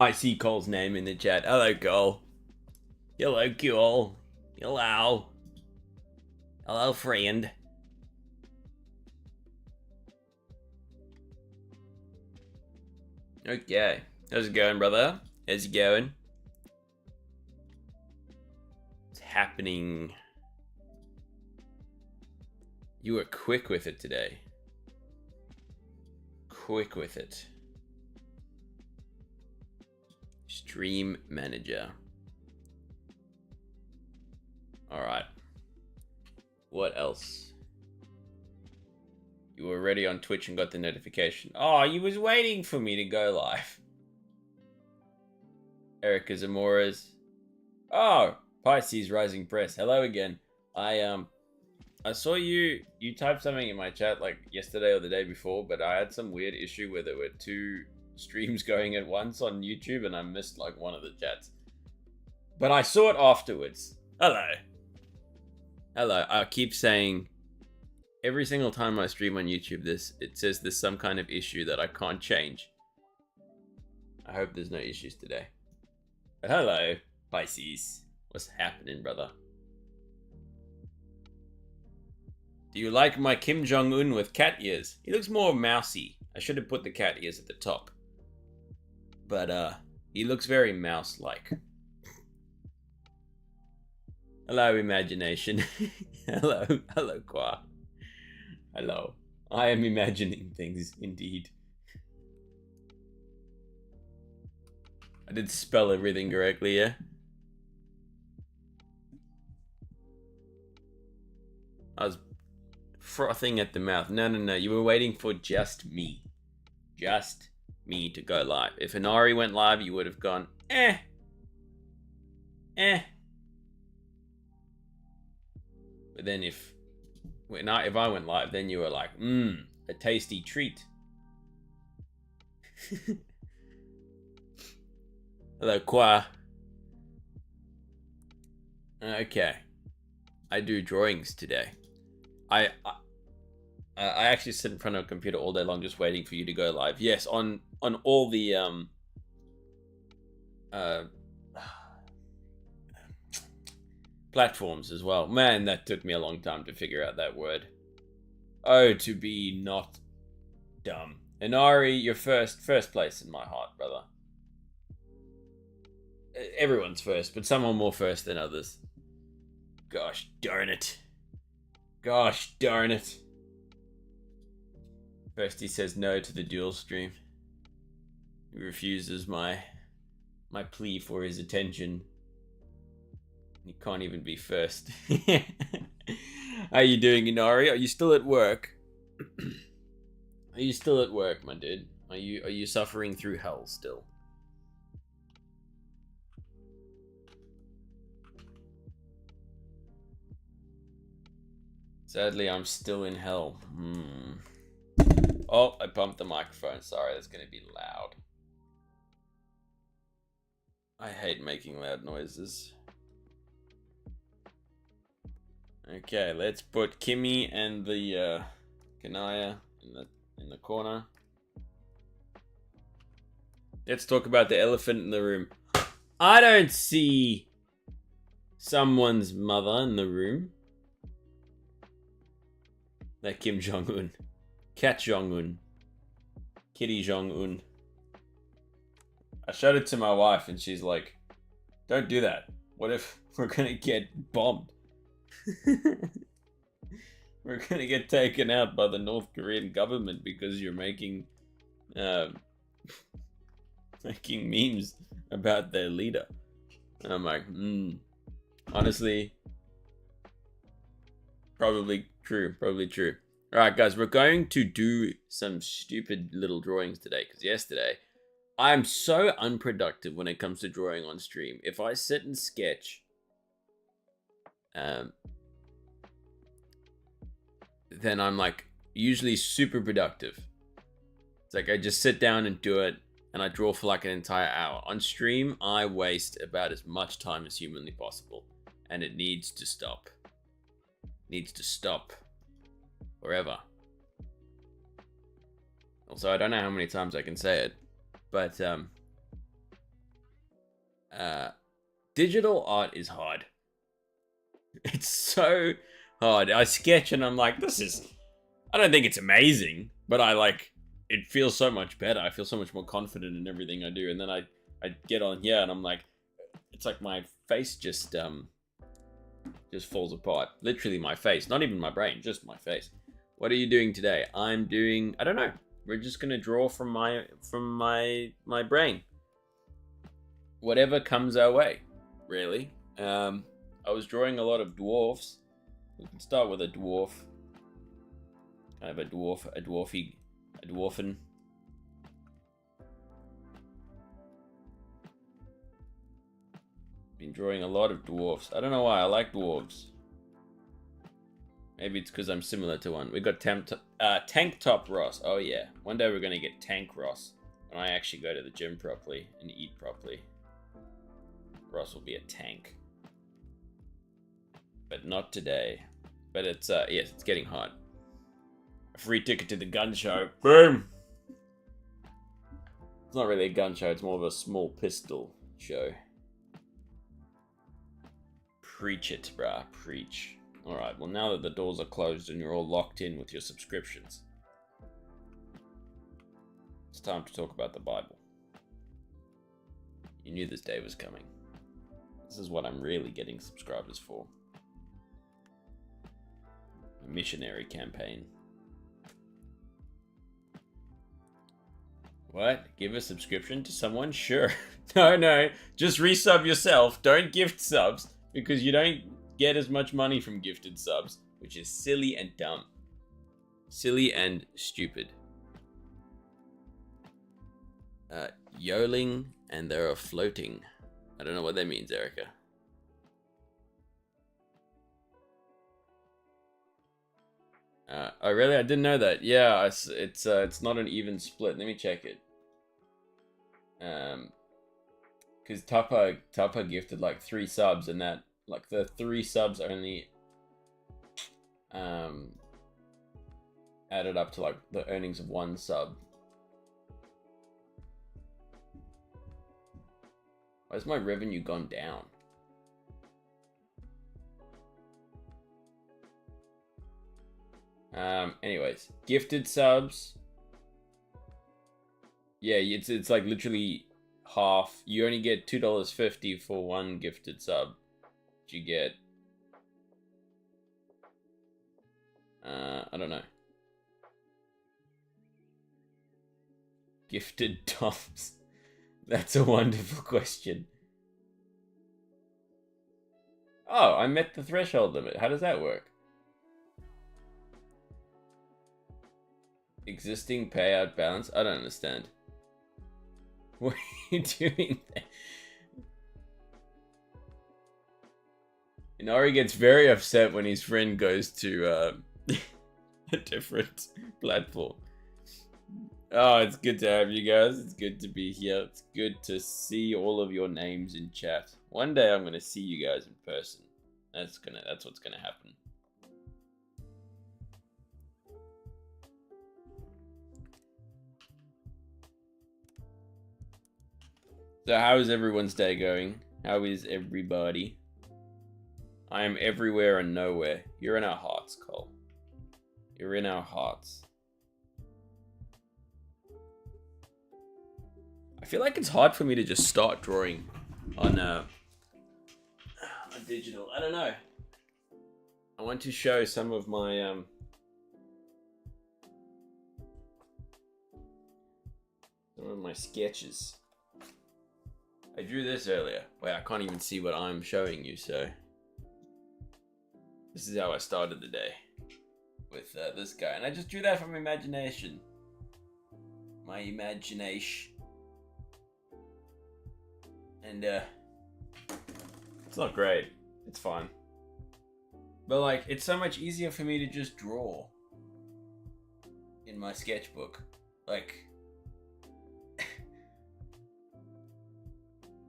I see Cole's name in the chat. Hello, Cole. Hello, Cole. Hello. Hello, friend. Okay. How's it going, brother? How's it going? What's happening? You were quick with it today. Quick with it. Stream manager. Alright. What else? You were already on Twitch and got the notification. Oh, you was waiting for me to go live. Erica Zamora's. Oh, Pisces Rising Press. Hello again. I saw you typed something in my chat like yesterday or the day before, but I had some weird issue where there were two streams going at once on YouTube and I missed like one of the chats. But I saw it afterwards. Hello. Hello. I keep saying every single time I stream on YouTube it says there's some kind of issue that I can't change. I hope there's no issues today. But hello, Pisces. What's happening, brother? Do you like my Kim Jong-un with cat ears? He looks more mousy. I should have put the cat ears at the top. But, he looks very mouse-like. Hello, imagination. Hello, Qua. Hello. I am imagining things, indeed. I did spell everything correctly, yeah? I was frothing at the mouth. No. You were waiting for just me. Just me to go live. If Inari went live, you would have gone, eh. But then if I went live, then you were like, a tasty treat. Hello, Qua. Okay. I do drawings today. I actually sit in front of a computer all day long just waiting for you to go live. Yes, on all the platforms as well. Man, that took me a long time to figure out that word. Oh, to be not dumb. Inari, you're first place in my heart, brother. Everyone's first, but some are more first than others. Gosh darn it. Gosh darn it. First he says no to the dual stream. He refuses my plea for his attention. He can't even be first. How you doing, Inari? Are you still at work? Are you still at work, my dude? Are you suffering through hell still? Sadly, I'm still in hell. Oh, I bumped the microphone. Sorry, that's going to be loud. I hate making loud noises. Okay, let's put Kimmy and the Kanaya in the corner. Let's talk about the elephant in the room. I don't see someone's mother in the room. That Kim Jong-un. Cat Jong-un. Kitty Jong-un. I showed it to my wife and she's like, don't do that. What if we're gonna get bombed? We're gonna get taken out by the North Korean government because you're making memes about their leader. And I'm like, honestly, probably true. Alright guys, we're going to do some stupid little drawings today, because yesterday, I'm so unproductive when it comes to drawing on stream. If I sit and sketch, then I'm like usually super productive. It's like I just sit down and do it, and I draw for like an entire hour. On stream, I waste about as much time as humanly possible, and it needs to stop. Needs to stop forever. Also, I don't know how many times I can say it, but Digital art is hard. It's so hard. I sketch and I'm like, I don't think it's amazing, but it feels so much better. I feel so much more confident in everything I do. And then I get on here and I'm like, it's like my face just falls apart. Literally my face, not even my brain, just my face. What are you doing today? I don't know. We're just gonna draw from my brain. Whatever comes our way, really. I was drawing a lot of dwarfs. We can start with a dwarf. Kind of a dwarfen. Been drawing a lot of dwarfs. I don't know why, I like dwarves. Maybe it's because I'm similar to one. We got Tank Top Ross. Oh yeah, one day we're gonna get Tank Ross. When I actually go to the gym properly and eat properly. Ross will be a tank. But not today. But it's, yes, it's getting hard. A free ticket to the gun show. Boom! It's not really a gun show, it's more of a small pistol show. Preach it, bruh. Preach. Alright, well now that the doors are closed and you're all locked in with your subscriptions, it's time to talk about the Bible. You knew this day was coming. This is what I'm really getting subscribers for. A missionary campaign. What? Give a subscription to someone? Sure. No. Just resub yourself. Don't gift subs, because you don't get as much money from gifted subs, which is silly and dumb. Silly and stupid. Yoling and there are floating. I don't know what that means, Erica. Oh really? I didn't know that. Yeah, it's not an even split. Let me check it. Because Tupper gifted like 3 subs, and that like the 3 subs only added up to like the earnings of 1 sub. Why has my revenue gone down? Anyways, gifted subs. Yeah, it's like literally half. You only get $2.50 for 1 gifted sub. You get I don't know. Gifted tops. That's a wonderful question. Oh, I met the threshold limit. How does that work? Existing payout balance? I don't understand. What are you doing there? Inari gets very upset when his friend goes to a different platform. Oh, it's good to have you guys. It's good to be here. It's good to see all of your names in chat. One day I'm gonna see you guys in person. That's what's gonna happen. So how is everyone's day going? How is everybody? I am everywhere and nowhere. You're in our hearts, Cole. You're in our hearts. I feel like it's hard for me to just start drawing on digital. I don't know. I want to show some of my sketches. I drew this earlier. Wait, I can't even see what I'm showing you, so this is how I started the day with this guy, and I just drew that from imagination. My imagination. And it's not great. It's fine. But like, it's so much easier for me to just draw in my sketchbook. Like,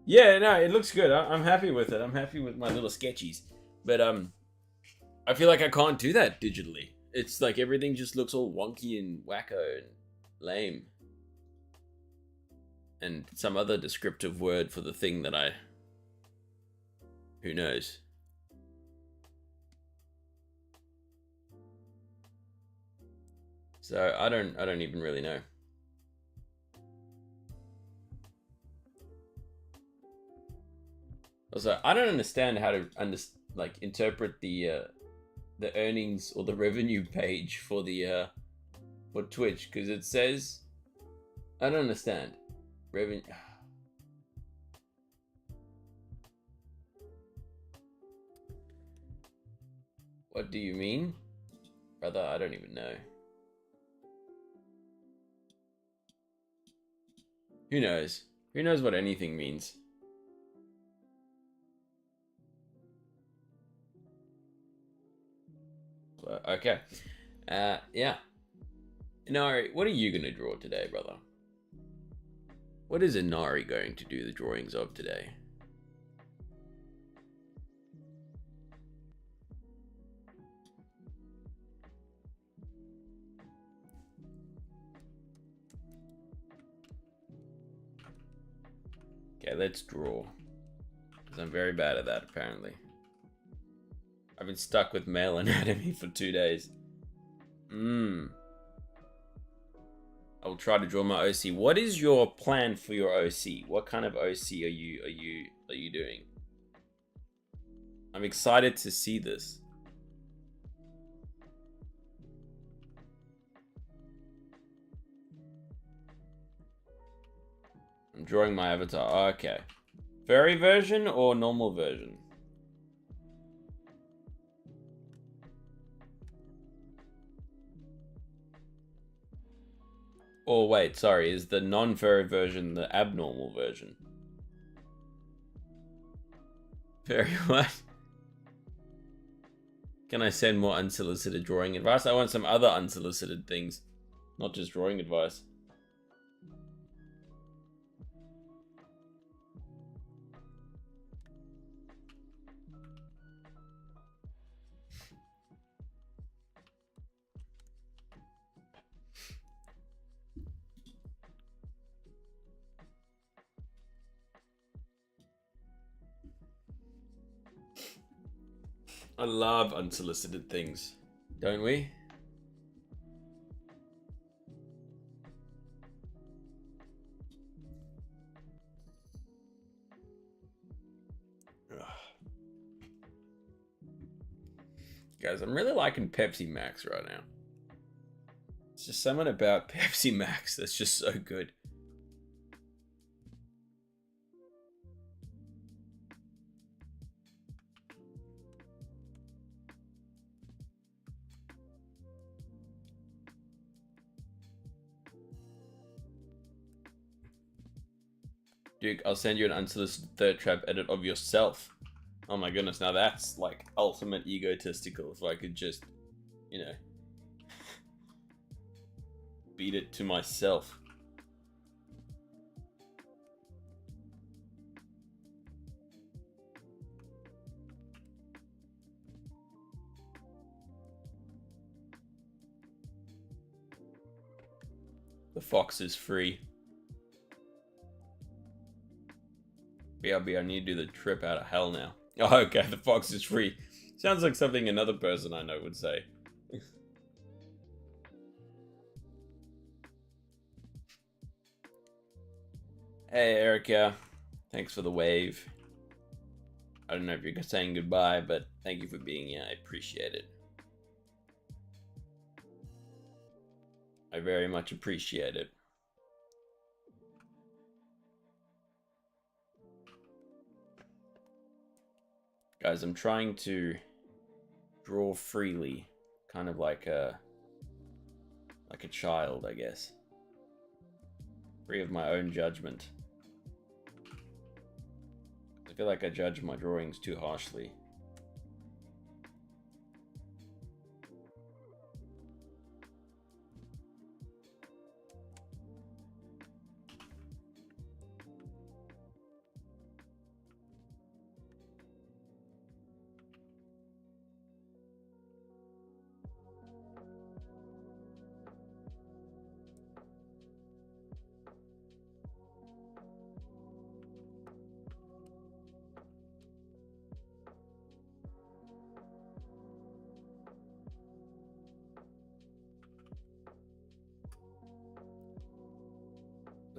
yeah, no, it looks good. I'm happy with it. I'm happy with my little sketchies. But I feel like I can't do that digitally. It's like everything just looks all wonky and wacko and lame. And some other descriptive word for the thing that I Who knows? So I don't even really know. Also, I don't understand how to interpret the earnings or the revenue page for the for Twitch, because it says, I don't understand revenue. What do you mean, brother? I don't even know. Who knows? Who knows what anything means? Okay. Yeah. Inari, what are you going to draw today, brother? What is Inari going to do the drawings of today? Okay, let's draw. Because I'm very bad at that, apparently. I've been stuck with male anatomy for 2 days. I will try to draw my OC. What is your plan for your OC? What kind of OC are you doing? I'm excited to see this. I'm drawing my avatar. Okay. Furry version or normal version? Oh, wait, sorry. Is the non-furry version the abnormal version? Furry what? Can I send more unsolicited drawing advice? I want some other unsolicited things, not just drawing advice. I love unsolicited things, don't we? Ugh. Guys, I'm really liking Pepsi Max right now. It's just something about Pepsi Max that's just so good. Duke, I'll send you an unsolicited third trap edit of yourself. Oh my goodness, now that's like ultimate egotistical. If I could just, you know, beat it to myself. The fox is free. BRB, I need to do the trip out of hell now. Oh, okay, the fox is free. Sounds like something another person I know would say. Hey, Erica. Thanks for the wave. I don't know if you're saying goodbye, but thank you for being here. I appreciate it. I very much appreciate it. Guys, I'm trying to draw freely, kind of like a child, I guess. Free of my own judgment. I feel like I judge my drawings too harshly.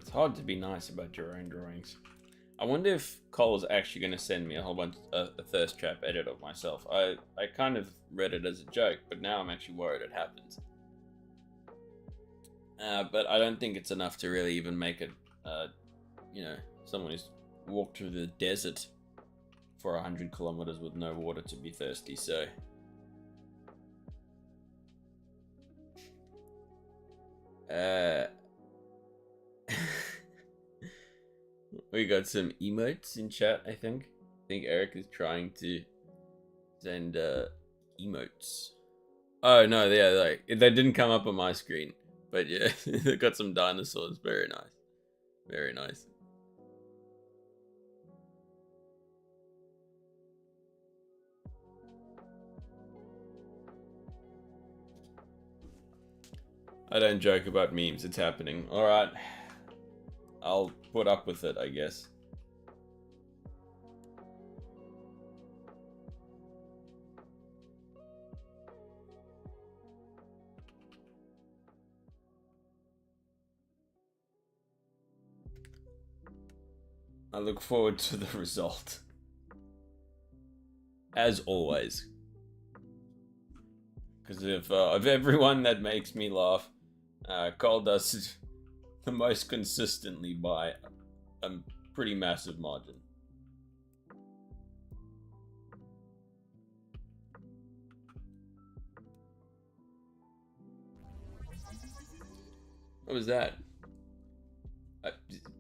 It's hard to be nice about your own drawings. I wonder if Cole's actually going to send me a whole bunch a thirst trap edit of myself. I kind of read it as a joke, but now I'm actually worried it happens. But I don't think it's enough to really even make it, someone who's walked through the desert for 100 kilometers with no water to be thirsty, so... We got some emotes in chat, I think. I think Eric is trying to send emotes. Oh no, yeah, they didn't come up on my screen. But yeah, they got some dinosaurs. Very nice. Very nice. I don't joke about memes. It's happening. Alright. I'll put up with it, I guess. I look forward to the result. As always. Because of everyone that makes me laugh, Cole does it the most consistently by a pretty massive margin. What was that?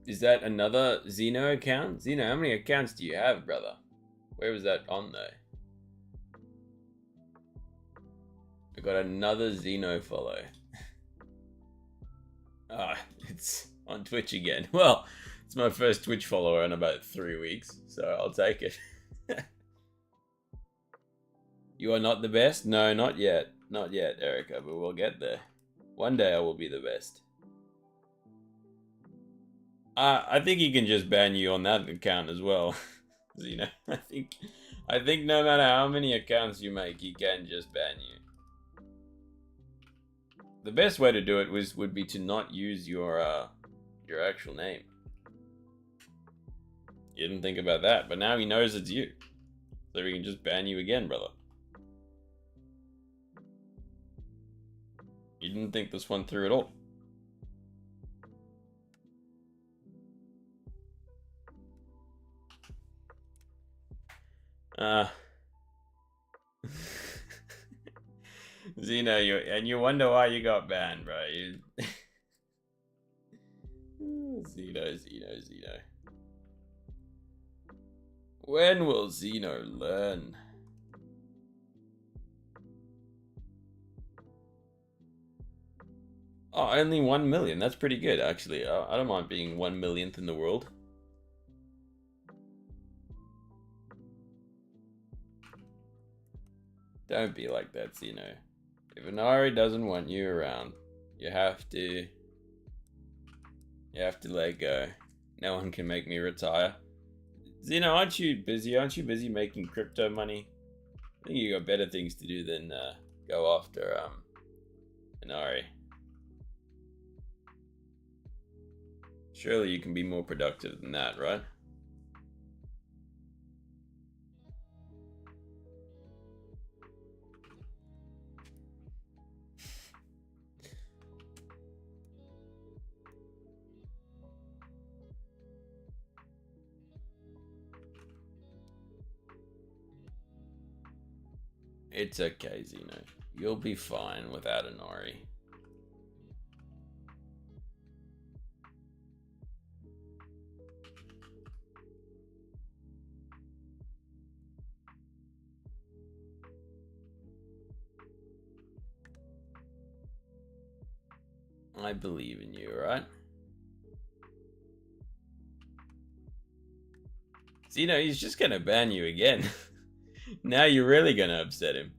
Is that another Xeno account? Xeno, how many accounts do you have, brother? Where was that on, though? I got another Xeno follow. It's on Twitch again. Well, it's my first Twitch follower in about 3 weeks, so I'll take it. You are not the best? No, not yet. Not yet, Erica, but we'll get there. One day I will be the best. I think he can just ban you on that account as well. You know, I think no matter how many accounts you make, he can just ban you. The best way to do it would be to not use your actual name. You didn't think about that, but now he knows it's you. So he can just ban you again, brother. You didn't think this one through at all. Xeno, you wonder why you got banned, bro. Xeno. When will Xeno learn? Oh, only 1 million. That's pretty good, actually. I don't mind being 1 millionth in the world. Don't be like that, Xeno. If Inari doesn't want you around, you have to let go. No one can make me retire. Xeno, aren't you busy? Aren't you busy making crypto money? I think you got better things to do than go after Inari. Surely you can be more productive than that, right? It's okay, Xeno. You'll be fine without Inari. I believe in you, right? Xeno, he's just gonna ban you again. Now you're really gonna upset him.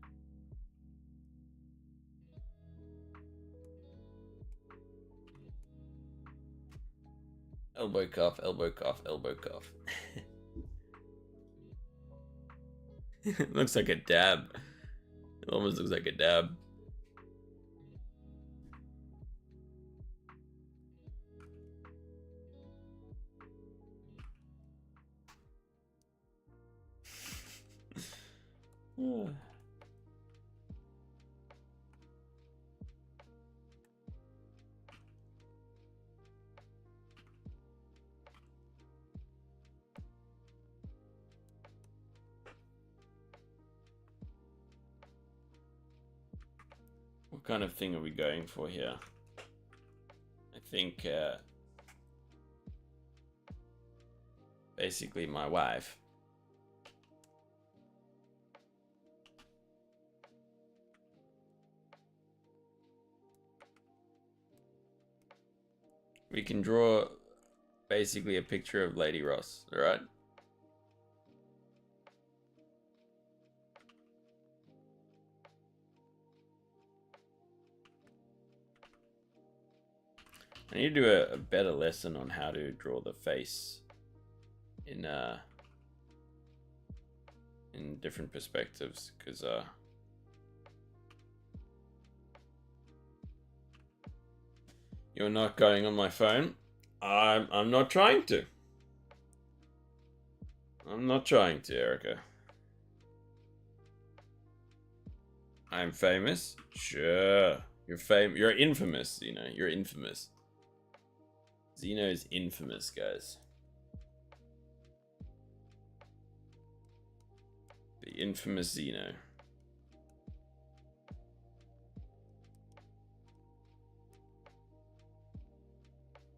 Elbow cuff, elbow cuff, elbow cuff. Looks like a dab. It almost looks like a dab. What kind of thing are we going for here? I think basically my wife. We can draw basically a picture of Lady Ross, alright? I need to do a better lesson on how to draw the face in different perspectives, because you're not going on my phone. I'm not trying to. I'm not trying to, Erica. I'm famous? Sure. You're infamous, Xeno. You're infamous. Xeno is infamous, guys. The infamous Xeno.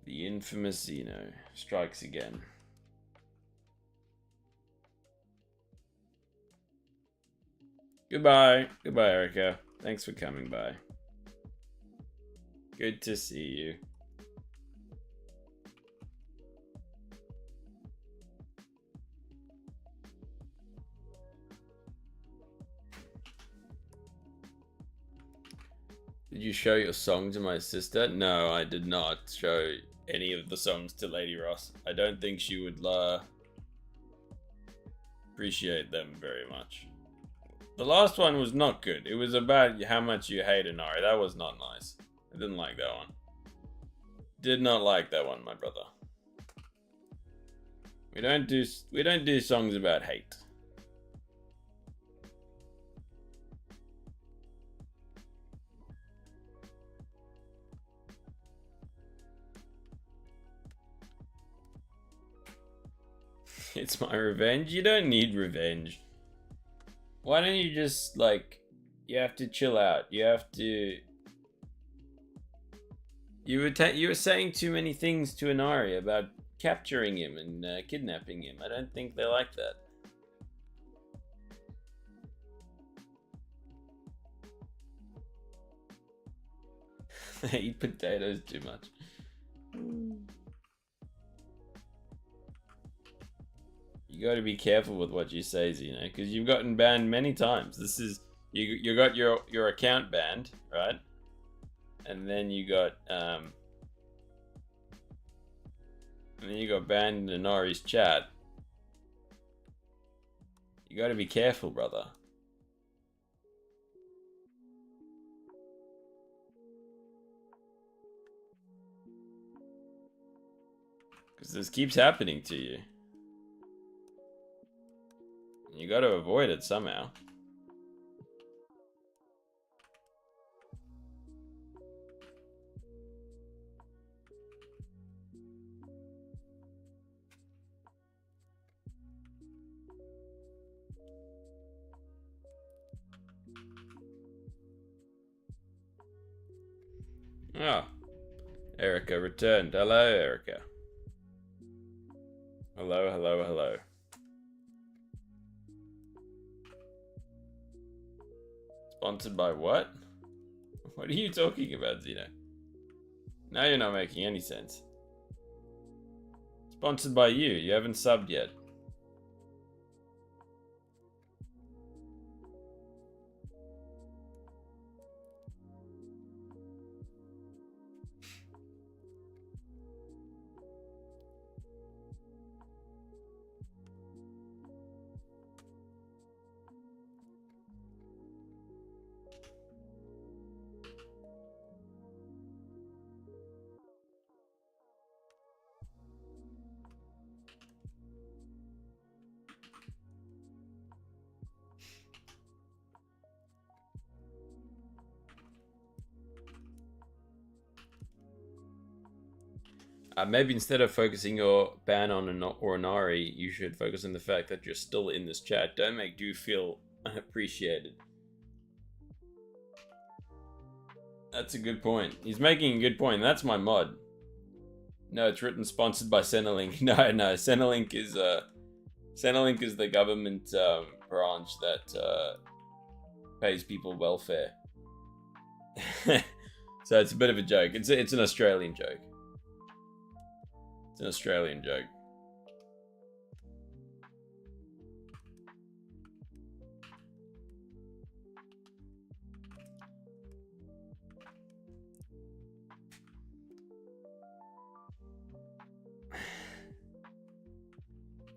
The infamous Xeno strikes again. Goodbye. Goodbye, Erica. Thanks for coming by. Good to see you. Did you show your song to my sister? No, I did not show any of the songs to Lady Ross. I don't think she would appreciate them very much. The last one was not good. It was about how much you hate Inari. That was not nice. I didn't like that one. Did not like that one, my brother. We don't do songs about hate. It's my revenge. You don't need revenge. Why don't you just, like, you have to chill out. You have to... You were saying too many things to Inari about capturing him and kidnapping him. I don't think they like that. They eat potatoes too much. You got to be careful with what you say, Xeno, because you've gotten banned many times. This is you got your account banned, right? And then you got banned in Inari's chat. You got to be careful, brother. Because this keeps happening to you. You got to avoid it somehow. Ah, Erica returned. Hello, Erica. Hello, hello, hello. Sponsored by what? What are you talking about, Xeno? Now you're not making any sense. Sponsored by you. You haven't subbed yet. Maybe instead of focusing your ban on Orinari, you should focus on the fact that you're still in this chat. Don't make you feel unappreciated. That's a good point. He's making a good point. That's my mod. No, it's written sponsored by Centrelink. No, Centrelink is the government branch that pays people welfare. So it's a bit of a joke. It's an Australian joke. It's an Australian joke.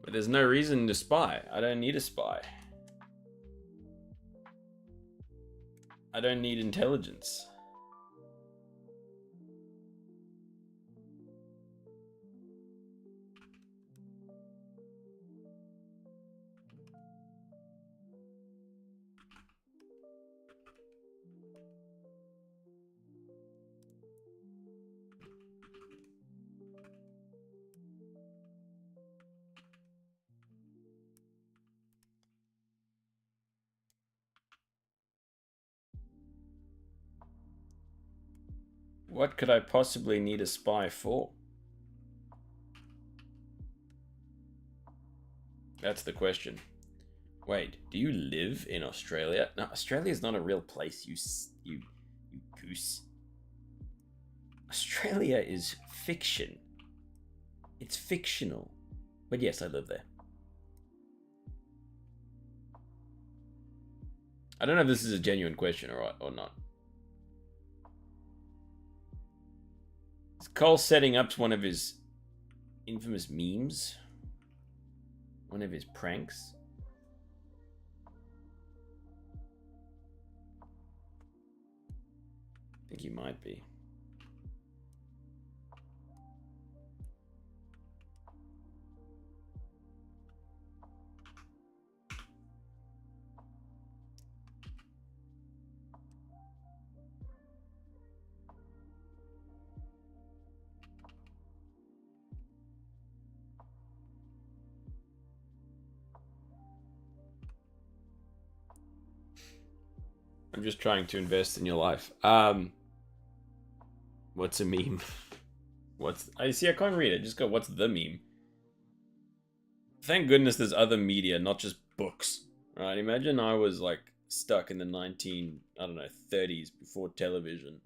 But there's no reason to spy. I don't need a spy. I don't need intelligence. What could I possibly need a spy for? That's the question. Wait, do you live in Australia? No, Australia is not a real place, you goose. Australia is fiction. It's fictional. But yes, I live there. I don't know if this is a genuine question or not. Is Cole setting up one of his infamous memes? One of his pranks? I think he might be. I'm just trying to invest in your life. What's a meme? I can't read it. Just go, what's the meme? Thank goodness there's other media, not just books. Right? Imagine I was like stuck in the 30s before television.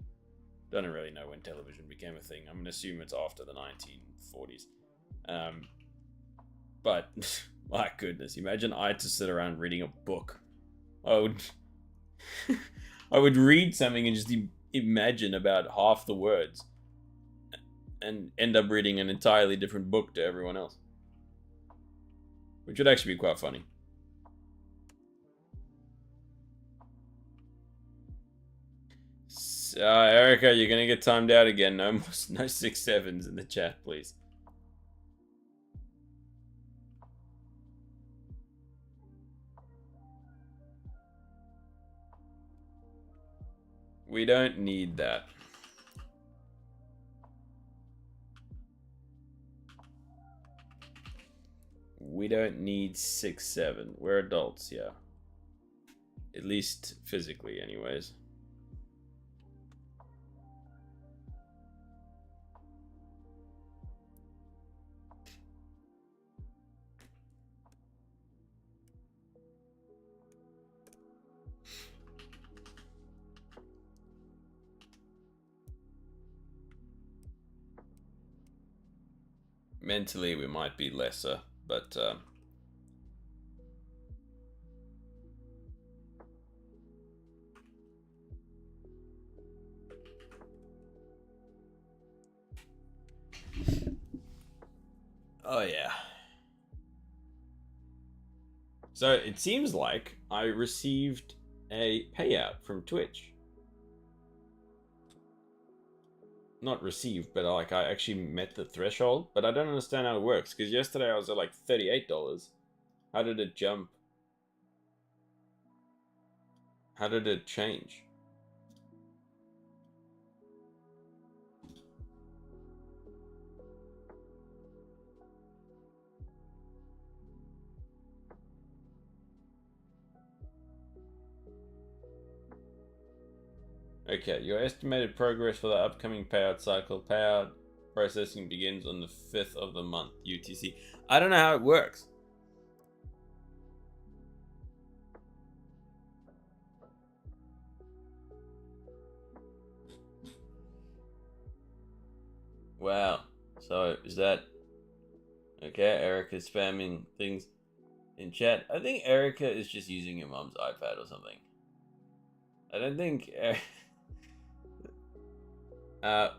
Don't really know when television became a thing. I'm gonna assume it's after the 1940s. But my goodness, imagine I had to sit around reading a book. I would read something and just imagine about half the words and end up reading an entirely different book to everyone else. Which would actually be quite funny. So, Erica, you're gonna get timed out again. No 6-7s in the chat, please. We don't need that. We don't need 6-7. We're adults, yeah. At least physically, anyways. Mentally, we might be lesser, but oh yeah. So it seems like I received a payout from Twitch. Not received, but like I actually met the threshold. But I don't understand how it works, because yesterday I was at like $38. How did it jump? How did it change? Okay, your estimated progress for the upcoming payout cycle. Payout processing begins on the 5th of the month, UTC. I don't know how it works. Wow. So, is that... Okay, Erica's spamming things in chat. I think Erica is just using your mom's iPad or something. I don't think...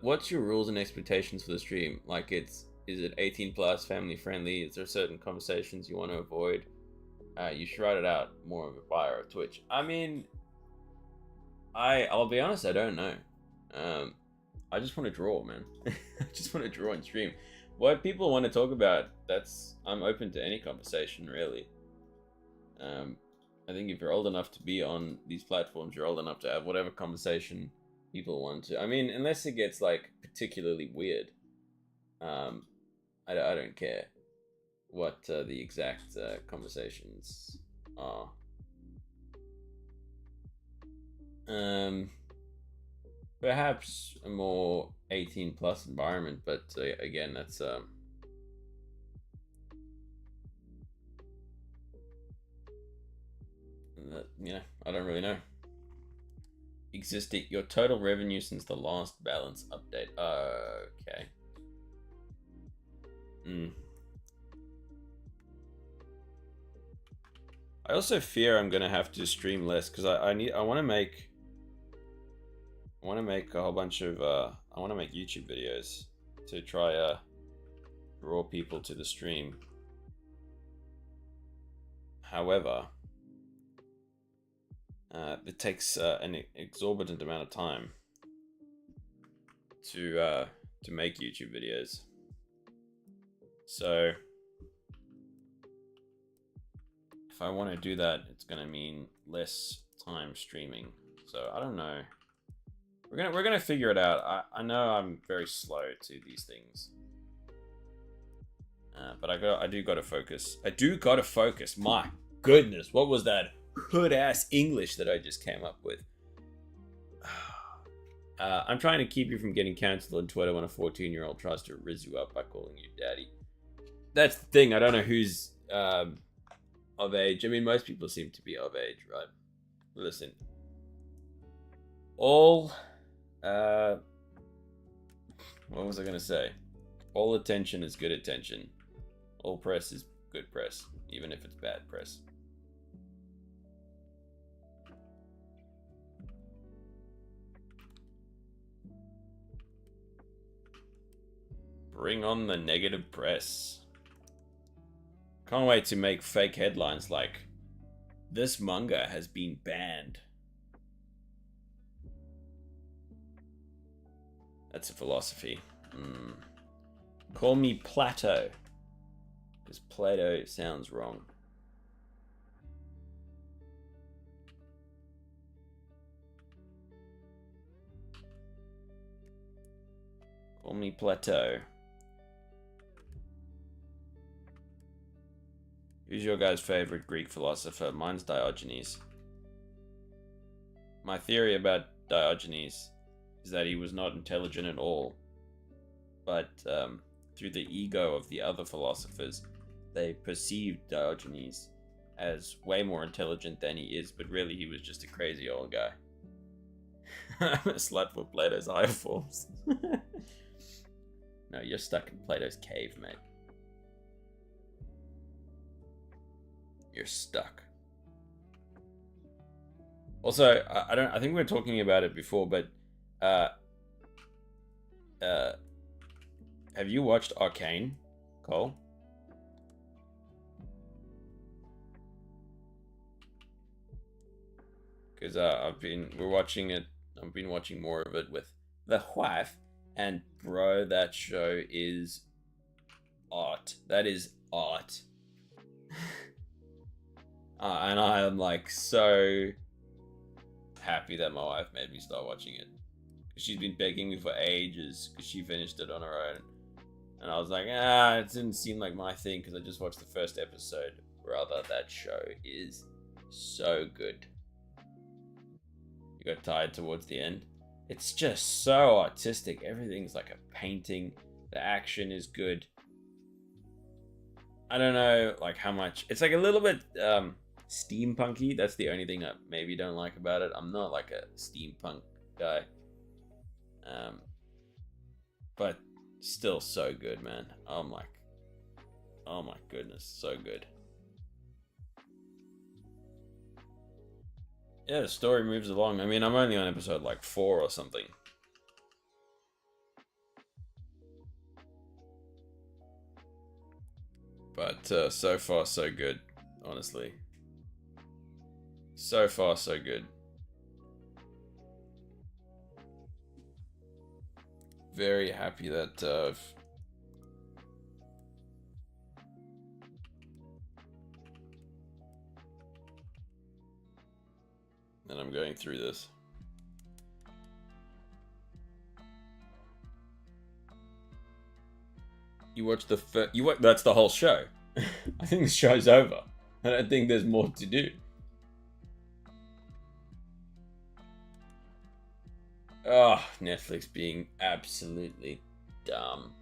what's your rules and expectations for the stream? Like, is it 18 plus, family friendly? Is there certain conversations you want to avoid? You should write it out more of a bio of Twitch. I mean, I'll be honest, I don't know. I just want to draw, man. I just want to draw and stream. What people want to talk about, I'm open to any conversation, really. I think if you're old enough to be on these platforms, you're old enough to have whatever conversation people want to. I mean, unless it gets like particularly weird, I don't care what the exact conversations are. Perhaps a more 18 plus environment, but again, that's I don't really know. Existing your total revenue since the last balance update. Okay. I also fear I'm gonna have to stream less because I want to make a whole bunch of I want to make YouTube videos to try draw people to the stream. However, it takes an exorbitant amount of time to make YouTube videos. So if I want to do that, it's gonna mean less time streaming. So I don't know. We're gonna figure it out. I know I'm very slow to these things, but I do gotta focus. I do gotta focus. My goodness, what was that hood ass English that I just came up with? I'm trying to keep you from getting cancelled on Twitter when a 14-year-old tries to rizz you up by calling you daddy. That's the thing. I don't know who's of age. I mean, most people seem to be of age, right? Listen, all what was I gonna say? All attention is good attention. All press is good press, even if it's bad press. Bring on the negative press. Can't wait to make fake headlines like, this manga has been banned. That's a philosophy. Call me Plato, because Plato sounds wrong. Call me Plato. Who's your guys' favorite Greek philosopher? Mine's Diogenes. My theory about Diogenes is that he was not intelligent at all, but through the ego of the other philosophers, they perceived Diogenes as way more intelligent than he is, but really he was just a crazy old guy. I'm a slut for Plato's higher forms. No, you're stuck in Plato's cave, mate. You're stuck. Also, I think we were talking about it before, but have you watched Arcane, Cole? Because I've been watching more of it with the wife, and bro, that show is art. That is art. And I am like so happy that my wife made me start watching it. She's been begging me for ages because she finished it on her own. And I was like, it didn't seem like my thing because I just watched the first episode. Brother, that show is so good. You got tired towards the end? It's just so artistic. Everything's like a painting. The action is good. I don't know like how much. It's like a little bit steampunky. That's the only thing I maybe don't like about it. I'm not like a steampunk guy. But still so good, man. Oh my goodness, so good. Yeah, the story moves along. I mean, I'm only on episode like 4 or something. But so far, so good, honestly. So far, so good. Very happy that that I'm going through this. You watch the that's the whole show. I think the show's over. I don't think there's more to do. Oh, Netflix being absolutely dumb.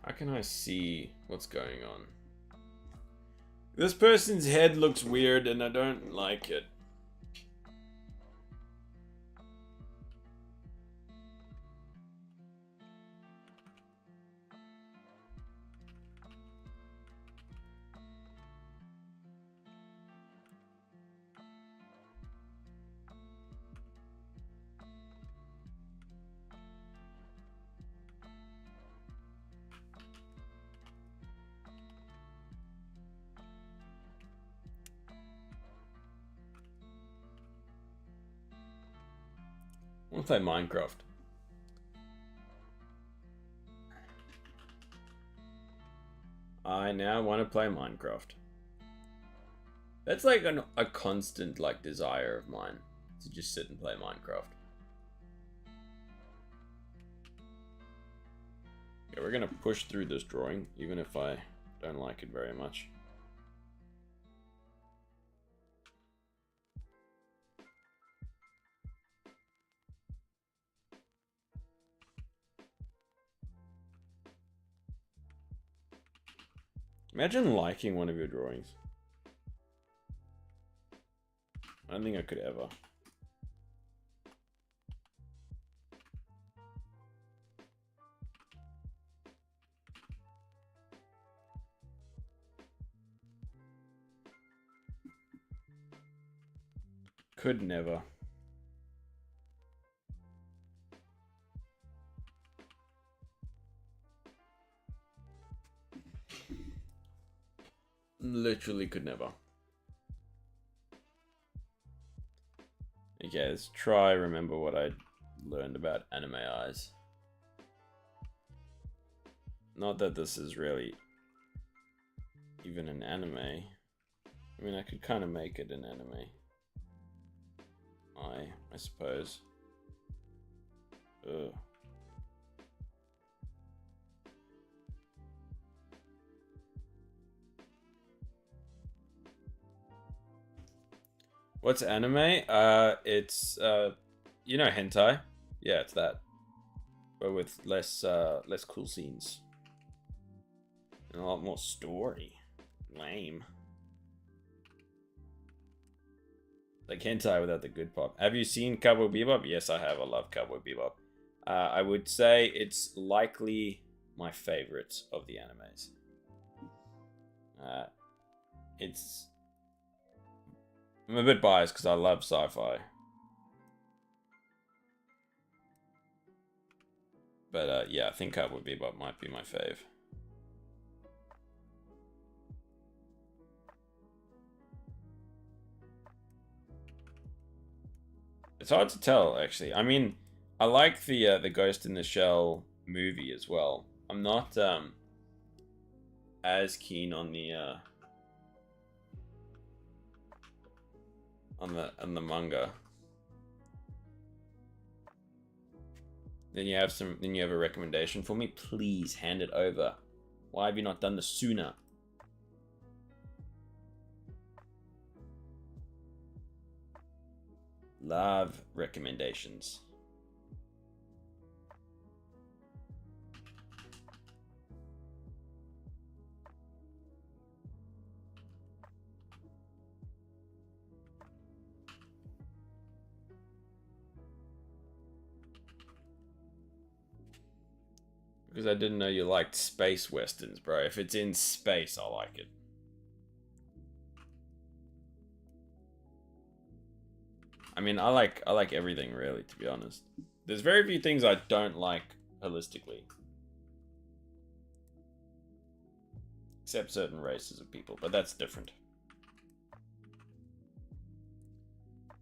How can I see what's going on? This person's head looks weird and I don't like it. I want to play Minecraft. I now want to play Minecraft. That's like a constant like desire of mine to just sit and play Minecraft. Yeah, we're gonna push through this drawing, even if I don't like it very much. Imagine liking one of your drawings. I don't think I could ever. Could never. Literally could never. Okay, let's try remember what I learned about anime eyes. Not that this is really even an anime. I mean, I could kind of make it an anime. I suppose. Ugh. What's anime? It's you know hentai? Yeah, it's that. But with less cool scenes. And a lot more story. Lame. Like hentai without the good pop. Have you seen Cowboy Bebop? Yes, I have. I love Cowboy Bebop. I would say it's likely my favorite of the animes. I'm a bit biased because I love sci-fi. But yeah, I think Cowboy Bebop might be my fave. It's hard to tell, actually. I mean, I like the Ghost in the Shell movie as well. I'm not as keen on the on the manga. Then you have a recommendation for me. Please hand it over. Why have you not done this sooner? Love recommendations. Because I didn't know you liked space westerns, bro. If it's in space, I like it. I mean, I like everything, really, to be honest. There's very few things I don't like holistically. Except certain races of people, but that's different.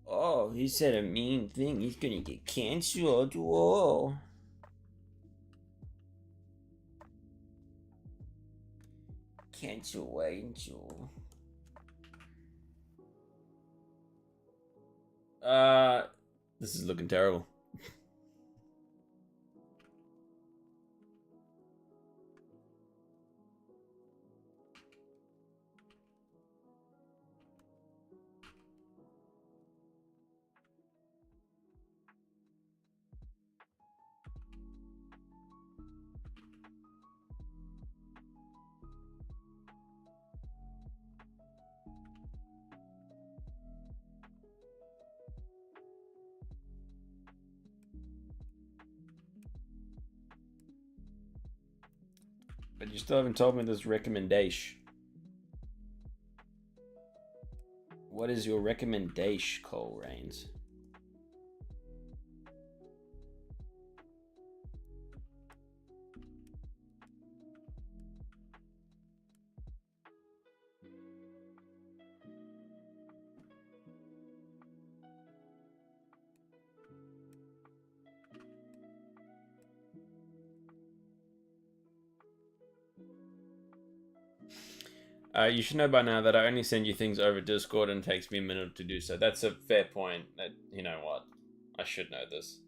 Oh, he said a mean thing. He's gonna get cancelled. Whoa. Cancel Angel. This is looking terrible. But you still haven't told me this recommendation. What is your recommendation, Cole Rains? You should know by now that I only send you things over Discord and it takes me a minute to do so. That's a fair point. That, you know what? I should know this.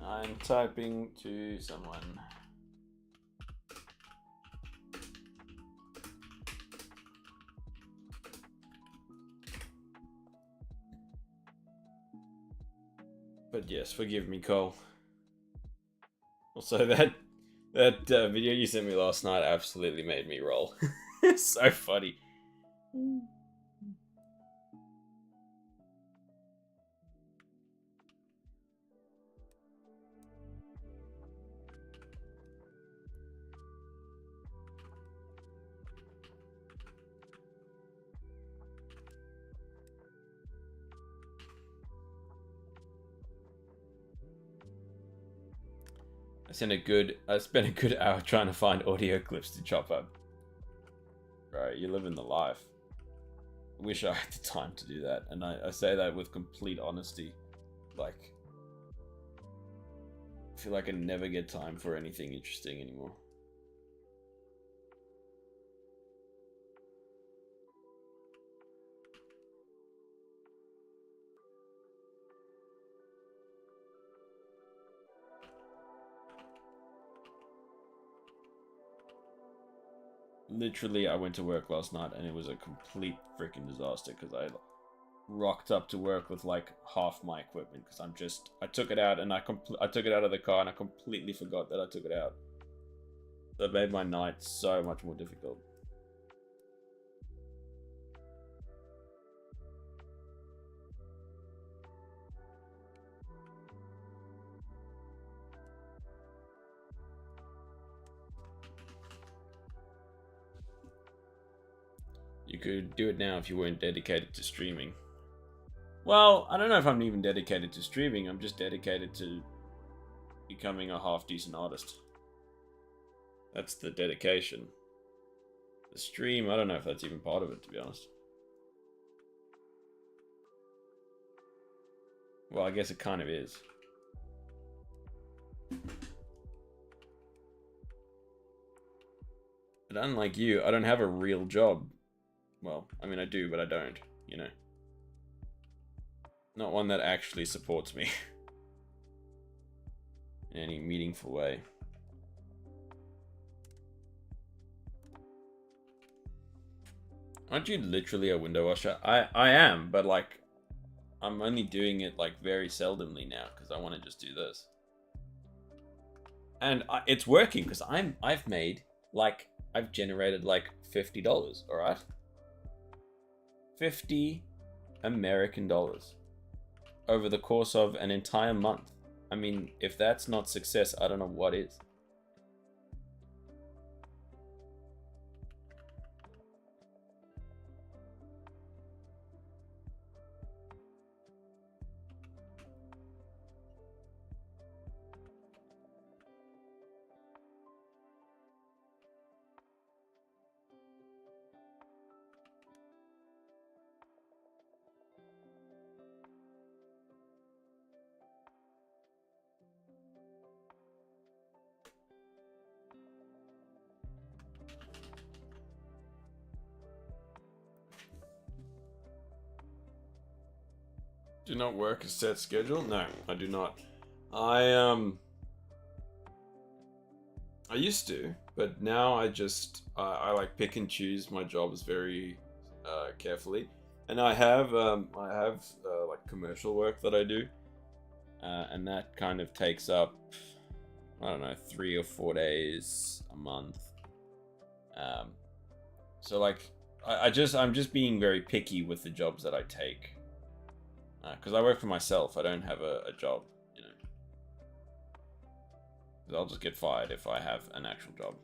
I'm typing to someone. But yes, forgive me, Cole. Also, that video you sent me last night absolutely made me roll. It's so funny. I spent a good hour trying to find audio clips to chop up. Bro, you're living the life. I wish I had the time to do that, and I say that with complete honesty. Like, I feel like I never get time for anything interesting anymore. Literally, I went to work last night and it was a complete freaking disaster because I rocked up to work with like half my equipment because I took it out and I took it out of the car and I completely forgot that I took it out. That made my night so much more difficult. You could do it now if you weren't dedicated to streaming. Well, I don't know if I'm even dedicated to streaming. I'm just dedicated to becoming a half-decent artist. That's the dedication. The stream, I don't know if that's even part of it, to be honest. Well, I guess it kind of is. But unlike you, I don't have a real job. Well, I mean, I do, but I don't, you know. Not one that actually supports me in any meaningful way. Aren't you literally a window washer? I am, but like, I'm only doing it like very seldomly now because I want to just do this. And it's working because I've generated like $50, all right? 50 American dollars over the course of an entire month. I mean, if that's not success, I don't know what is. Do not work a set schedule? No, I do not. I used to, but now I like pick and choose my jobs very carefully, and I have like commercial work that I do, and that kind of takes up, I don't know, 3 or 4 days a month. So like I'm just being very picky with the jobs that I take. Because I work for myself, I don't have a job, you know. 'Cause I'll just get fired if I have an actual job.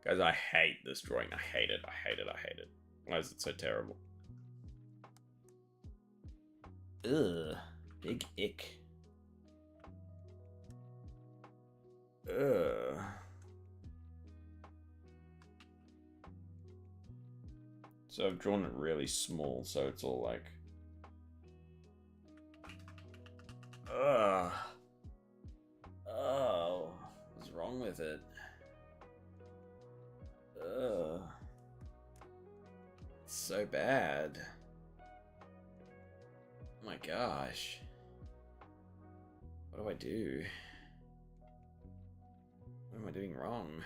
Guys, I hate this drawing. I hate it. I hate it. I hate it. Why is it so terrible? Ugh. Big ick. Ugh. So I've drawn it really small, so it's all like... Ugh. Oh. What's wrong with it? Ugh. It's so bad. Oh my gosh. What do I do? What am I doing wrong?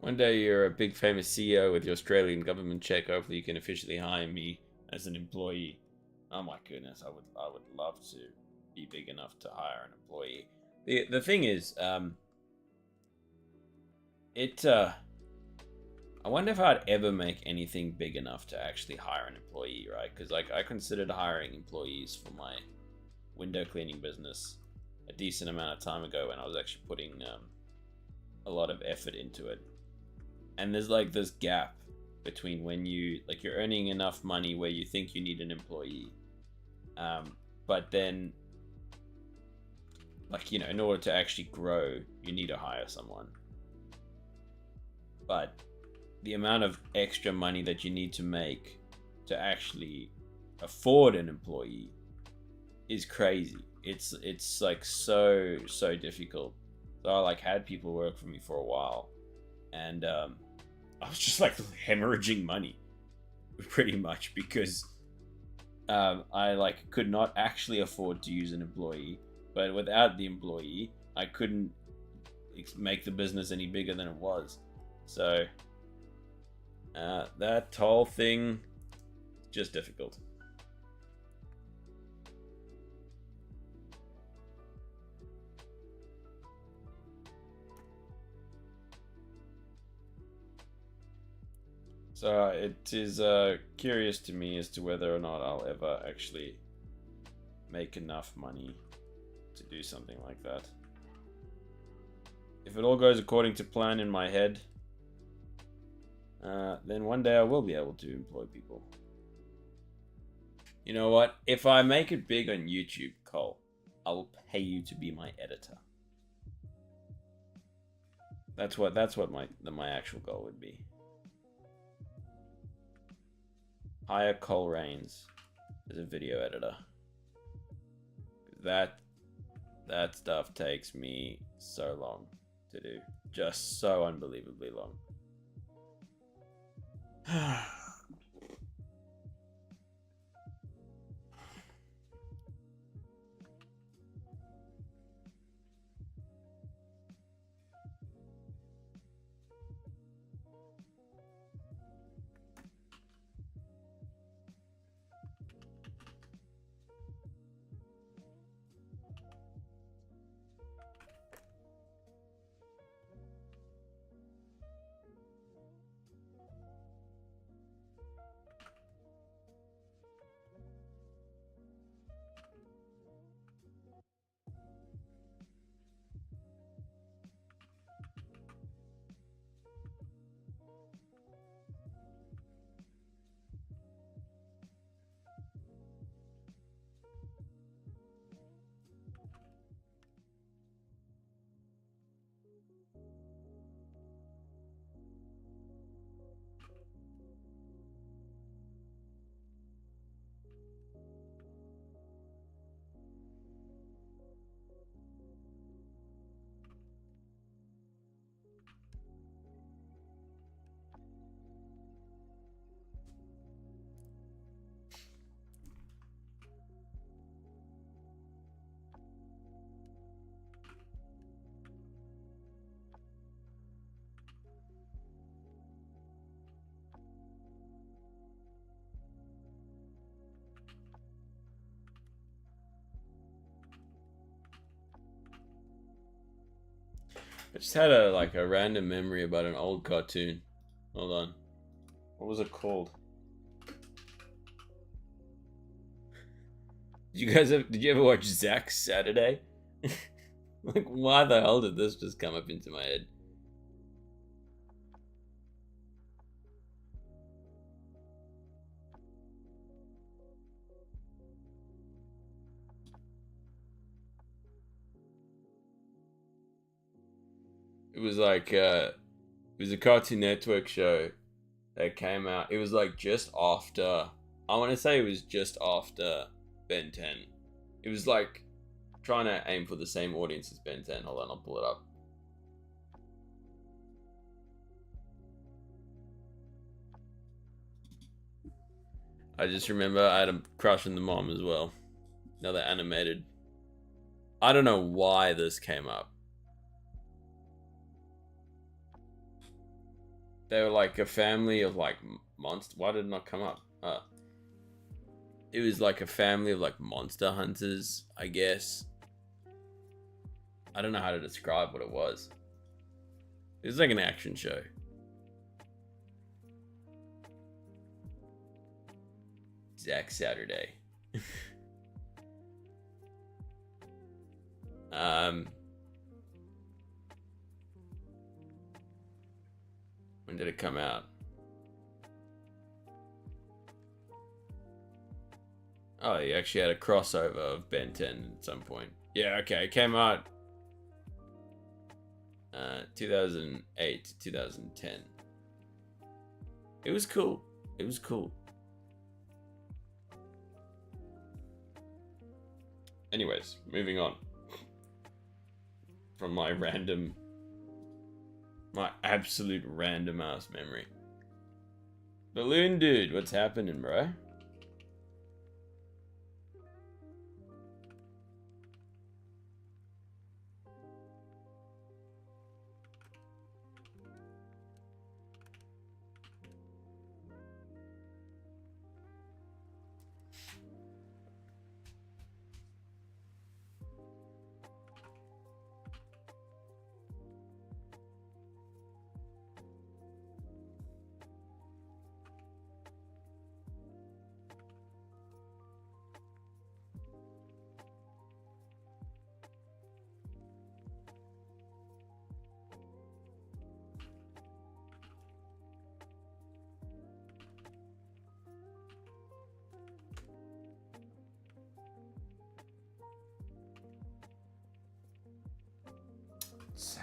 One day you're a big famous CEO with your Australian government check. Hopefully you can officially hire me as an employee. Oh my goodness, I would love to be big enough to hire an employee. The thing is, I wonder if I'd ever make anything big enough to actually hire an employee, right? Because like I considered hiring employees for my window cleaning business a decent amount of time ago when I was actually putting a lot of effort into it. And there's like this gap between when you're earning enough money where you think you need an employee, but then, like, you know, in order to actually grow, you need to hire someone. But the amount of extra money that you need to make to actually afford an employee is crazy. It's like so difficult. So I like had people work for me for a while, and I was just like hemorrhaging money, pretty much, because I like could not actually afford to use an employee, but without the employee, I couldn't make the business any bigger than it was. So that whole thing, just difficult. So it is curious to me as to whether or not I'll ever actually make enough money to do something like that. If it all goes according to plan in my head, then one day I will be able to employ people. You know what? If I make it big on YouTube, Cole, I will pay you to be my editor. That's what my actual goal would be. Hire Cole Rains as a video editor. That stuff takes me so long to do. Just so unbelievably long. I just had a random memory about an old cartoon. Hold on. What was it called? Did you ever watch Zack Saturday? Like, why the hell did this just come up into my head? It was it was a Cartoon Network show that came out. It was like just after, I want to say it was just after Ben 10. It was like trying to aim for the same audience as Ben 10. Hold on, I'll pull it up. I just remember I had a crush on the mom as well. Another animated. I don't know why this came up. They were like a family of like monsters. Why did it not come up? It was like a family of like monster hunters, I guess. I don't know how to describe what it was. It was like an action show. Zack Saturday. When did it come out? Oh, he actually had a crossover of Ben 10 at some point. Yeah, okay, it came out 2008 to 2010. It was cool. It was cool. Anyways, moving on from my absolute random ass memory. Balloon Dude, what's happening, bro?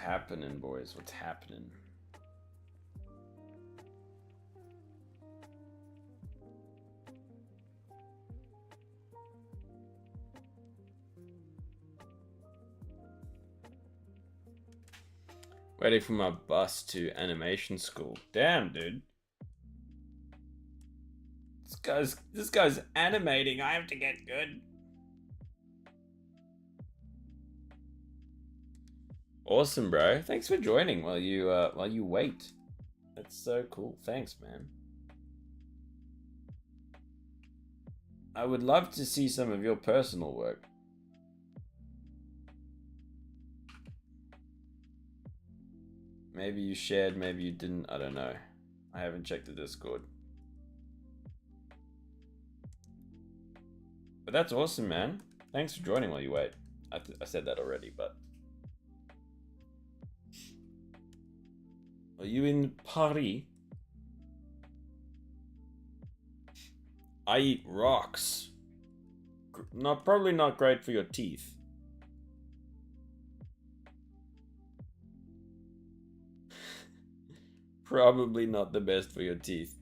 happening, boys? What's happening? Waiting for my bus to animation school. Damn, dude. This guy's animating. I have to get good. Awesome, bro. Thanks for joining while you wait. That's so cool. Thanks, man. I would love to see some of your personal work. Maybe you shared, maybe you didn't. I don't know. I haven't checked the Discord. But that's awesome, man. Thanks for joining while you wait. I said that already, but... Are you in Paris? I eat rocks. Probably not great for your teeth. Probably not the best for your teeth.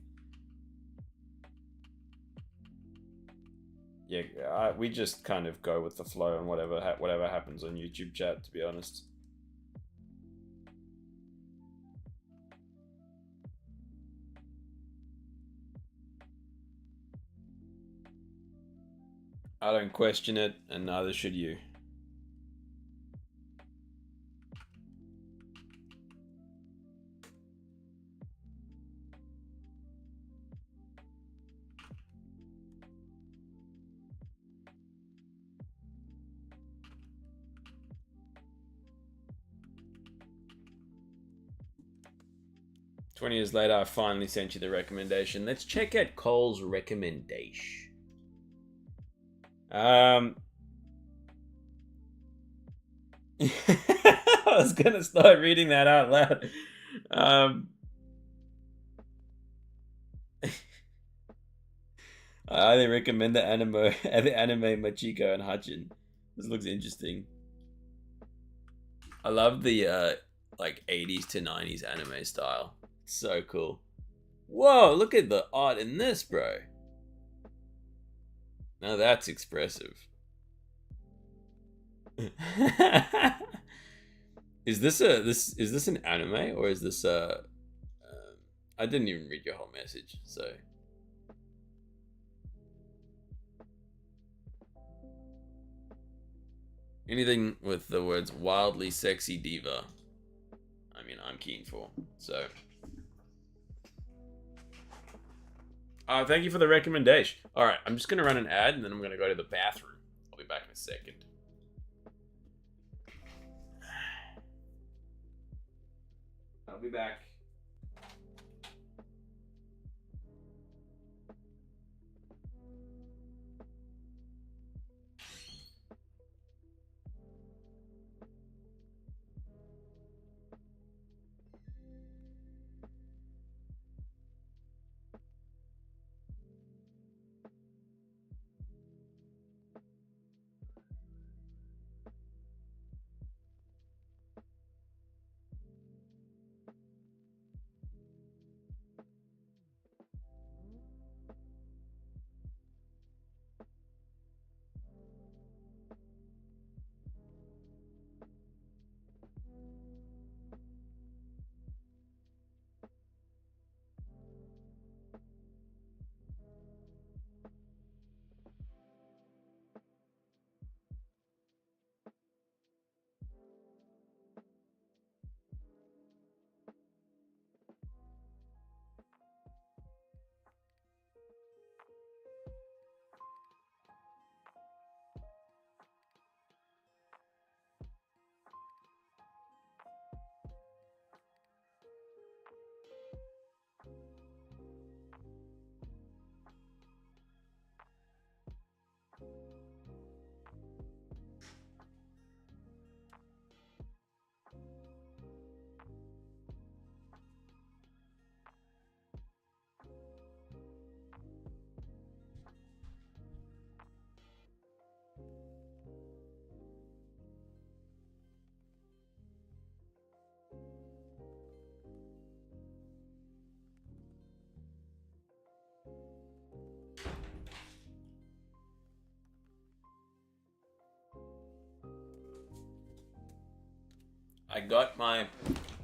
Yeah, we just kind of go with the flow and whatever happens on YouTube chat, to be honest. I don't question it, and neither should you. "20 years later, I finally sent you the recommendation. Let's check out Cole's recommendation. I was gonna start reading that out loud. I highly recommend the anime Machiko and Hachin. This looks interesting. I love the like 80s to 90s anime style. So cool. Whoa, look at the art in this, bro. Now that's expressive. Is this an anime, or is this I didn't even read your whole message, so anything with the words wildly sexy diva, I mean, I'm keen for. So thank you for the recommendation. All right, I'm just gonna run an ad and then I'm gonna go to the bathroom. I'll be back in a second. I'll be back. I got my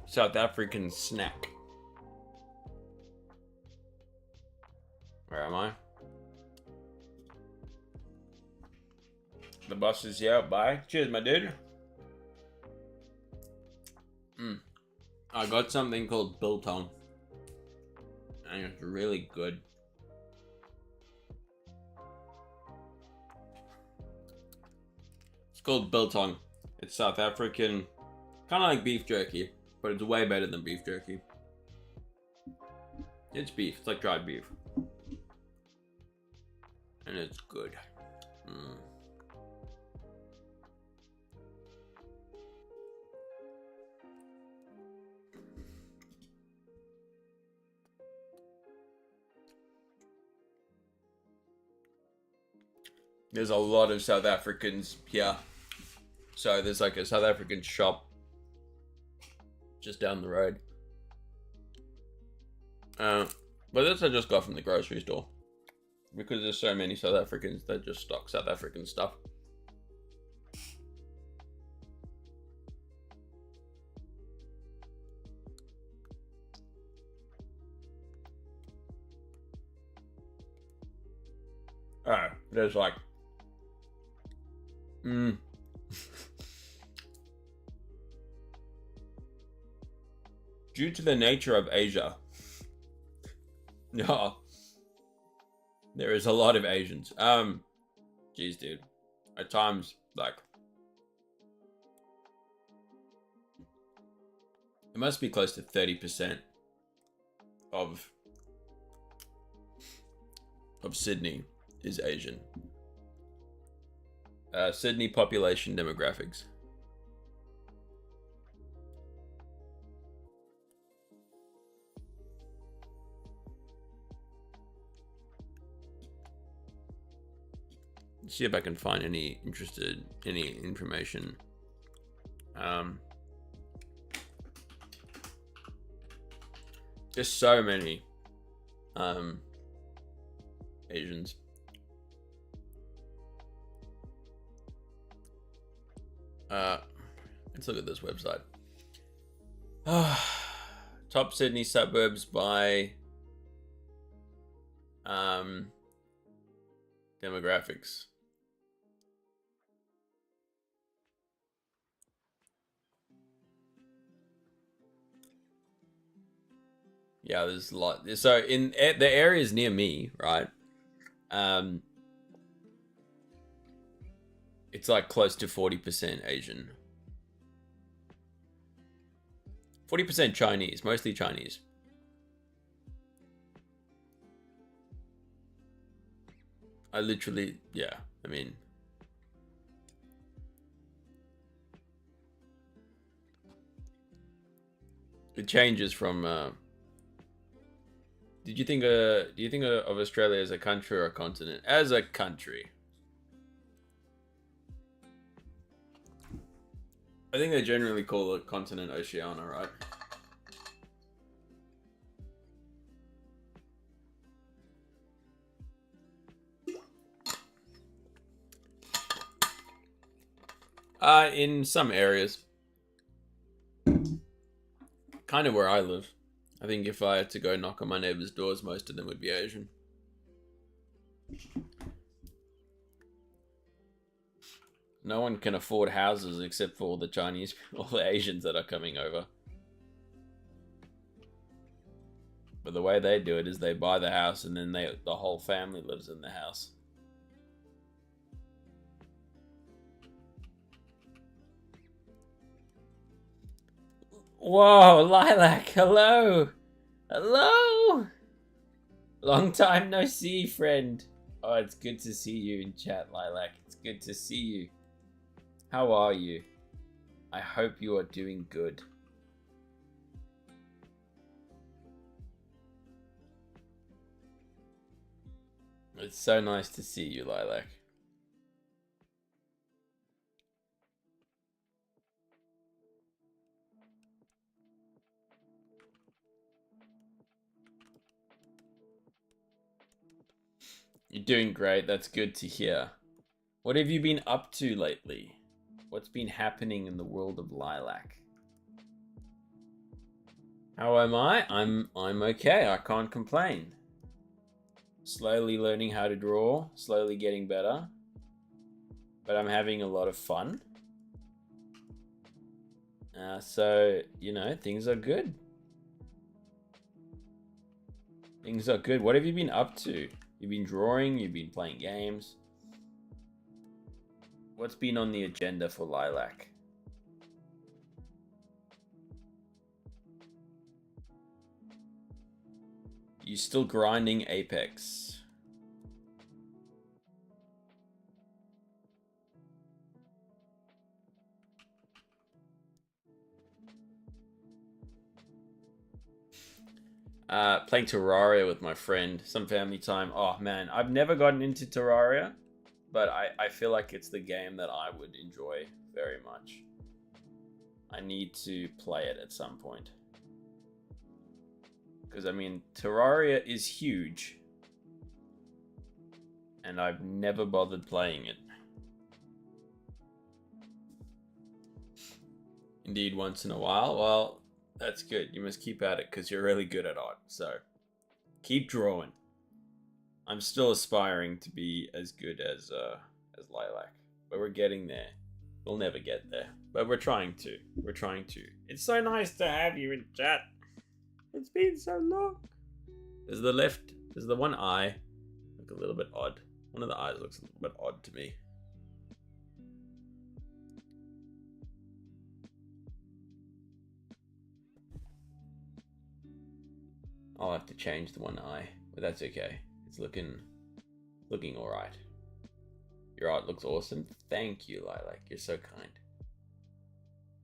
South African snack. Where am I? The bus is here. Bye. Cheers, my dude. I got something called biltong. And it's really good. It's called biltong. It's South African. Kind of like beef jerky. But it's way better than beef jerky. It's beef. It's like dried beef. And it's good. There's a lot of South Africans here. So there's like a South African shop just down the road. But this I just got from the grocery store. Because there's so many South Africans that just stock South African stuff. Alright, there's like due to the nature of Asia, no, there is a lot of Asians. Geez, dude, at times, like, it must be close to 30% of Sydney is Asian. Sydney population demographics. Let's see if I can find any information. There's so many Asians. Let's look at this website. Top Sydney suburbs by demographics. Yeah, there's a lot. So in the areas near me, right? It's like close to 40% Asian. 40% Chinese, mostly Chinese. I literally, yeah, I mean, it changes from, do you think of Australia as a country or a continent? As a country. I think they generally call it continent Oceania, right? In some areas. Kind of where I live. I think if I had to go knock on my neighbors' doors, most of them would be Asian. No one can afford houses except for all the Chinese, all the Asians that are coming over. But the way they do it is they buy the house and then the whole family lives in the house. Whoa, Lilac, hello! Hello! Long time no see, friend. Oh, it's good to see you in chat, Lilac. It's good to see you. How are you? I hope you are doing good. It's so nice to see you, Lilac. You're doing great. That's good to hear. What have you been up to lately? What's been happening in the world of Lilac? How am I? I'm okay. I can't complain. Slowly learning how to draw, slowly getting better. But I'm having a lot of fun. So, you know, things are good. Things are good. What have you been up to? You've been drawing, you've been playing games. What's been on the agenda for Lilac? You still grinding Apex? Playing Terraria with my friend, some family time. Oh man, I've never gotten into Terraria, but I feel like it's the game that I would enjoy very much. I need to play it at some point. Because, I mean, Terraria is huge. And I've never bothered playing it. Indeed, once in a while. Well, that's good. You must keep at it because you're really good at art. So, keep drawing. I'm still aspiring to be as good as Lilac. But we're getting there. We'll never get there. But we're trying to. We're trying to. It's so nice to have you in chat. It's been so long. There's the one eye. Look a little bit odd. One of the eyes looks a little bit odd to me. I'll have to change the one eye, but that's okay. It's looking alright. Your art looks awesome. Thank you, Lilac. You're so kind.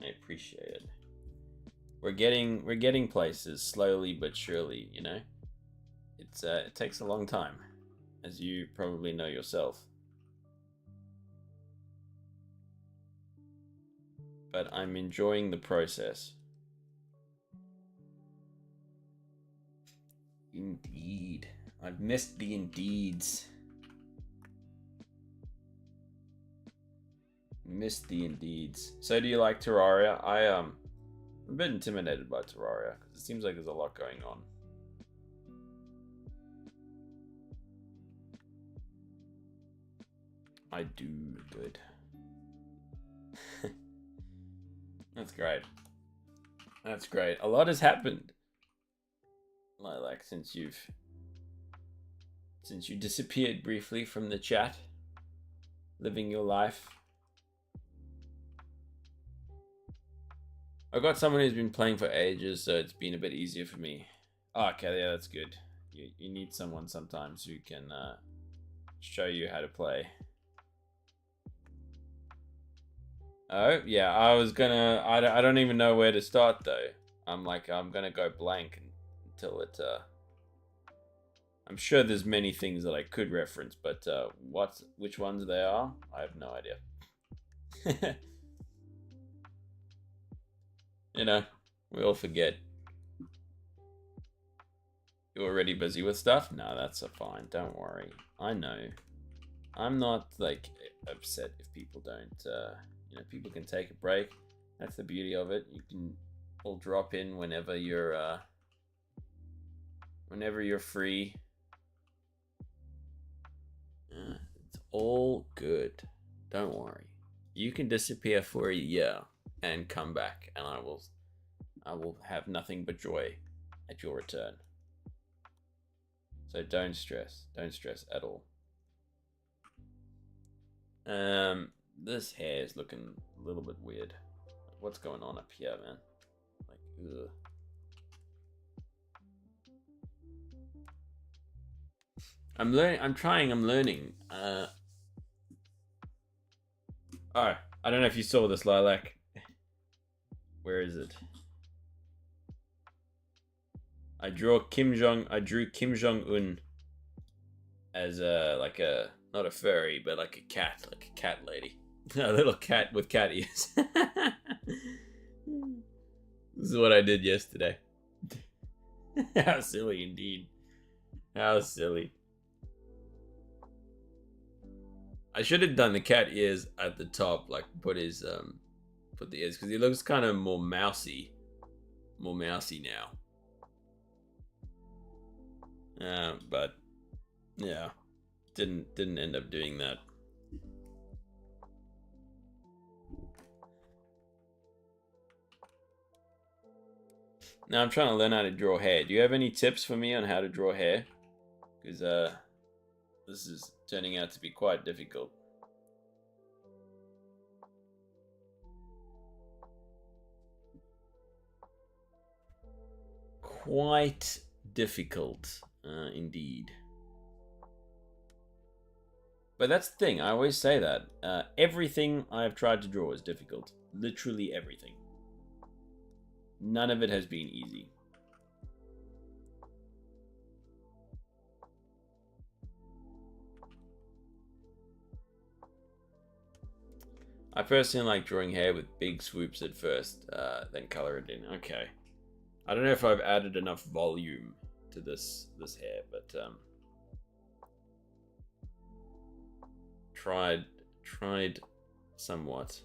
I appreciate it. We're getting places slowly but surely, you know? It takes a long time, as you probably know yourself. But I'm enjoying the process. Indeed. I've missed the indeeds. Missed the indeeds. So do you like Terraria? I'm a bit intimidated by Terraria because it seems like there's a lot going on. I do good. That's great. That's great. A lot has happened. Lilac, since you disappeared briefly from the chat, living your life. I've got someone who's been playing for ages, so it's been a bit easier for me. Oh, okay, yeah, that's good. You need someone sometimes who can show you how to play. Oh, yeah, I don't even know where to start, though. I'm gonna go blank until it, I'm sure there's many things that I could reference, but which ones they are, I have no idea. You know, we all forget. You're already busy with stuff? No, that's fine. Don't worry. I know. I'm not, like, upset if people don't, you know, people can take a break. That's the beauty of it. You can all drop in whenever you're free. It's all good. Don't worry. You can disappear for a year and come back, and I will have nothing but joy at your return. So don't stress at all. This hair is looking a little bit weird. What's going on up here, man? Like, ugh. I'm learning. Oh, I don't know if you saw this, Lilac. Where is it? I drew Kim Jong-un as not a furry, but like a cat lady. A little cat with cat ears. This is what I did yesterday. How silly indeed. How silly. I should have done the cat ears at the top, like put the ears, because he looks kind of more mousy now. But yeah, didn't end up doing that. Now I'm trying to learn how to draw hair. Do you have any tips for me on how to draw hair? Because this is turning out to be quite difficult. Quite difficult, indeed. But that's the thing, I always say that. Everything I've tried to draw is difficult. Literally everything. None of it has been easy. I personally like drawing hair with big swoops at first, then color it in. Okay. I don't know if I've added enough volume to this hair, but tried somewhat.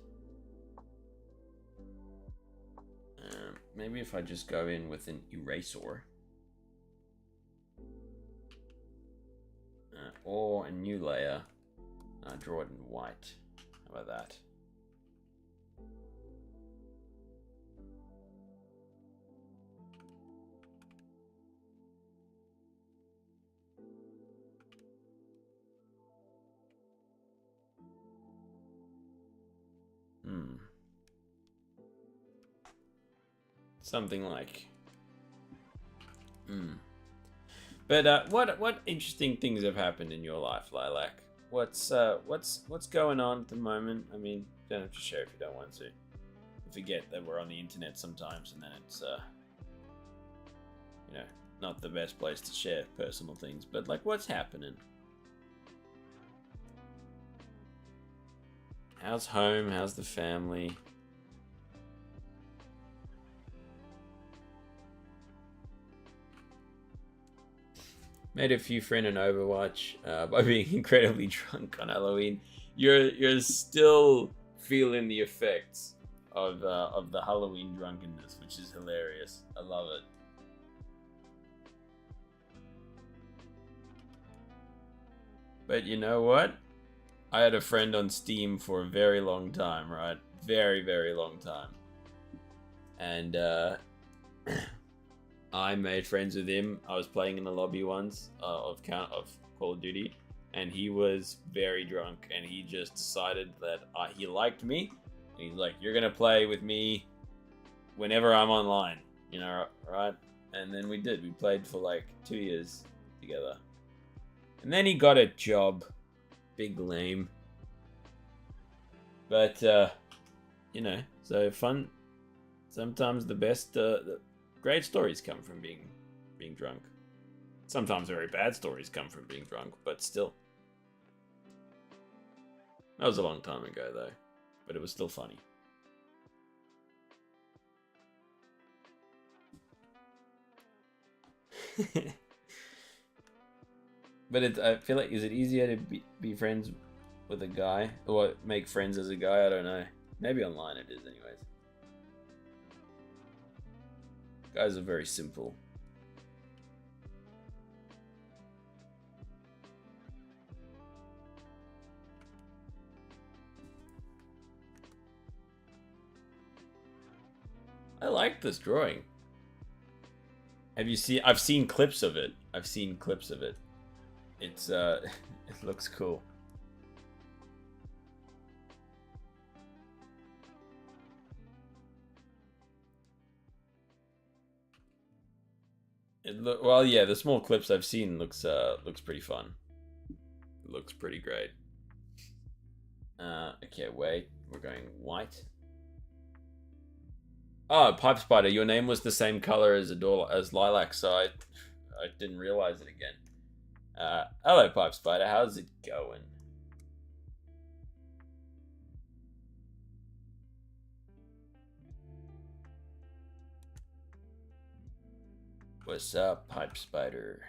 Maybe if I just go in with an eraser or a new layer, draw it in white. How about that? Something like. But what interesting things have happened in your life, Lilac? What's going on at the moment? I mean, you don't have to share if you don't want to. I forget that we're on the internet sometimes, and then it's not the best place to share personal things. But like, what's happening? How's home? How's the family? Made a few friends in Overwatch by being incredibly drunk on Halloween. You're still feeling the effects of the Halloween drunkenness, which is hilarious. I love it. But you know what? I had a friend on Steam for a very long time, right? Very, very long time. And I made friends with him. I was playing in the lobby once of Call of Duty, and he was very drunk, and he just decided that he liked me. And he's like, "You're gonna play with me whenever I'm online," right? And then we did. We played for like 2 years together, and then he got a job. Big lame. But so fun. Sometimes the best, great stories come from being drunk. Sometimes very bad stories come from being drunk, but still. That was a long time ago, though, but it was still funny. But I feel like, is it easier to be friends with a guy, or make friends as a guy? I don't know. Maybe online it is, anyways. Guys are very simple. I like this drawing. Have you seen? I've seen clips of it. It's it looks cool. Well, yeah, the small clips I've seen looks pretty fun. Looks pretty great. Okay, wait. We're going white. Oh, Pipe Spider, your name was the same color as Lilac, so I didn't realize it again. Hello, Pipe Spider. How's it going? What's up, Pipe Spider?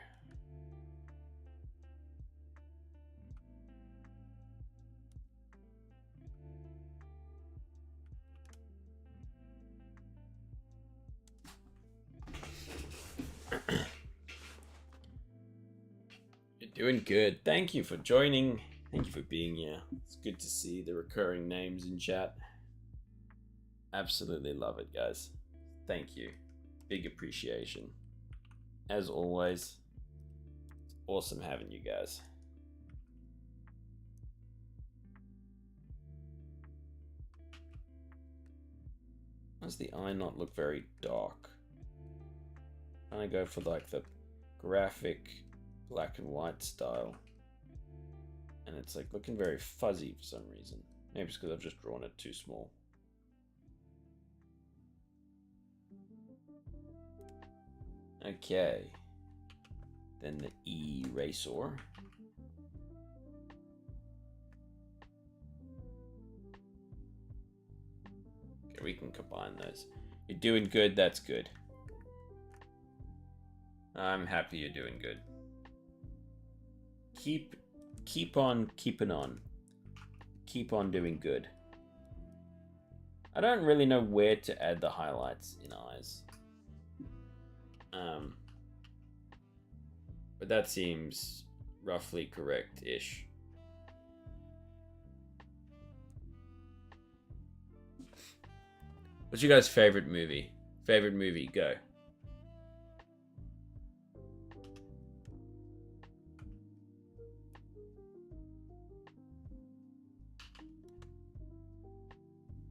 Doing good. Thank you for joining. Thank you for being here. It's good to see the recurring names in chat. Absolutely love it, guys. Thank you. Big appreciation. As always, it's awesome having you guys. Why does the eye not look very dark? I go for like the graphic black and white style, and it's like looking very fuzzy for some reason. Maybe it's because I've just drawn it too small. Okay, then the eraser. Okay, we can combine those. You're doing good. That's good. I'm happy you're doing good. Keep on keeping on. Keep on doing good. I don't really know where to add the highlights in eyes. But that seems roughly correct-ish. What's your guys' favorite movie? Favorite movie, go.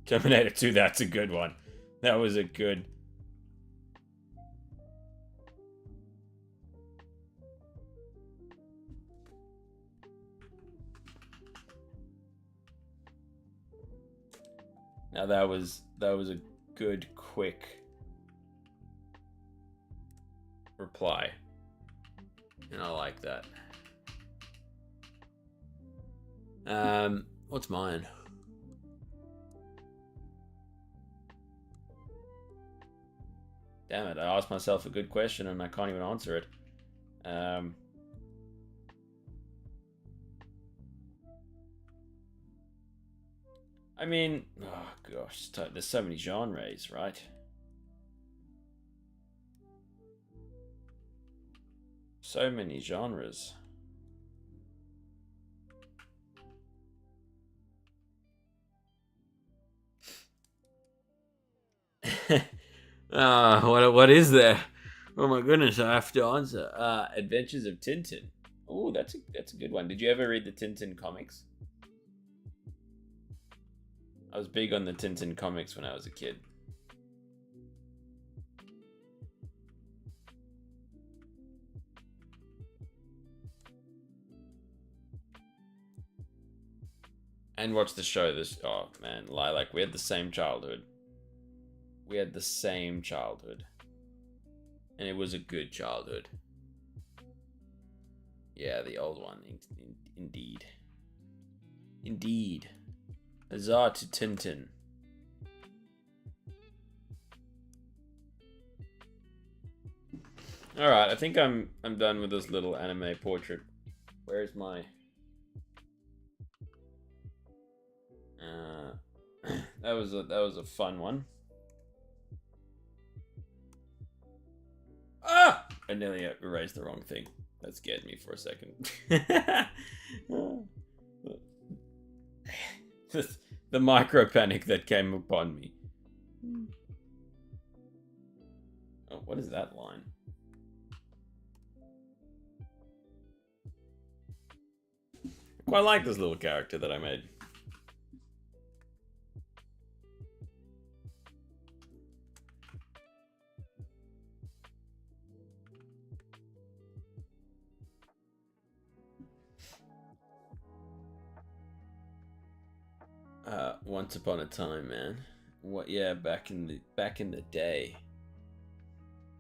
Terminator 2, that's a good one. That was a good... Now that was a good, quick reply. And I like that. What's mine? Damn it, I asked myself a good question and I can't even answer it. I mean, oh gosh, there's so many genres, right? So many genres. What is there? Oh my goodness, I have to answer. Adventures of Tintin. Oh, that's a good one. Did you ever read the Tintin comics? I was big on the Tintin comics when I was a kid. And watch the show. Oh man, Lilac, we had the same childhood. We had the same childhood. And it was a good childhood. Yeah, the old one, indeed. Indeed. Huzzah to Tintin. Alright, I think I'm done with this little anime portrait. Where's my... that was a fun one. Ah! I nearly erased the wrong thing. That scared me for a second. The micro panic that came upon me. Oh, what is that line? I quite like this little character that I made. Once upon a time, man. What? Yeah, back in the day.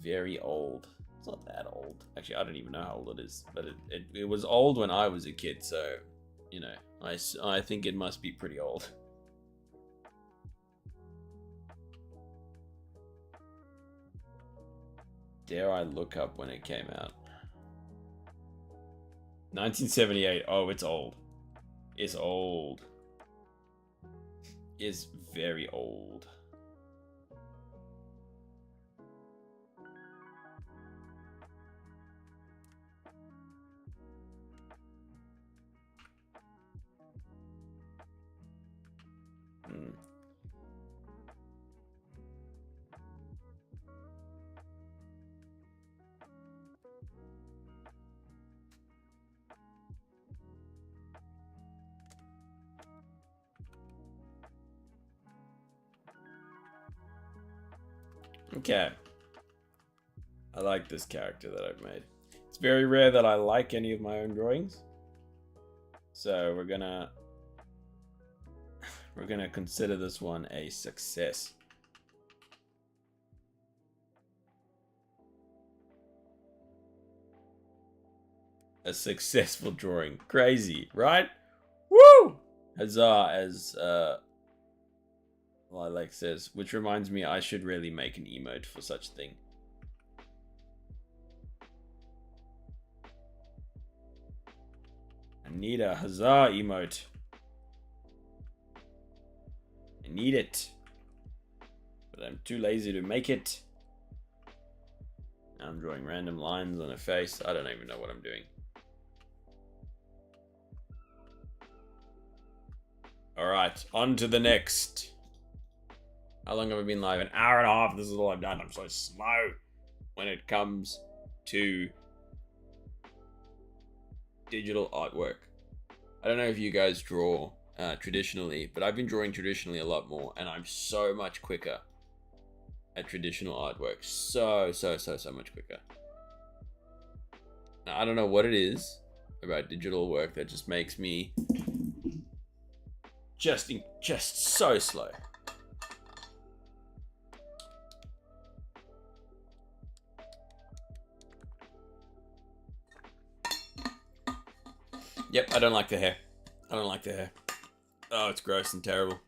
Very old. It's not that old. Actually, I don't even know how old it is, but it was old when I was a kid. So, you know, I think it must be pretty old. Dare I look up when it came out? 1978. Oh, it's old. It's old. Is very old. Okay. I like this character that I've made. It's very rare that I like any of my own drawings. So we're gonna consider this one a success. A successful drawing. Crazy, right? Woo! Huzzah, as Lilac says, which reminds me I should really make an emote for such thing. I need a huzzah emote. I need it. But I'm too lazy to make it. Now I'm drawing random lines on a face. I don't even know what I'm doing. Alright, on to the next. How long have I been live? An hour and a half. This is all I've done. I'm so slow when it comes to digital artwork. I don't know if you guys draw traditionally, but I've been drawing traditionally a lot more, and I'm so much quicker at traditional artwork. So much quicker. Now, I don't know what it is about digital work that just makes me just so slow. Yep, I don't like the hair. I don't like the hair. Oh, it's gross and terrible.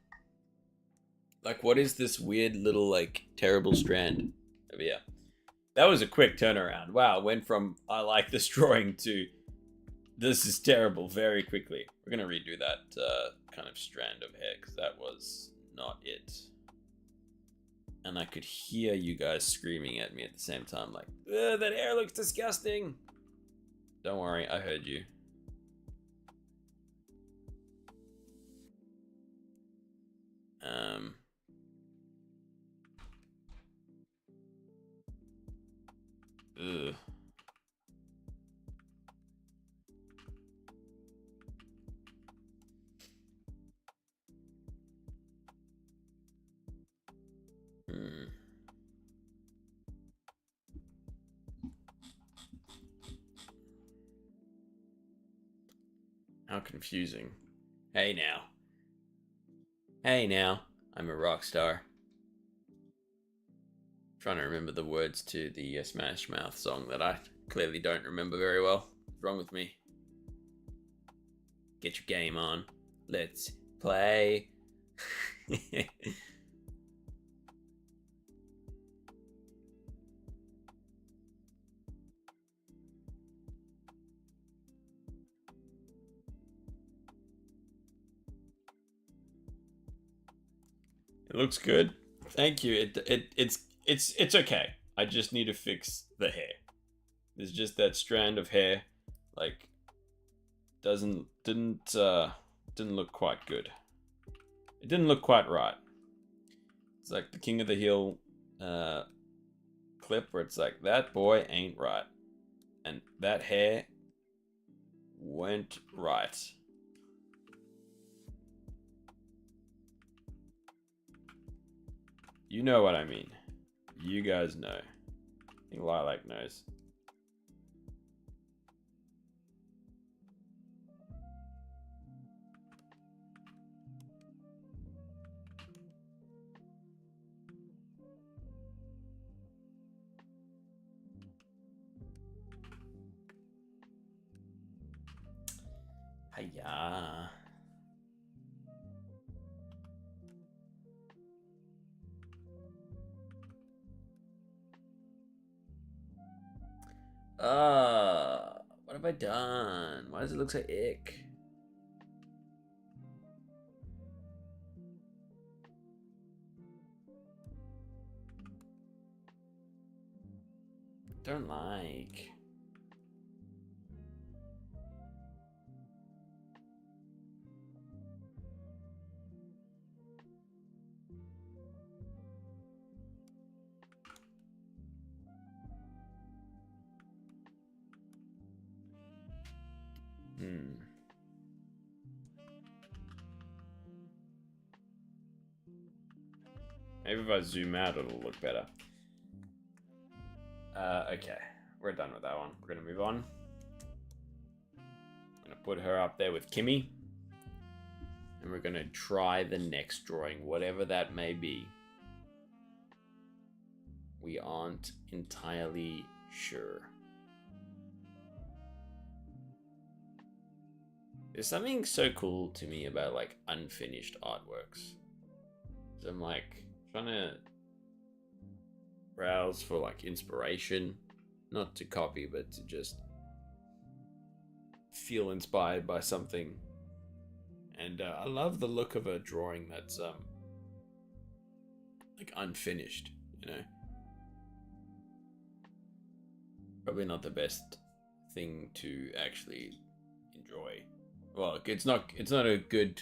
Like, what is this weird little, like, terrible strand over here? That was a quick turnaround. Wow, went from I like this drawing to this is terrible very quickly. We're going to redo that kind of strand of hair because that was not it. And I could hear you guys screaming at me at the same time like, that hair looks disgusting. Don't worry, I heard you. Ugh. How confusing. Hey now. Hey now. I'm a rock star. Trying to remember the words to the Smash Mouth song that I clearly don't remember very well. What's wrong with me? Get your game on. Let's play. It looks good. Thank you. It's okay. I just need to fix the hair. There's just that strand of hair, like, didn't look quite good. It didn't look quite right. It's like the King of the Hill clip where it's like, that boy ain't right. And that hair went right. You know what I mean. You guys know. I think Lilac knows. Hiya. What have I done? Why does it look so ick? Don't like. Maybe if I zoom out, it'll look better. Okay, we're done with that one. We're gonna move on. I'm gonna put her up there with Kimmy. And we're gonna try the next drawing, whatever that may be. We aren't entirely sure. There's something so cool to me about like unfinished artworks. So I'm like trying to browse for like inspiration, not to copy, but to just feel inspired by something. And I love the look of a drawing that's like unfinished, you know. Probably not the best thing to actually enjoy. Well, it's not a good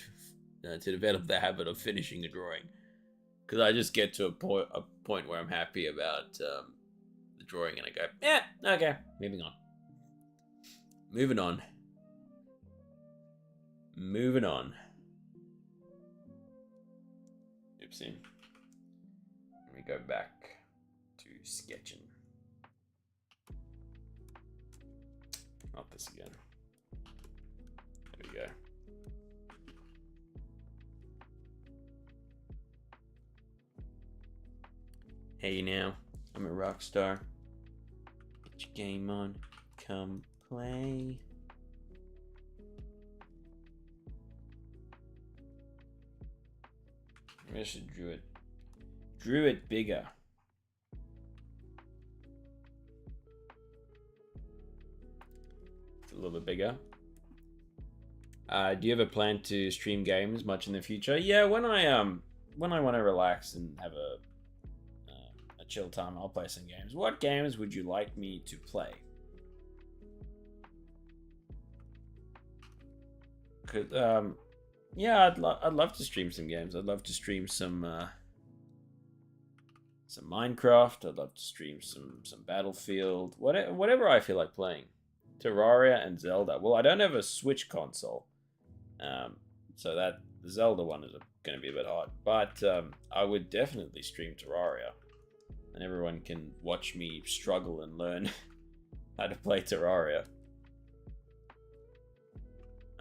to develop the habit of finishing a drawing, because I just get to a point where I'm happy about the drawing and I go, yeah, okay, moving on. Oopsie. Let me go back to sketching. Not this again. There we go. Hey now, I'm a rock star. Get your game on, come play. Maybe I should drew it bigger. It's a little bit bigger. Do you have a plan to stream games much in the future? Yeah, when I want to relax and have a chill time, I'll play some games. What games would you like me to play? Yeah, I'd love to stream some games. I'd love to stream some Minecraft. I'd love to stream some Battlefield. Whatever I feel like playing. Terraria and Zelda. Well, I don't have a Switch console, so that the Zelda one is going to be a bit hard. But I would definitely stream Terraria, and everyone can watch me struggle and learn how to play Terraria.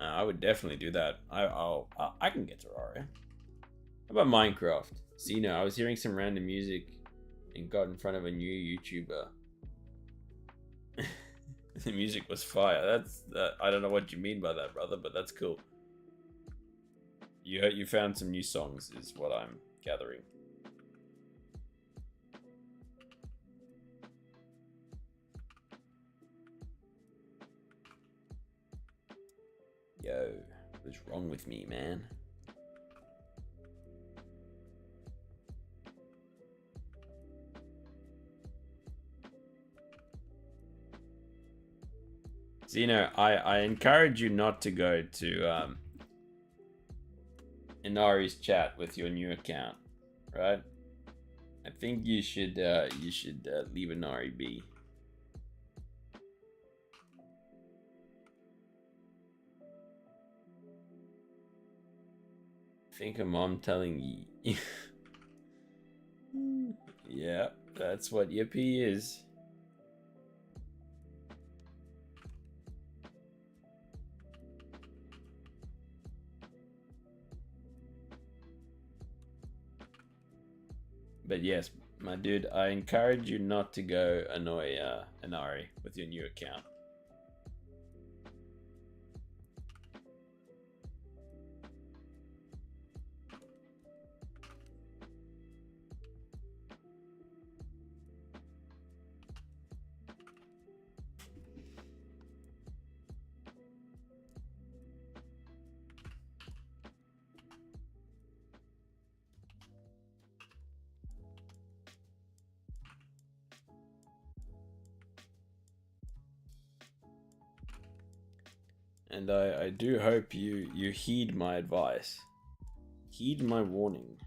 I would definitely do that. I can get Terraria. How about Minecraft? So, you know, I was hearing some random music and got in front of a new YouTuber. The music was fire. I don't know what you mean by that, brother, but that's cool. You found some new songs, is what I'm gathering. Yo, what is wrong with me, man? So, you know, I encourage you not to go to Inari's chat with your new account, right? I think you should leave Inari be. Think of mom telling you. Yeah, that's what Yippee is. But yes, my dude, I encourage you not to go annoy Inari with your new account. And I do hope you heed my advice. Heed my warning.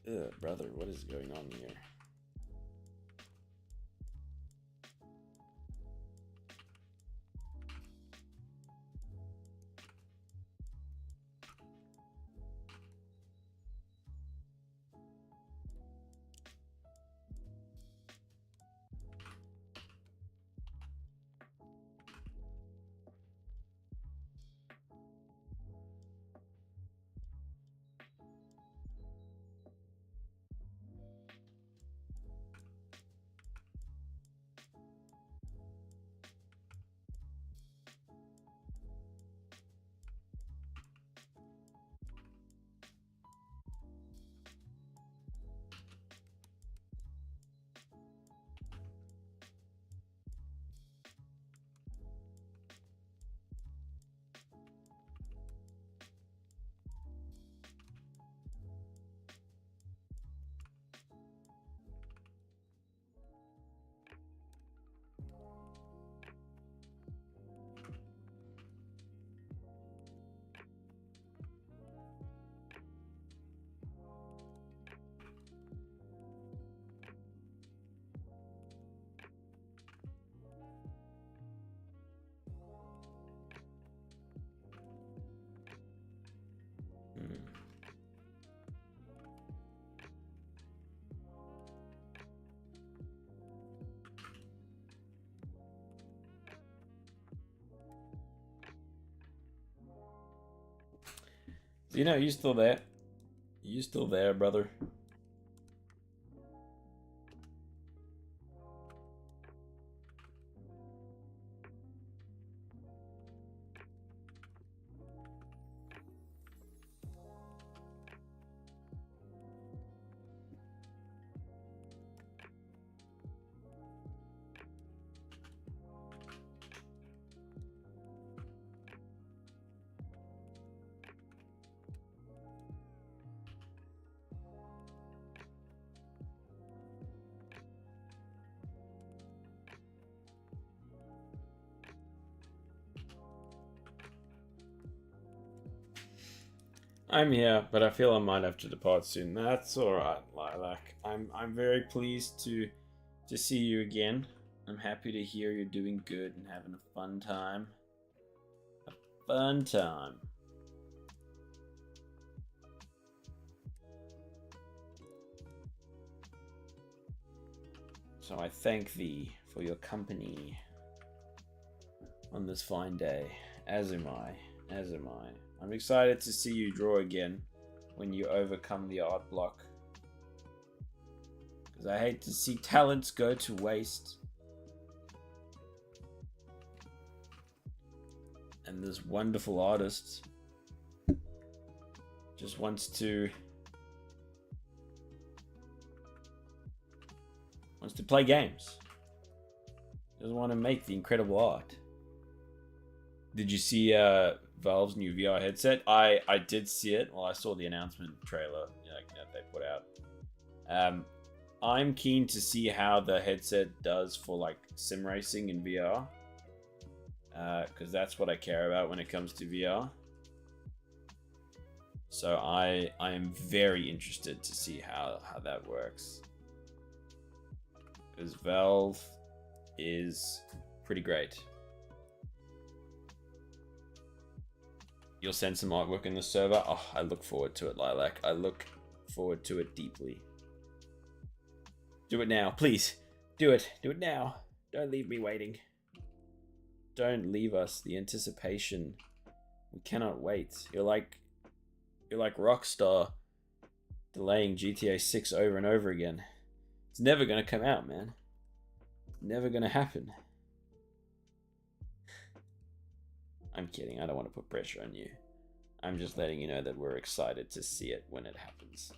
Ugh, brother, what is going on here? You still there? You still there, brother? I'm here, but I feel I might have to depart soon. That's all right, Lilac. I'm very pleased to see you again. I'm happy to hear you're doing good and having a fun time. A fun time. So I thank thee for your company on this fine day. As am I. As am I. I'm excited to see you draw again when you overcome the art block. Because I hate to see talents go to waste. And this wonderful artist just wants to play games. Doesn't want to make the incredible art. Did you see Valve's new VR headset? I did see it. Well, I saw the announcement trailer that they put out. I'm keen to see how the headset does for like sim racing in VR. Because that's what I care about when it comes to VR. So I am very interested to see how that works. Because Valve is pretty great. You'll send some artwork in the server. Oh, I look forward to it, Lilac. I look forward to it deeply. Do it now, please. Do it. Do it now. Don't leave me waiting. Don't leave us. The anticipation. We cannot wait. You're like Rockstar delaying GTA 6 over and over again. It's never gonna come out, man. Never gonna happen. I'm kidding. I don't want to put pressure on you. I'm just letting you know that we're excited to see it when it happens.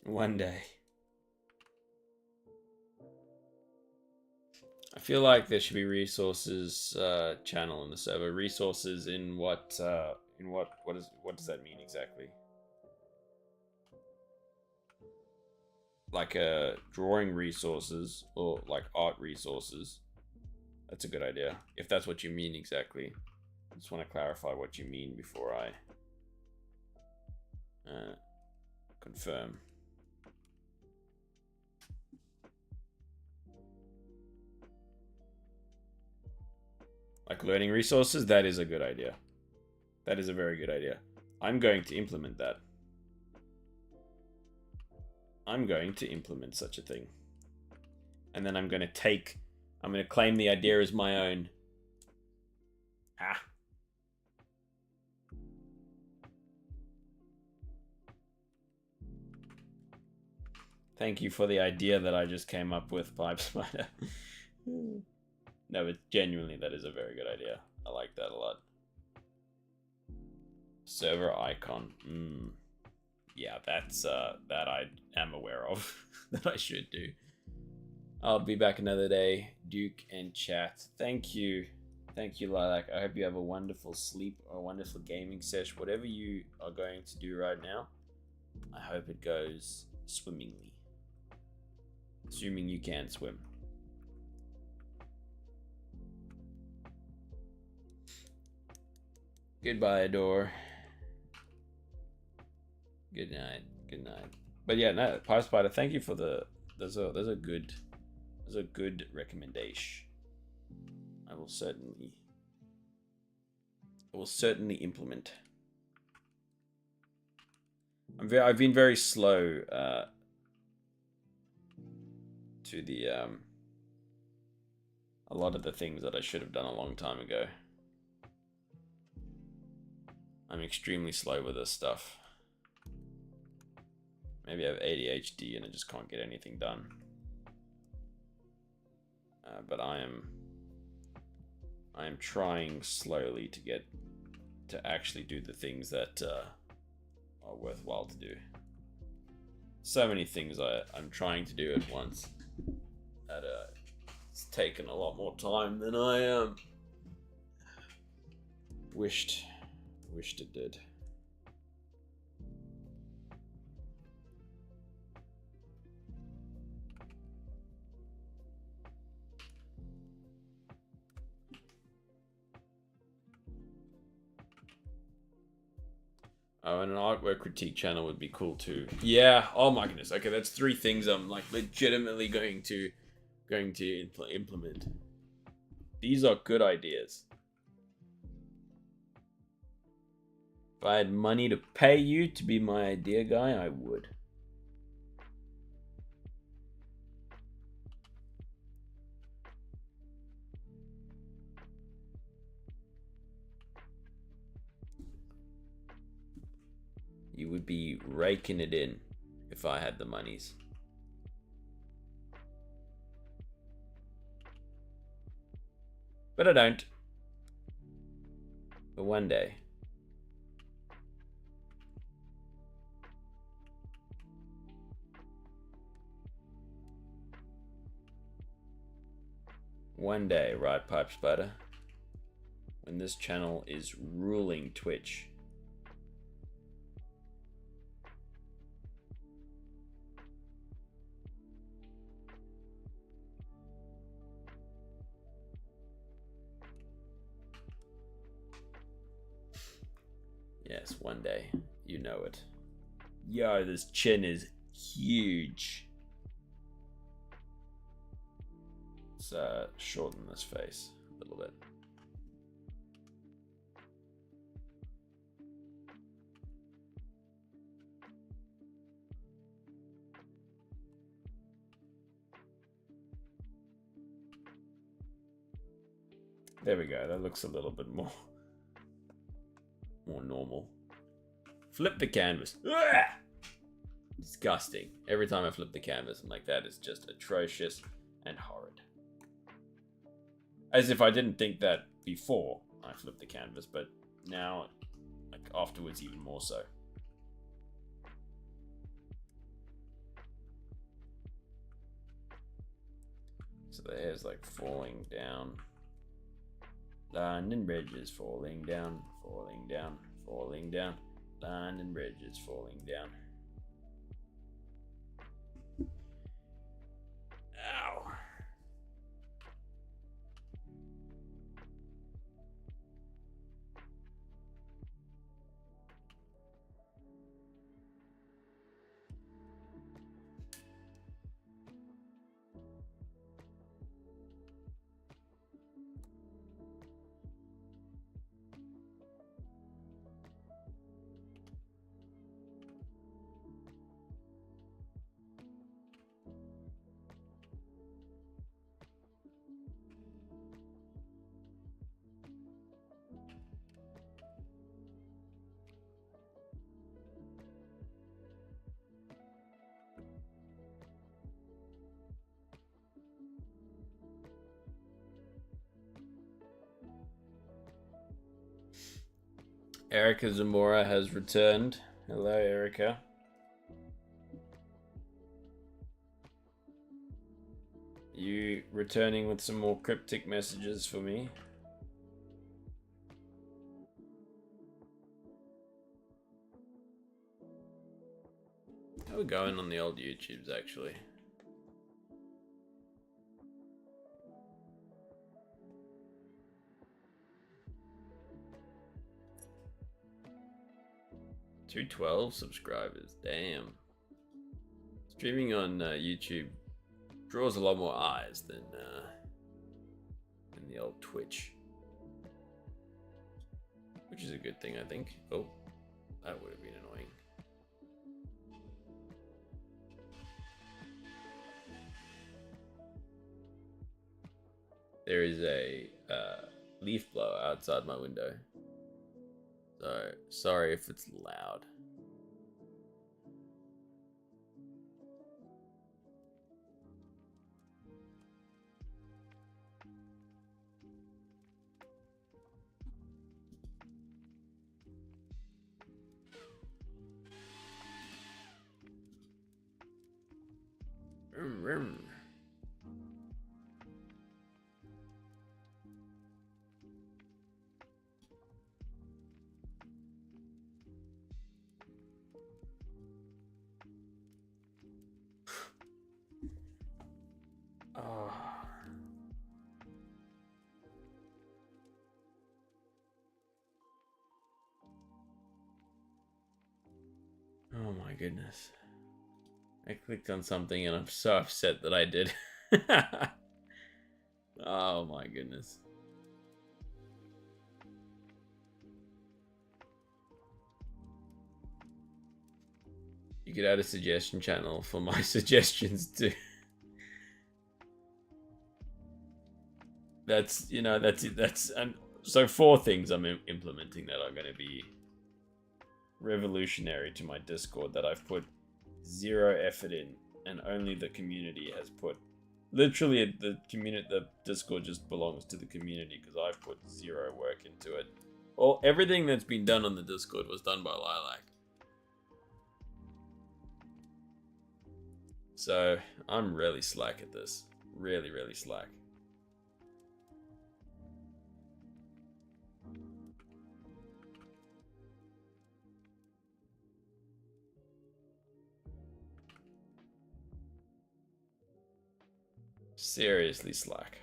One day. I feel like there should be resources channel in the server. Resources in what does that mean exactly? Like drawing resources or like art resources. That's a good idea. If that's what you mean exactly. I just want to clarify what you mean before I confirm. Like learning resources, that is a good idea. That is a very good idea. I'm going to implement that. I'm going to implement such a thing. And then I'm going to claim the idea as my own. Ah. Thank you for the idea that I just came up with, Pipe Spider. No, but genuinely, that is a very good idea. I like that a lot. Server icon. Yeah, that's that I am aware of. That I should do. I'll be back another day. Duke and chat. Thank you. Thank you, Lilac. I hope you have a wonderful sleep or a wonderful gaming sesh. Whatever you are going to do right now, I hope it goes swimmingly. Assuming you can swim. Goodbye, Adore. Good night. Good night. But yeah, no, Pie Spider, thank you for the there's a good recommendation. I will certainly implement. I've been very slow to the a lot of the things that I should have done a long time ago. I'm extremely slow with this stuff. Maybe I have ADHD and I just can't get anything done. But I am trying slowly to actually do the things that are worthwhile to do. So many things I'm trying to do at once that it's taken a lot more time than I wished it did. Oh, and an artwork critique channel would be cool too. Yeah. Oh my goodness. Okay, that's 3 things I'm like legitimately going to implement. These are good ideas. If I had money to pay you to be my idea guy, I would. You would be raking it in if I had the monies. But I don't. But one day. One day, right, Pipe Spider? When this channel is ruling Twitch. Yes, one day. You know it. Yo, this chin is huge. Let's shorten this face a little bit. There we go. That looks a little bit more normal. Flip the canvas. Ugh! Disgusting. Every time I flip the canvas, I'm like, that is just atrocious and horrid. As if I didn't think that before I flipped the canvas, but now, like afterwards, even more so. So the hair's like falling down. London Bridge is falling down, falling down, falling down. London Bridge is falling down. Ow. Erica Zamora has returned. Hello, Erica. You returning with some more cryptic messages for me? How are we going on the old YouTubes, actually? 212 subscribers. Damn. Streaming on YouTube draws a lot more eyes than the old Twitch, which is a good thing, I think. Oh, that would have been annoying. There is a leaf blower outside my window, so sorry if it's loud. Vroom, vroom. Oh. Oh my goodness. I clicked on something and I'm so upset that I did. Oh my goodness. You could add a suggestion channel for my suggestions too. That's, you know, that's and so 4 things I'm implementing that are going to be revolutionary to my Discord that I've put 0 effort in, and only the community has put. Literally, the Discord just belongs to the community because I've put 0 work into it. Well, everything that's been done on the Discord was done by Lilac. So I'm really slack at this. Really, really slack. Seriously slack.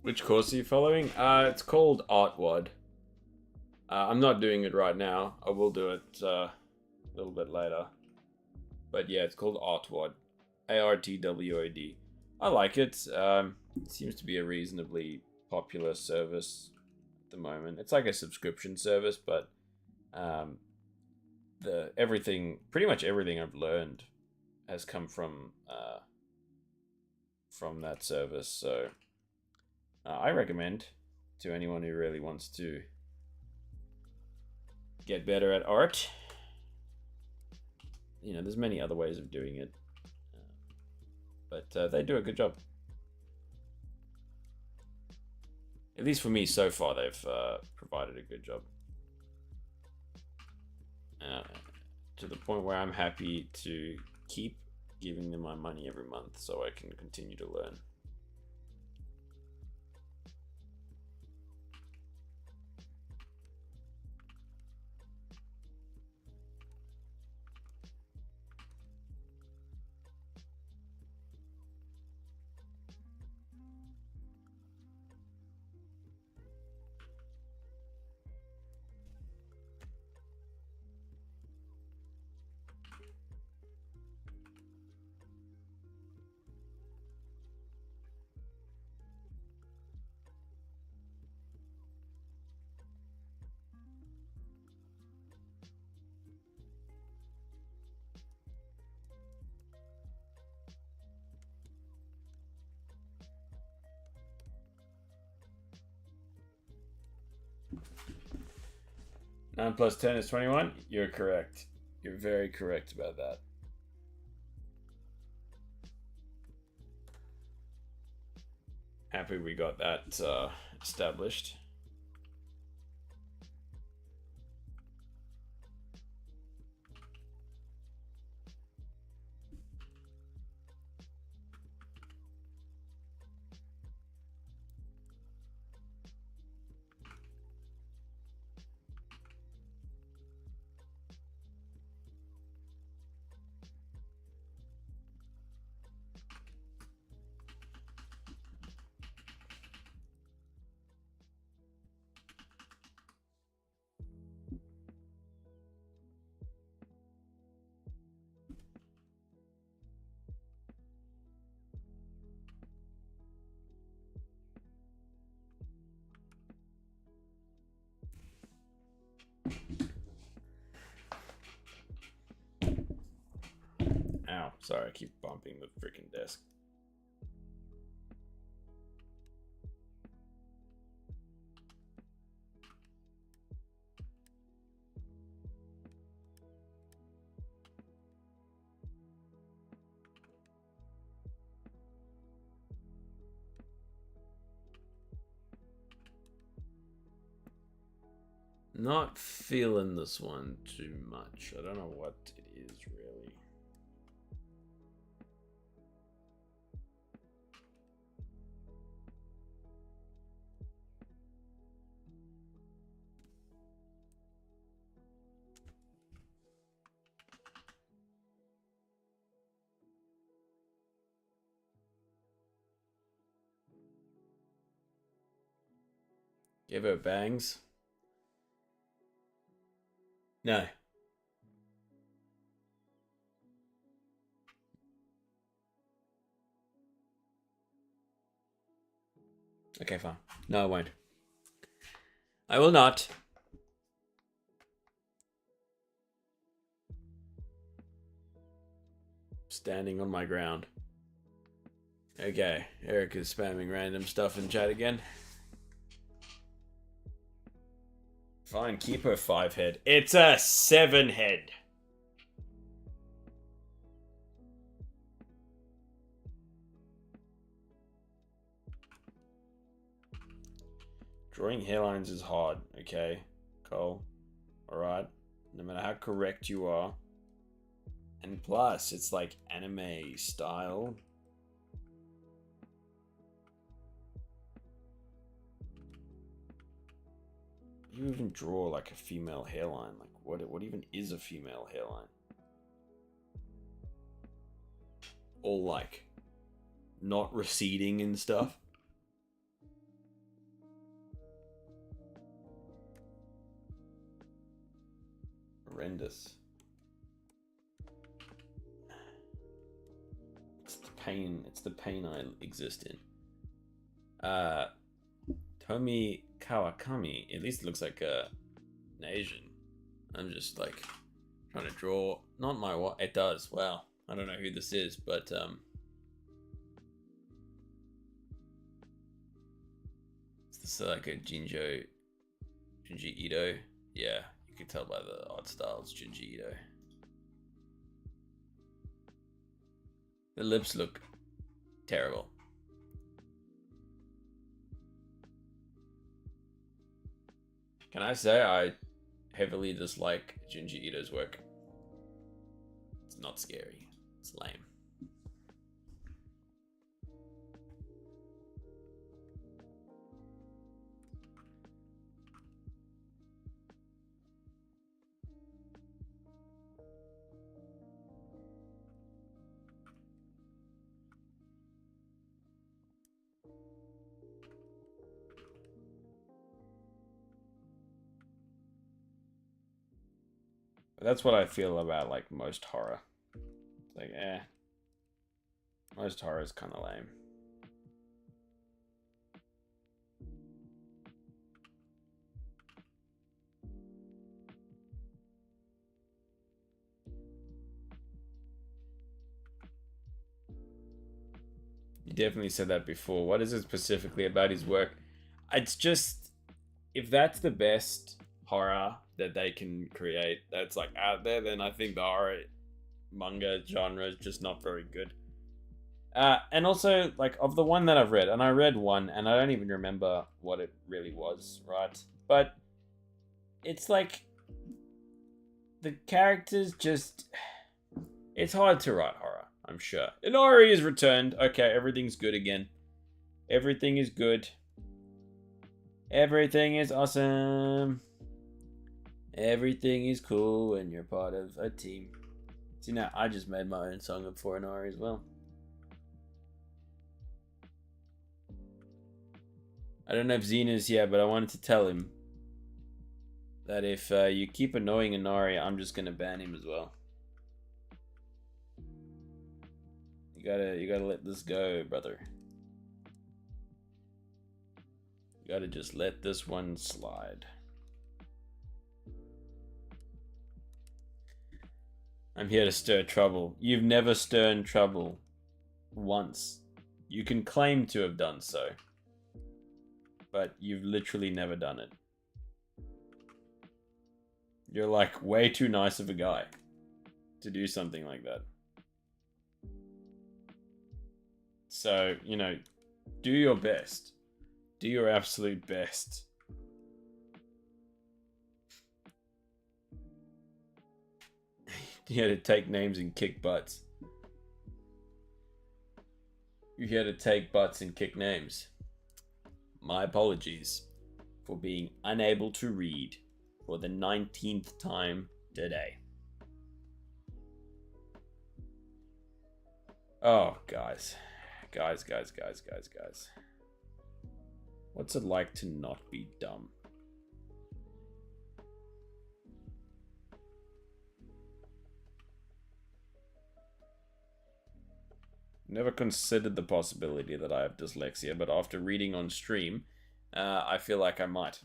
Which course are you following? It's called Artwad. I'm not doing it right now. I will do it a little bit later. But yeah, it's called Artwad. ARTWAD. I like it. It seems to be a reasonably popular service at the moment. It's like a subscription service, but pretty much everything I've learned has come from that service. So I recommend to anyone who really wants to get better at art. You know, there's many other ways of doing it, but they do a good job. At least for me, so far, they've provided a good job. To the point where I'm happy to keep giving them my money every month so I can continue to learn. 9 plus 10 is 21. You're correct. You're very correct about that. Happy we got that established. Ow, sorry, I keep bumping the freaking desk. Not feeling this one too much. I don't know what it is really. Give her bangs. No. Okay, fine. No, I won't. I will not. Standing on my ground. Okay, Eric is spamming random stuff in chat again. Fine, keep her 5 head. It's a 7 head. Drawing hairlines is hard, okay, Cole? Alright? No matter how correct you are. And plus, it's like anime style. You even draw like a female hairline? Like, what even is a female hairline? All like, not receding and stuff. Horrendous. It's the pain I exist in. Tomi Kawakami, at least it looks like an Asian. I'm just like trying to draw, not my what it does. Wow, I don't know who this is, but is this like a Junji Ito? Yeah, you can tell by the art style it's Junji Ito. The lips look terrible. Can I say I heavily dislike Junji Ito's work? It's not scary. It's lame. That's what I feel about like most horror. It's like, most horror is kind of lame. You definitely said that before. What is it specifically about his work? It's just if that's the best horror that they can create that's like out there, then I think the horror manga genre is just not very good. And also, like, of the one that I've read, and I read one, and I don't even remember what it really was, right? But it's like the characters just. It's hard to write horror, I'm sure. Inori is returned. Okay, everything's good again. Everything is good. Everything is awesome. Everything is cool when you're part of a team. See, now I just made my own song up for Inori as well. I don't know if Xena's here, but I wanted to tell him that if you keep annoying Inari, I'm just gonna ban him as well. You gotta let this go, brother. You gotta just let this one slide. I'm here to stir trouble. You've never stirred trouble once. You can claim to have done so, but you've literally never done it. You're like way too nice of a guy to do something like that. So, you know, do your best. Do your absolute best. You're here to take names and kick butts. You're here to take butts and kick names. My apologies for being unable to read for the 19th time today. Oh, guys. Guys. What's it like to not be dumb? Never considered the possibility that I have dyslexia, but after reading on stream, I feel like I might.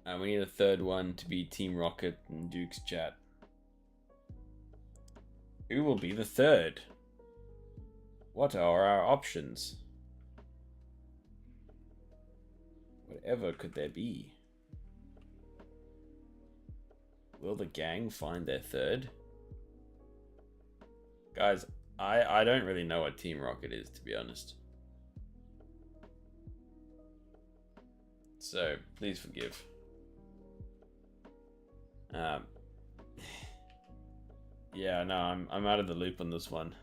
We need a third one to be Team Rocket and Duke's chat. Who will be the third? What are our options? Whatever could there be? Will the gang find their third? Guys, I don't really know what Team Rocket is, to be honest. So, please forgive. Yeah, no, I'm out of the loop on this one.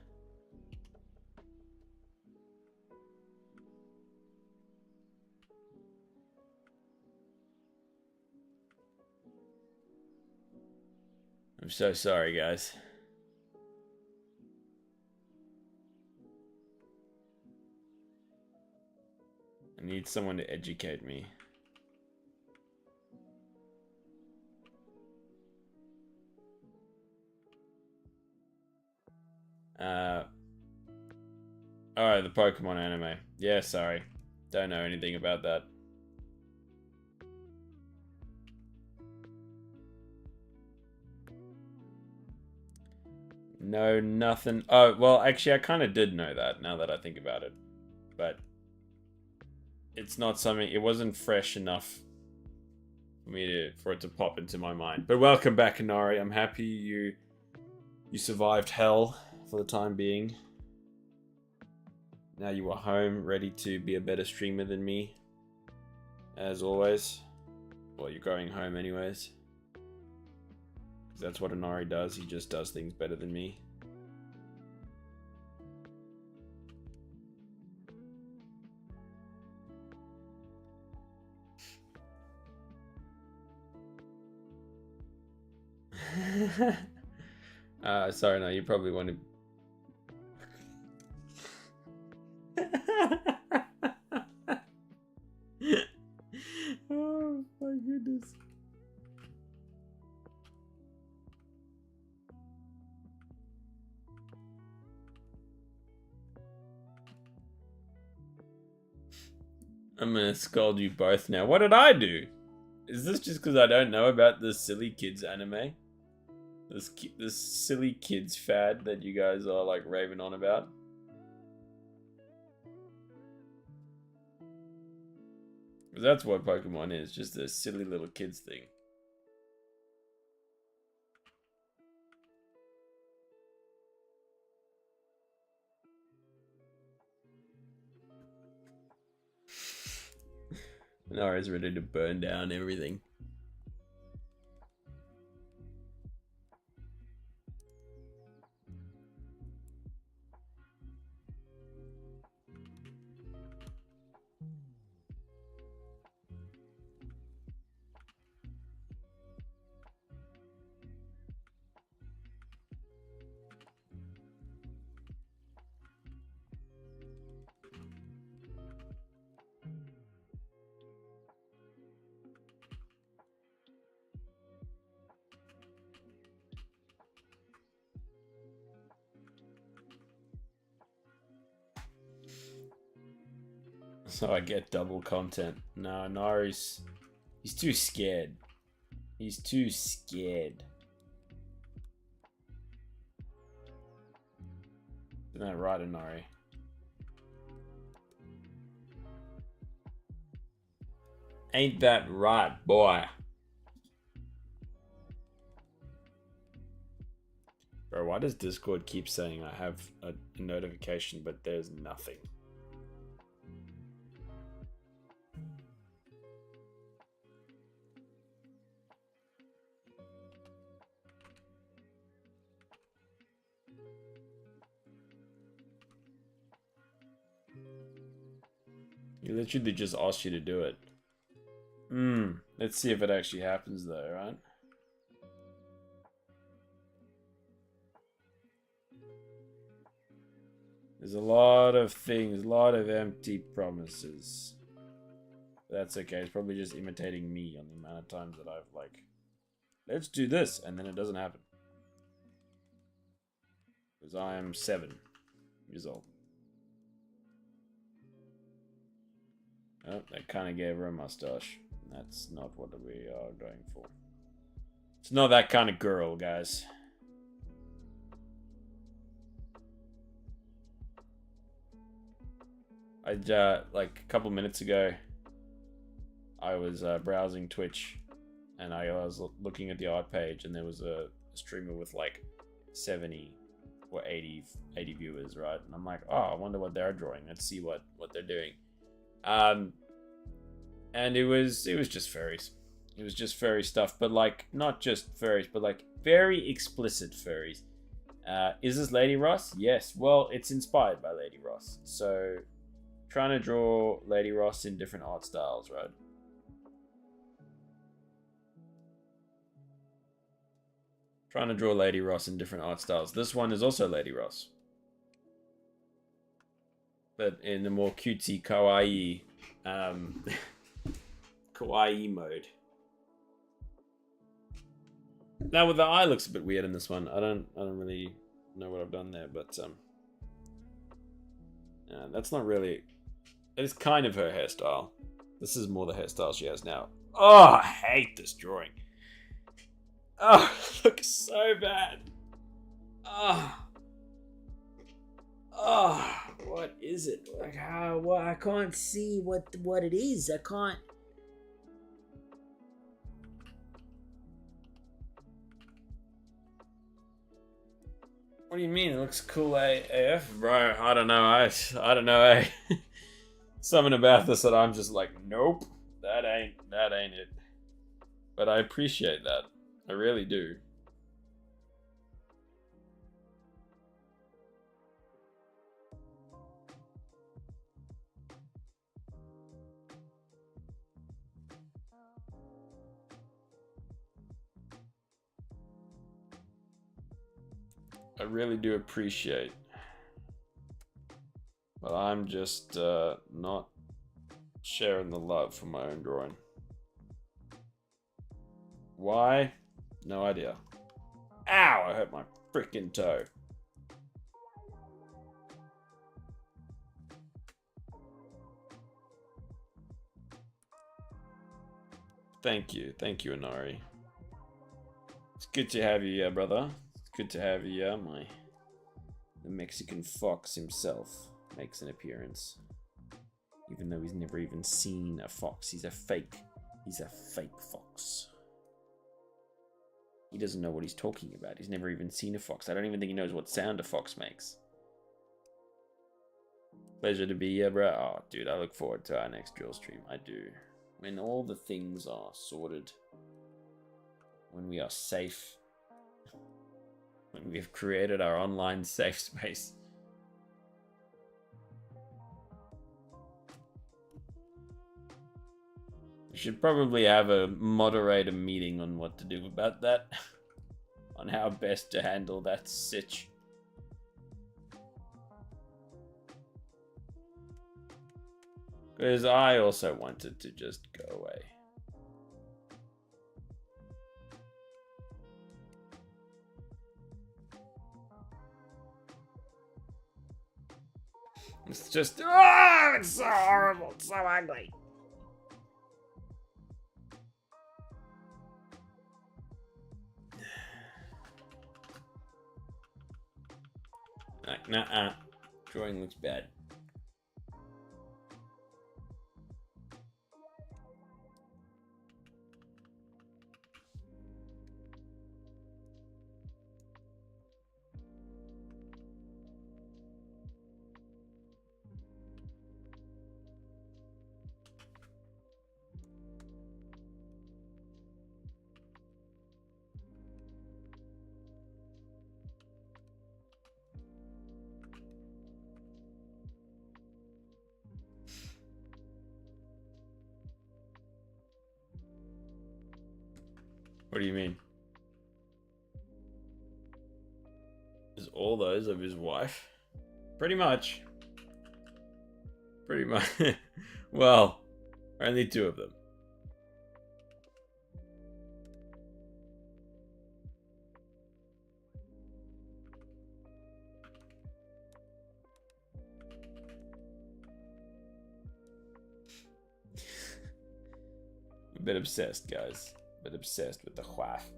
I'm so sorry, guys. I need someone to educate me. Oh, the Pokemon anime. Yeah, sorry. Don't know anything about that. No, nothing. Oh, well, actually, I kind of did know that, now that I think about it. But it's not something, it wasn't fresh enough for it to pop into my mind. But welcome back, Inari. I'm happy you survived hell for the time being. Now you are home, ready to be a better streamer than me. As always. Well, you're going home anyways. Because that's what Inari does. He just does things better than me. Sorry, no, you probably want to... Oh my goodness. I'm gonna scold you both now. What did I do? Is this just because I don't know about this silly kids anime? This silly kids fad that you guys are like raving on about? That's what Pokemon is, just a silly little kids thing. Nara's ready to burn down everything. So I get double content. No, Nari's... He's too scared. He's too scared. Isn't that right, Inari? Ain't that right, boy? Bro, why does Discord keep saying I have a notification, but there's nothing? He literally just asked you to do it. Let's see if it actually happens though, right? There's a lot of things, a lot of empty promises. That's okay, it's probably just imitating me on the amount of times that I've like, let's do this, and then it doesn't happen. Because I am 7 years old. Oh, that kind of gave her a mustache. That's not what we are going for. It's not that kind of girl, guys. Like a couple minutes ago, I was browsing Twitch, and I was looking at the art page, and there was a streamer with like 70 or 80 viewers, right? And I'm like, oh, I wonder what they're drawing. Let's see what they're doing. And it was just furries. It was just furry stuff, but like not just furries, but like very explicit furries. Is this Lady Ross? Yes. Well, it's inspired by Lady Ross. So trying to draw Lady Ross in different art styles, right? Trying to draw Lady Ross in different art styles. This one is also Lady Ross, but in a more cutesy, kawaii, kawaii mode. Now, with the eye looks a bit weird in this one. I don't really know what I've done there, but that's not really. It is kind of her hairstyle. This is more the hairstyle she has now. Oh, I hate this drawing. Oh, it looks so bad. What is it? Like how? Well, I can't see what it is. I can't. What do you mean? It looks cool AF, bro. I don't know. I don't know. Something about this that I'm just like, nope, that ain't it. But I appreciate that. I really do. I really do appreciate. But I'm just not sharing the love for my own drawing. Why? No idea. Ow! I hurt my freaking toe. Thank you, Inari. It's good to have you here, brother. It's good to have you here. The Mexican fox himself makes an appearance. Even though he's never even seen a fox. He's a fake fox. He doesn't know what he's talking about. He's never even seen a fox. I don't even think he knows what sound a fox makes. Pleasure to be here, bro. Oh, dude, I look forward to our next drill stream. I do. When all the things are sorted. When we are safe. When we have created our online safe space. We should probably have a moderator meeting on what to do about that. On how best to handle that sitch. Because I also wanted to just go away. It's just, oh, it's so horrible, it's so ugly. Like, nah, drawing looks bad. What do you mean? Is all those of his wife? Pretty much. Pretty much. Well, only 2 of them. A bit obsessed, guys. A bit obsessed with the wife.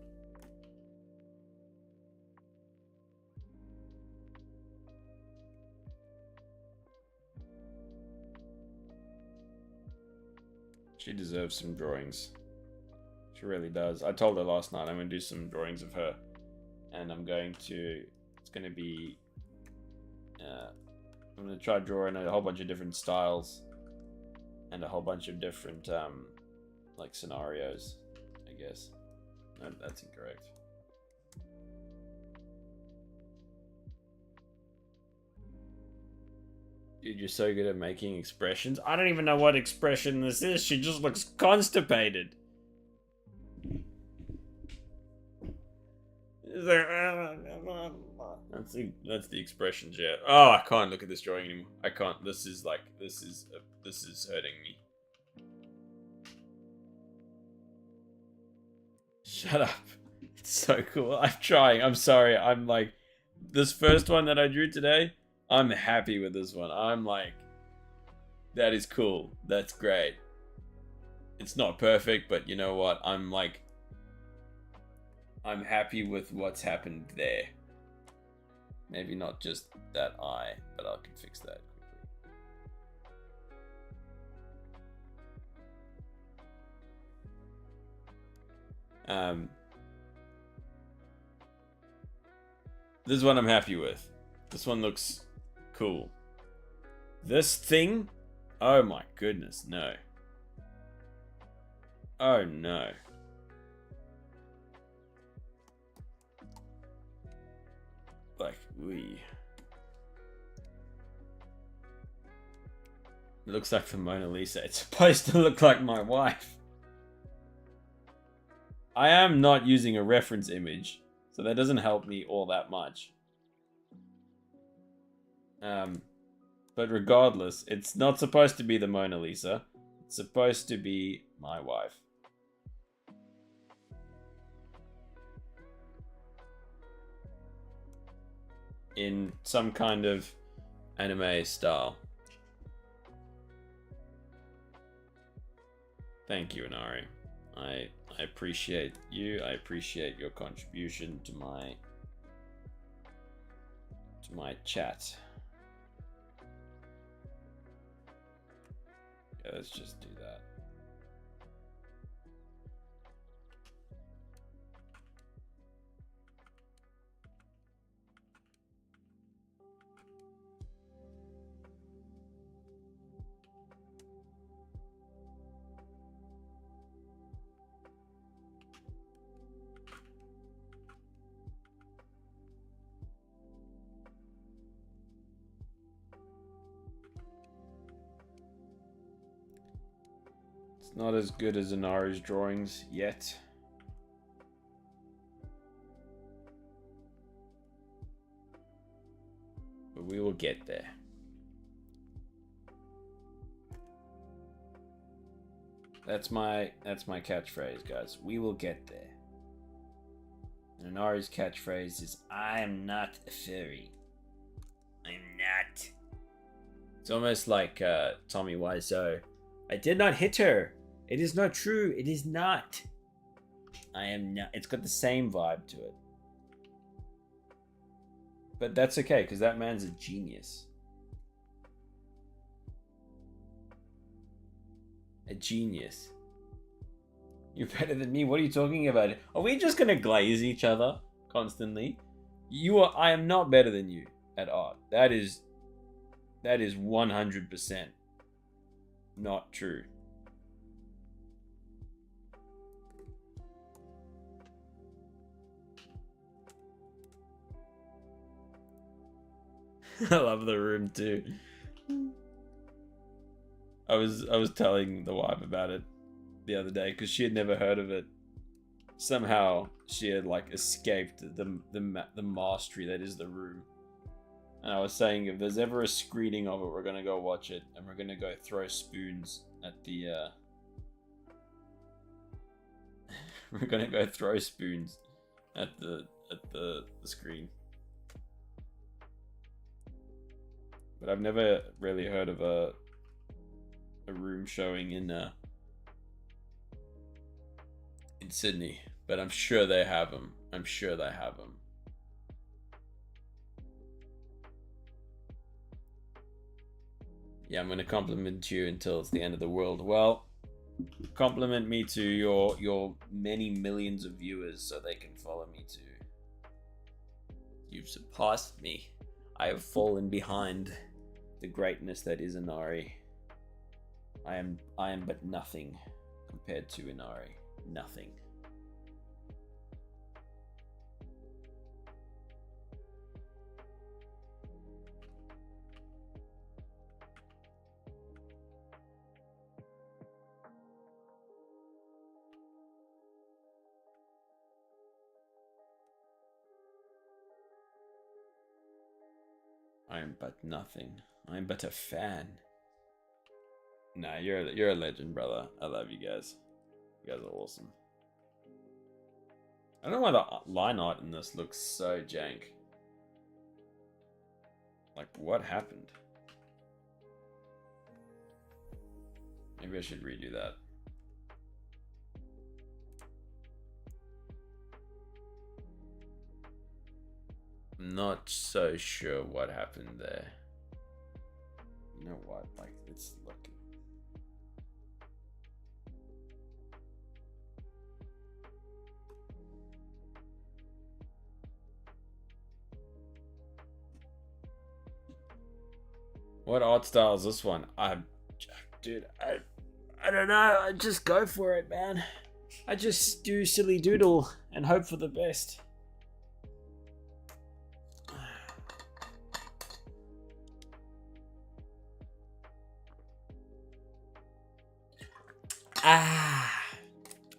She deserves some drawings. She really does. I told her last night I'm going to do some drawings of her. And I'm going to... It's going to be... I'm going to try drawing a whole bunch of different styles. And a whole bunch of different, like, scenarios, I guess. No, that's incorrect. Dude, you're so good at making expressions. I don't even know what expression this is. She just looks constipated. That's the expressions, yeah. Oh, I can't look at this drawing anymore. I can't. This is hurting me. Shut up. It's so cool. I'm trying. I'm sorry. I'm like, this first one that I drew today, I'm happy with this one. I'm like, that is cool. That's great. It's not perfect, but you know what? I'm like, I'm happy with what's happened there. Maybe not just that eye, but I can fix that quickly. This is what I'm happy with. This one looks cool. This thing? Oh my goodness, no. Oh no. Like, we. It looks like the Mona Lisa. It's supposed to look like my wife. I am not using a reference image, so that doesn't help me all that much. But regardless, it's not supposed to be the Mona Lisa. It's supposed to be my wife. In some kind of anime style. Thank you, Inari. I appreciate you. I appreciate your contribution to my chat. Yeah, let's just do that. It's not as good as Inari's drawings yet. But we will get there. That's my catchphrase, guys. We will get there. And Inari's catchphrase is, I am not a fairy. I'm not. It's almost like Tommy Wiseau. I did not hit her. It is not true. It is not. I am not. It's got the same vibe to it. But that's okay, because that man's a genius. A genius. You're better than me. What are you talking about? Are we just gonna glaze each other constantly? I am not better than you at art. That is 100% not true. I love the room too. I was telling the wife about it the other day because she had never heard of it. Somehow she had like escaped the mastery that is the room. And I was saying if there's ever a screening of it, we're gonna go watch it and we're gonna go throw spoons at the we're gonna go throw spoons at the screen. But I've never really heard of a room showing in Sydney, but I'm sure they have them. I'm sure they have them. Yeah, I'm gonna compliment you until it's the end of the world. Well, compliment me to your many millions of viewers so they can follow me too. You've surpassed me. I have fallen behind the greatness that is Inari. I am but nothing compared to Inari. Nothing. I am but nothing. I am but a fan. Nah, you're a legend, brother. I love you guys. You guys are awesome. I don't know why the line art in this looks so jank. Like, what happened? Maybe I should redo that. I'm not so sure what happened there. You know what? Like, it's looking. What art style is this one? Dude, I don't know. I just go for it, man. I just do silly doodle and hope for the best.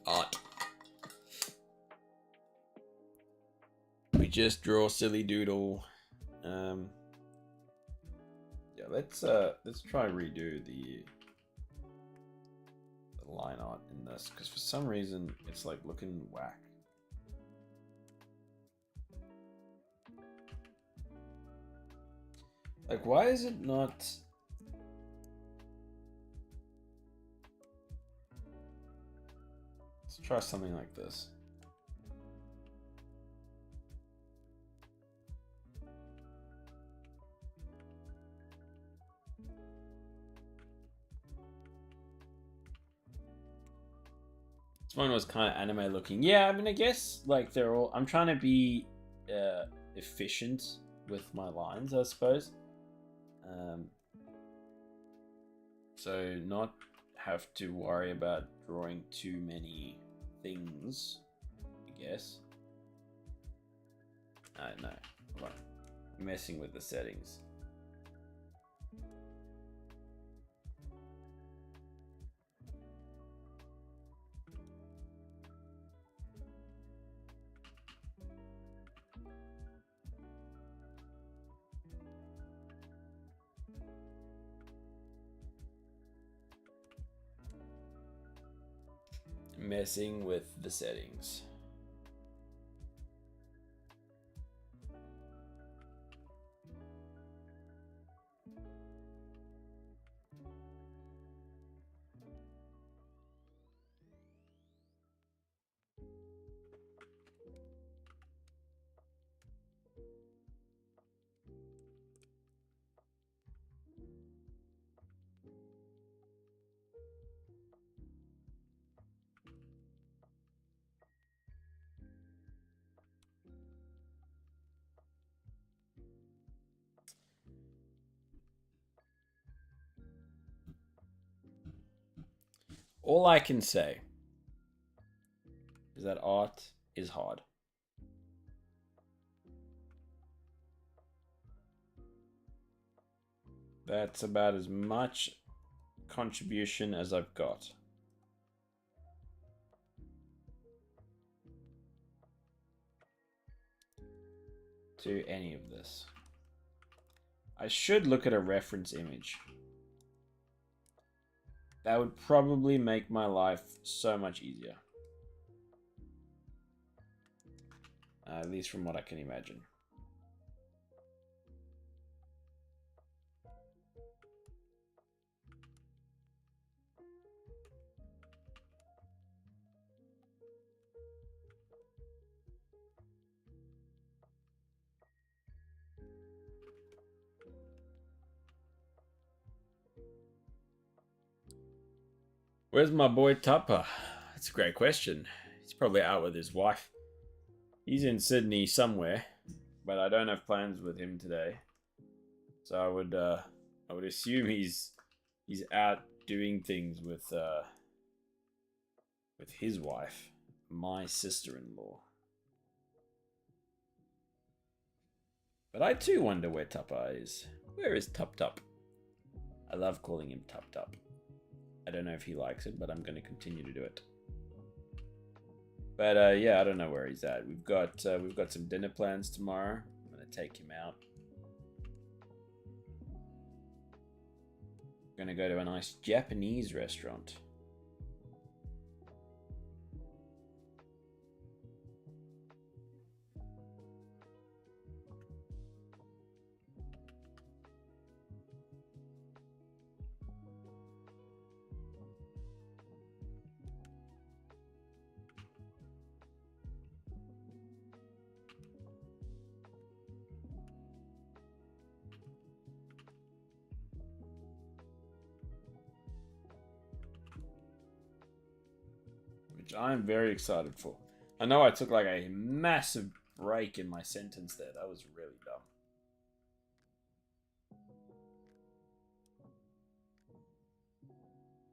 Art. We just draw silly doodle. Yeah, let's try redo the line art in this because for some reason it's like looking whack. Like, why is it not? Let's try something like this. This one was kind of anime looking. Yeah, I mean, I guess like they're all. I'm trying to be efficient with my lines, I suppose. Um, so not have to worry about drawing too many things, I guess. No, hold on. Messing with the settings. Messing with the settings. All I can say is that art is hard. That's about as much contribution as I've got. To any of this. I should look at a reference image. That would probably make my life so much easier. At least from what I can imagine. Where's my boy Tupper? That's a great question. He's probably out with his wife. He's in Sydney somewhere, but I don't have plans with him today. So I would assume he's out doing things with his wife, my sister-in-law. But I too wonder where Tupper is. Where is Tup Tup? I love calling him Tup Tup. I don't know if he likes it, but I'm going to continue to do it. But yeah, I don't know where he's at. We've got some dinner plans tomorrow. I'm going to take him out. We're going to go to a nice Japanese restaurant. Which I'm very excited for. I know I took like a massive break in my sentence there. That was really dumb.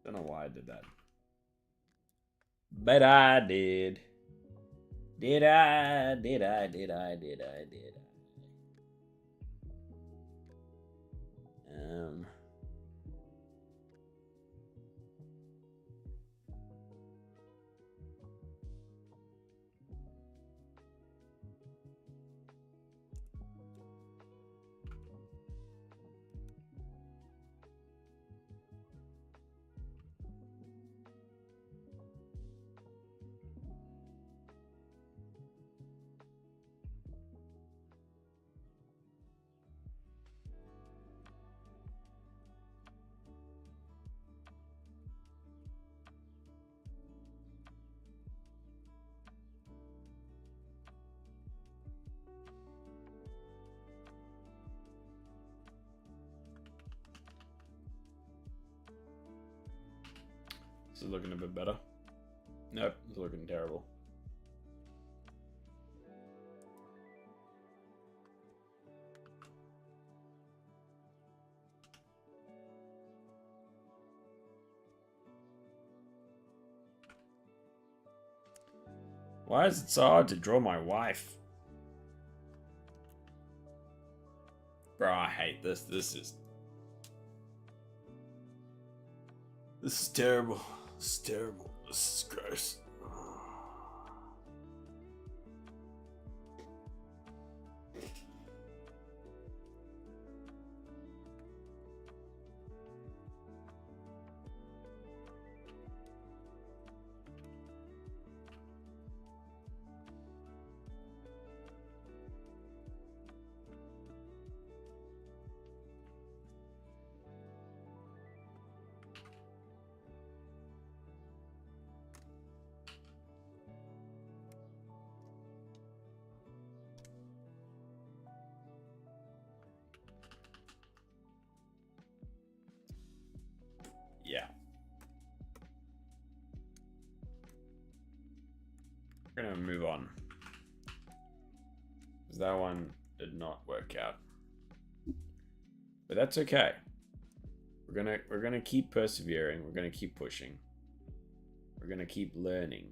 Don't know why I did that. But I did. Did I? Did I? Did I? Did I? Did I? This is looking a bit better. Nope, it's looking terrible. Why is it so hard to draw my wife? Bro, I hate this. This is terrible. This is terrible. This is gross. Yeah. We're gonna move on. Because that one did not work out. But that's okay. We're gonna keep persevering. We're gonna keep pushing. We're gonna keep learning.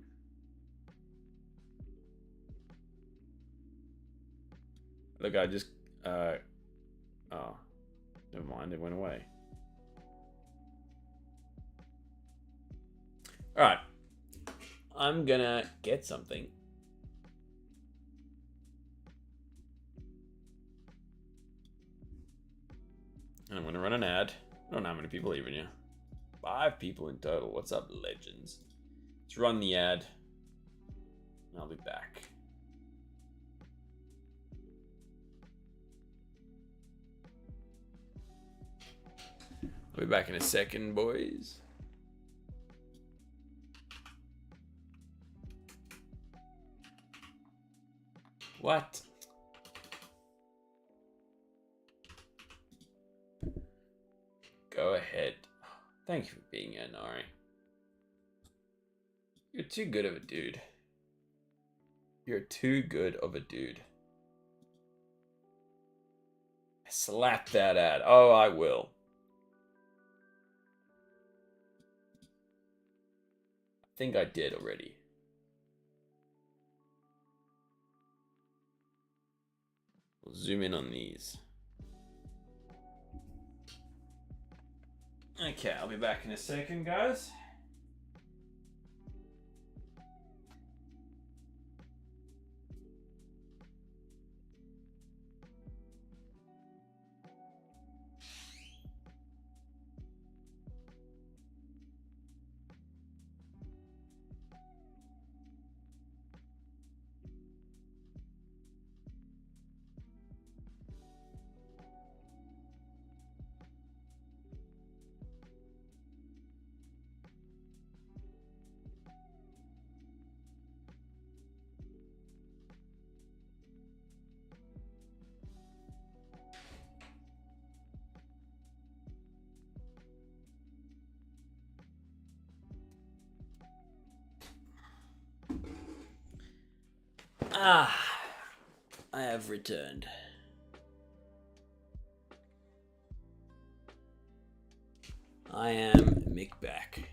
Look, I just oh, never mind, it went away. Alright. I'm gonna get something. And I'm gonna run an ad. I don't know how many people even here. 5 people in total. What's up, legends? Let's run the ad. And I'll be back. I'll be back in a second, boys. What? Go ahead. Thank you for being here, Nari. You're too good of a dude. You're too good of a dude. Slap that ad. Oh, I will. I think I did already. We'll zoom in on these. Okay, I'll be back in a second, guys. Ah, I have returned. I am Mick back.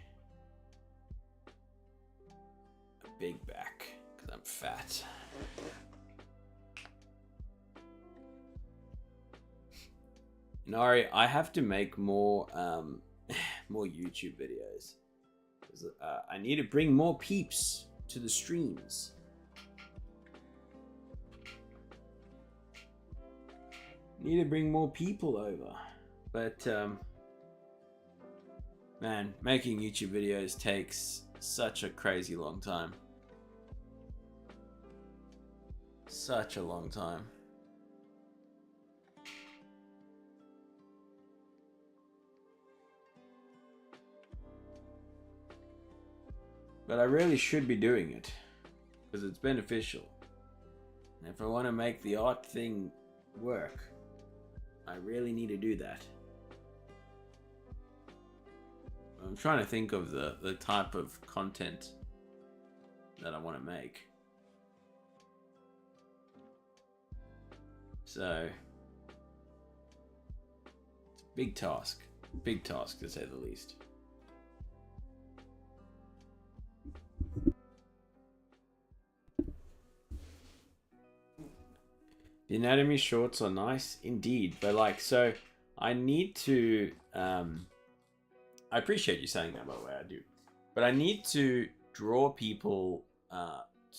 A big back, because I'm fat. Nari, I have to make more more YouTube videos. I need to bring more peeps to the streams. Need to bring more people over. But man, making YouTube videos takes such a crazy long time. Such a long time. But I really should be doing it, because it's beneficial. And if I want to make the art thing work, I really need to do that. I'm trying to think of the type of content that I want to make. So it's a big task to say the least. The anatomy shorts are nice indeed, but like, so I need to, I appreciate you saying that, by the way, I do, but I need to draw people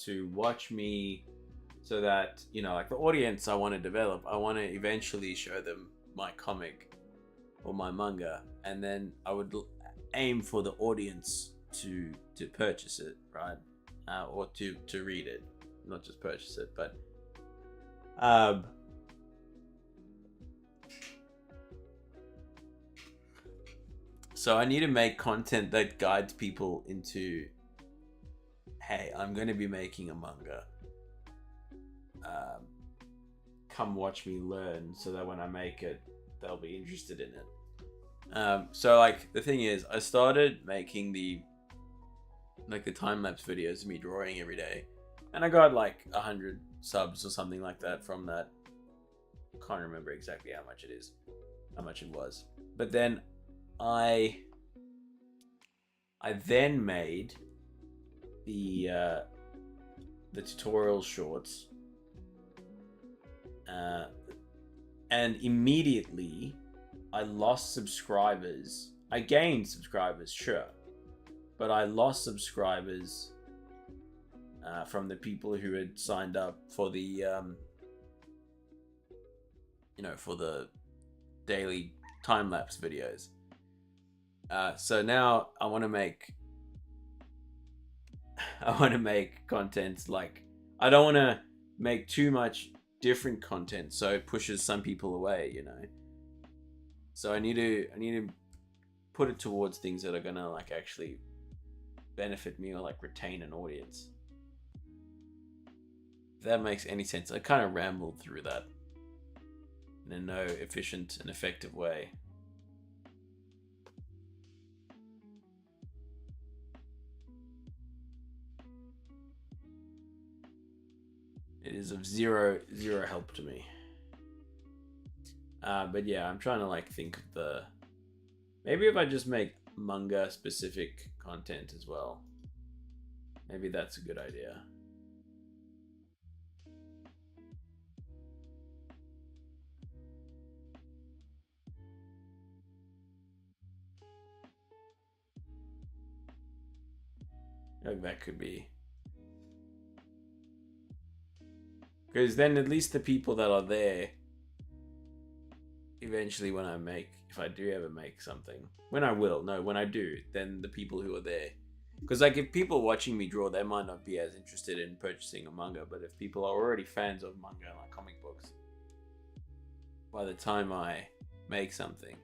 to watch me, so that, you know, like the audience I want to develop, I want to eventually show them my comic or my manga, and then I would aim for the audience to purchase it, right? Or to read it, not just purchase it, but so I need to make content that guides people into, hey, I'm going to be making a manga. Come watch me learn, so that when I make it, they'll be interested in it. So like the thing is, I started making the time-lapse videos of me drawing every day, and I got like 100 subs or something like that from that. Can't remember exactly how much it was, but then I then made the tutorial shorts, and immediately I lost subscribers. I gained subscribers, sure, but I lost subscribers from the people who had signed up for the for the daily time-lapse videos. So now I want to make content, like, I don't want to make too much different content so it pushes some people away, you know. So I need to put it towards things that are gonna like actually benefit me or like retain an audience. If that makes any sense. I kind of rambled through that in a no efficient and effective way. It is of zero help to me. But yeah, I'm trying to like think of maybe if I just make manga specific content as well. Maybe that's a good idea. Like that could be. Because then at least the people that are there, eventually when if I do ever make something, when I do, then the people who are there. Because like if people watching me draw, they might not be as interested in purchasing a manga, but if people are already fans of manga, like comic books, by the time I make something,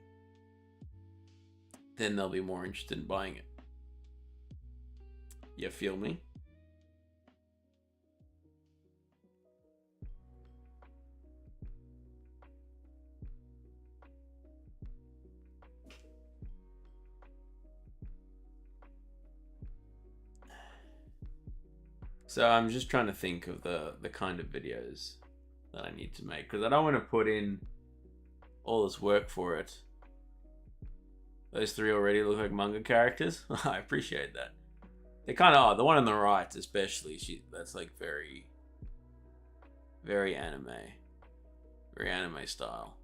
then they'll be more interested in buying it. You feel me? So I'm just trying to think of the kind of videos that I need to make, because I don't want to put in all this work for it. Those three already look like manga characters. I appreciate that. They kind of are. The one on the right, especially, that's like very, very anime style.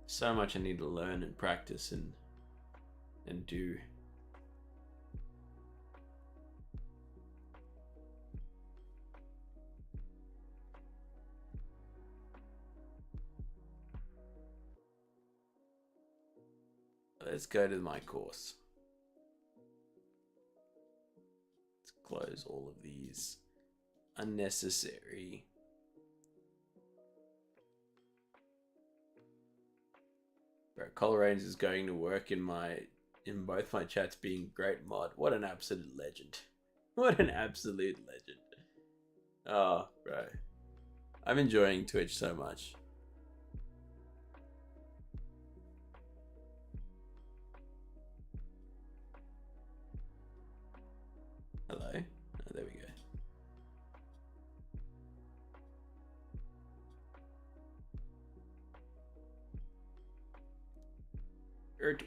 So much I need to learn and practice and do. Let's go to my course. Let's close all of these unnecessary. Bro, Coleraines is going to work in both my chats being great mod. What an absolute legend. What an absolute legend. Oh, bro. I'm enjoying Twitch so much.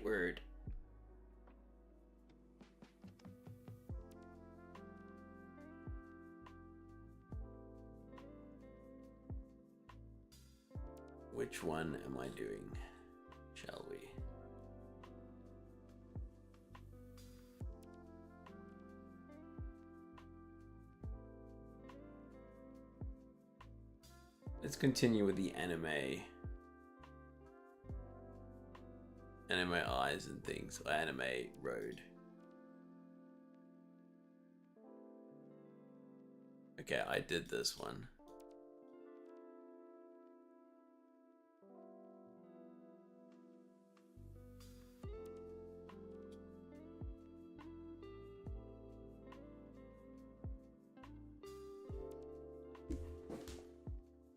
Word. Which one am I doing? Shall we? Let's continue with the anime eyes and things, or anime road. Okay, I did this one.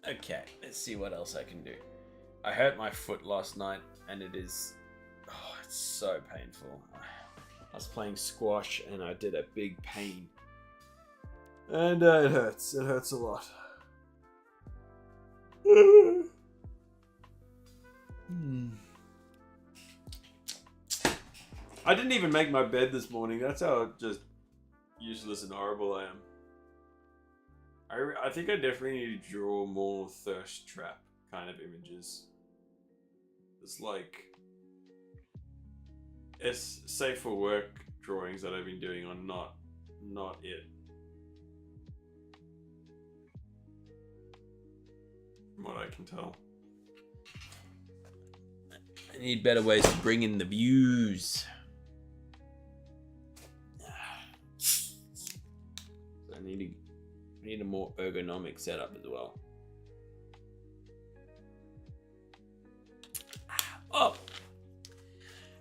Okay, let's see what else I can do. I hurt my foot last night, and it is... Oh, it's so painful. I was playing squash, and I did a big pain. And it hurts. It hurts a lot. I didn't even make my bed this morning. That's how just useless and horrible I am. I think I definitely need to draw more thirst trap kind of images. It's like... It's safe for work drawings that I've been doing are not it. From what I can tell. I need better ways to bring in the views. So I need a more ergonomic setup as well. Oh!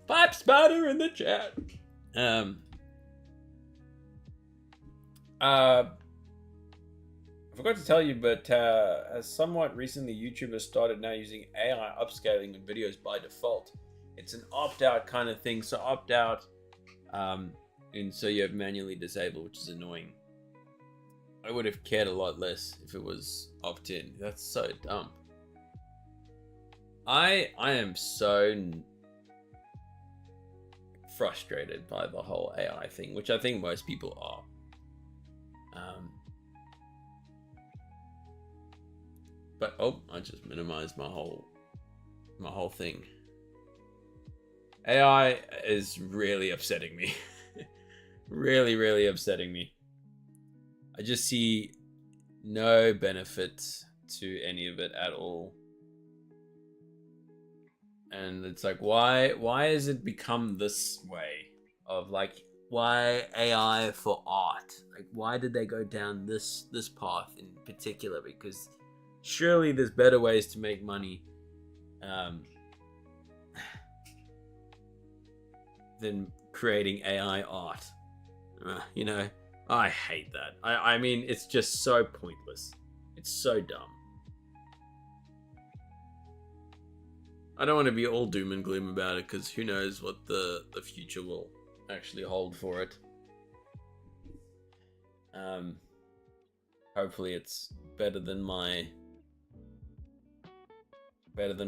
Pipe spider in the chat. I forgot to tell you, but as somewhat recently, YouTube has started now using AI upscaling on videos by default. It's an opt-out kind of thing, so opt out, and so you have manually disabled, which is annoying. I would have cared a lot less if it was opt-in. That's so dumb. I am so frustrated by the whole AI thing, which I think most people are. But oh, I just minimized my whole thing. AI is really upsetting me. really upsetting me. I just see no benefit to any of it at all. And it's like, why has it become this way? Of like, why AI for art? Like, why did they go down this path in particular? Because surely there's better ways to make money than creating AI art. You know, I hate that. I mean, it's just so pointless. It's so dumb. I don't want to be all doom and gloom about it, because who knows what the future will actually hold for it. Hopefully it's better than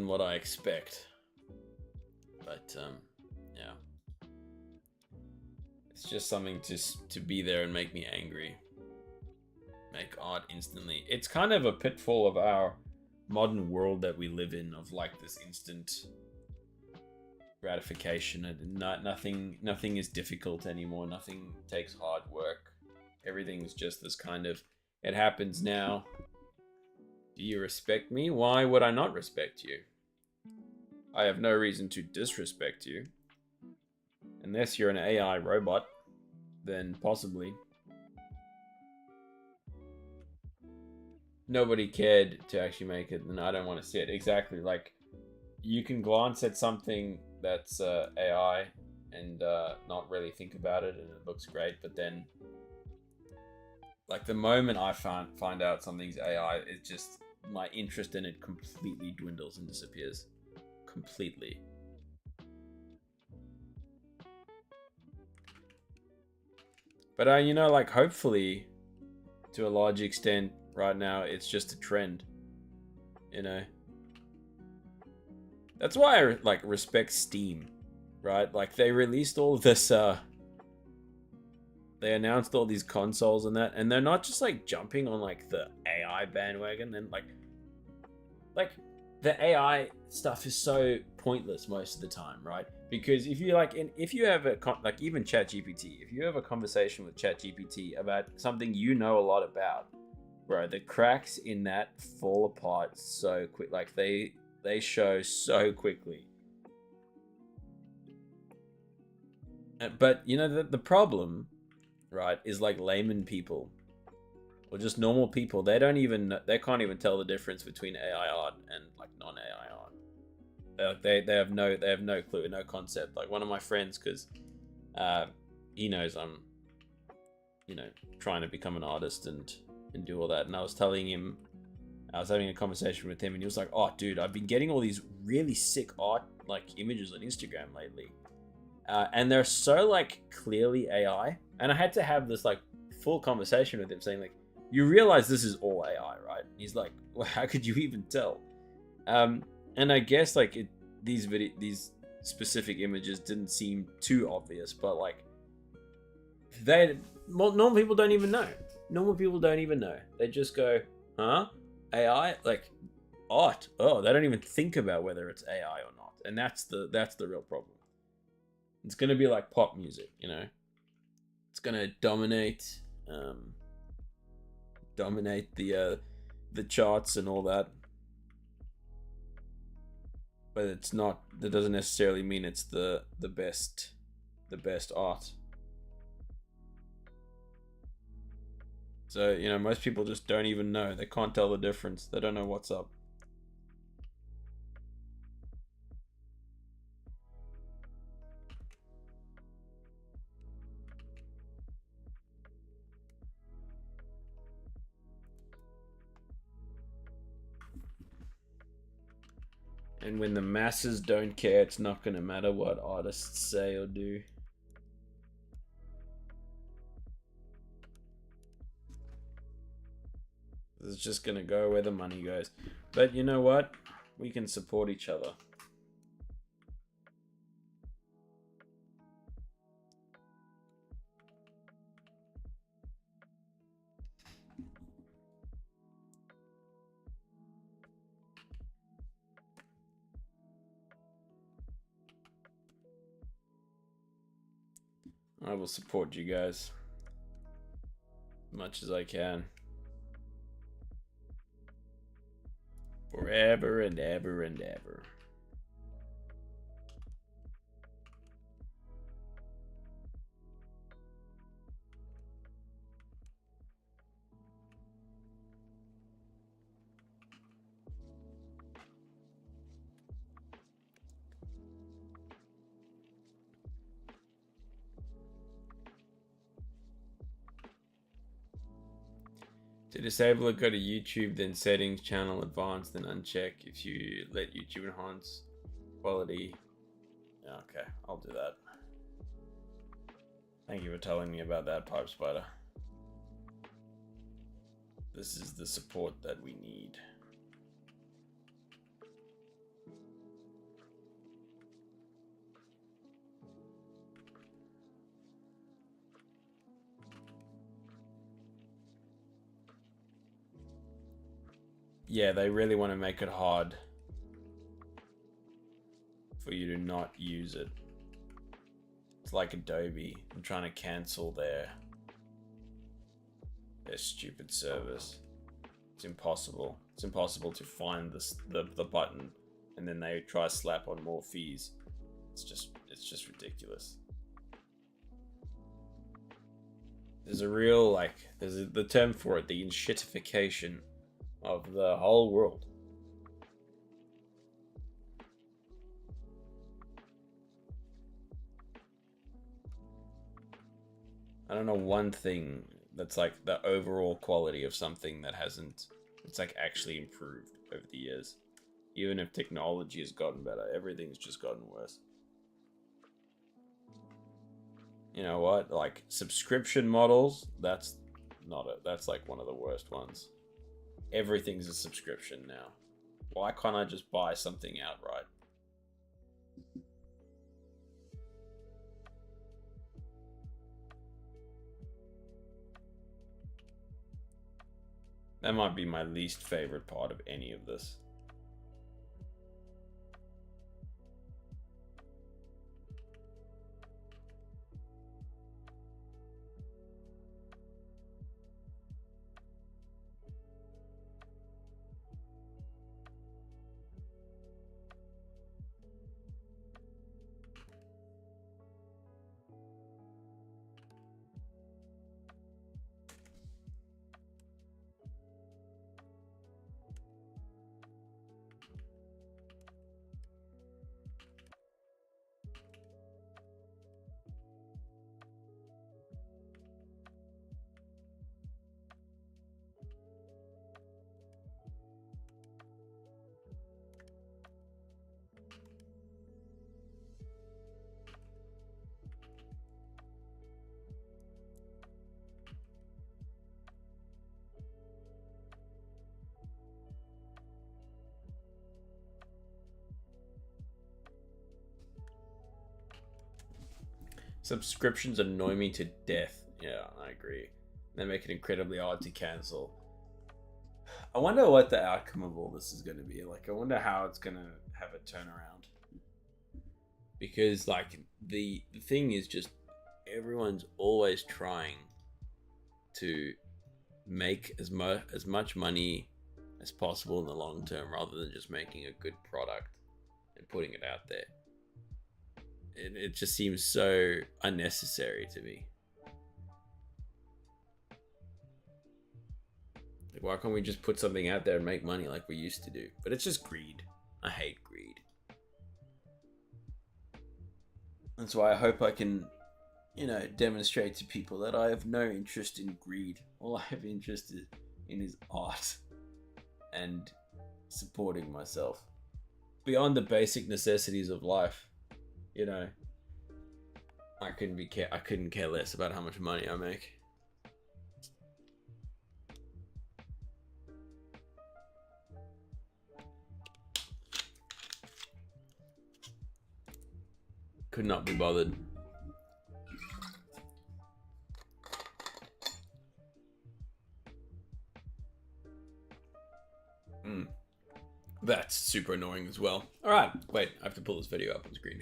what I expect. But yeah, it's just something to be there and make me angry. Make art instantly. It's kind of a pitfall of our modern world that we live in, of like this instant gratification, and nothing is difficult anymore. Nothing takes hard work. Everything's just this kind of, it happens now. Do you respect me? Why would I not respect you? I have no reason to disrespect you. Unless you're an AI robot, then possibly. Nobody cared to actually make it, and I don't want to see it. Exactly, like, you can glance at something that's AI and not really think about it, and it looks great, but then, like, the moment I find out something's AI, it just, my interest in it completely dwindles and disappears. Completely. But you know, like, hopefully, to a large extent, right now, it's just a trend, you know. That's why I respect Steam. right? Like they released all this they announced all these consoles and that, and they're not just like jumping on like the AI bandwagon. And like the AI stuff is so pointless most of the time, right? Because if you like, if you have like even ChatGPT, if you have a conversation with ChatGPT about something you know a lot about, bro, the cracks in that fall apart so quick. Like they show so quickly. But you know the problem, right, is like layman people or just normal people. They can't even tell the difference between AI art and like non-AI art. They have no clue, no concept. Like one of my friends, because he knows I'm, you know, trying to become an artist and do all that. And I was telling him, I was having a conversation with him, and he was like, "Oh, dude, I've been getting all these really sick art like images on Instagram lately, and they're so like clearly AI." And I had to have this like full conversation with him, saying like, "You realize this is all AI, right?" And he's like, "Well, how could you even tell?" And I guess like these specific images didn't seem too obvious, but like normal people don't even know. Normal people don't even know. They just go, "Huh? AI?" Like art. Oh, they don't even think about whether it's AI or not. And that's the real problem. It's gonna be like pop music, you know. It's gonna dominate the charts and all that. But it's not. That doesn't necessarily mean it's the best art. So you know, most people just don't even know. They can't tell the difference. They don't know what's up. And when the masses don't care, it's not going to matter what artists say or do. It's just going to go where the money goes. But you know what? We can support each other. I will support you guys as much as I can. Forever and ever and ever. To disable it, go to YouTube, then settings, channel, advanced, then uncheck. If you let YouTube enhance quality. Okay, I'll do that. Thank you for telling me about that, Pipe Spider. This is the support that we need. Yeah, they really want to make it hard for you to not use it. It's like Adobe. I'm trying to cancel their stupid service. It's impossible. It's impossible to find the button, and then they try to slap on more fees. It's just ridiculous. There's a real there's the term for it, the enshittification of the whole world. I don't know one thing that's like the overall quality of something that hasn't, it's like actually improved over the years. Even if technology has gotten better, everything's just gotten worse. You know what? Like subscription models, that's like one of the worst ones. Everything's a subscription now. Why can't I just buy something outright? That might be my least favorite part of any of this. Subscriptions annoy me to death. Yeah, I agree. They make it incredibly hard to cancel. I wonder what the outcome of all this is going to be. Like, I wonder how it's going to have a turnaround. Because, like, the thing is just everyone's always trying to make as much money as possible in the long term rather than just making a good product and putting it out there. It just seems so unnecessary to me. Like, why can't we just put something out there and make money like we used to do? But it's just greed. I hate greed. That's why I hope I can, demonstrate to people that I have no interest in greed. All I have interest in is art and supporting myself beyond the basic necessities of life. I couldn't care less about how much money I make. Could not be bothered. That's super annoying as well. All right, wait, I have to pull this video up on screen.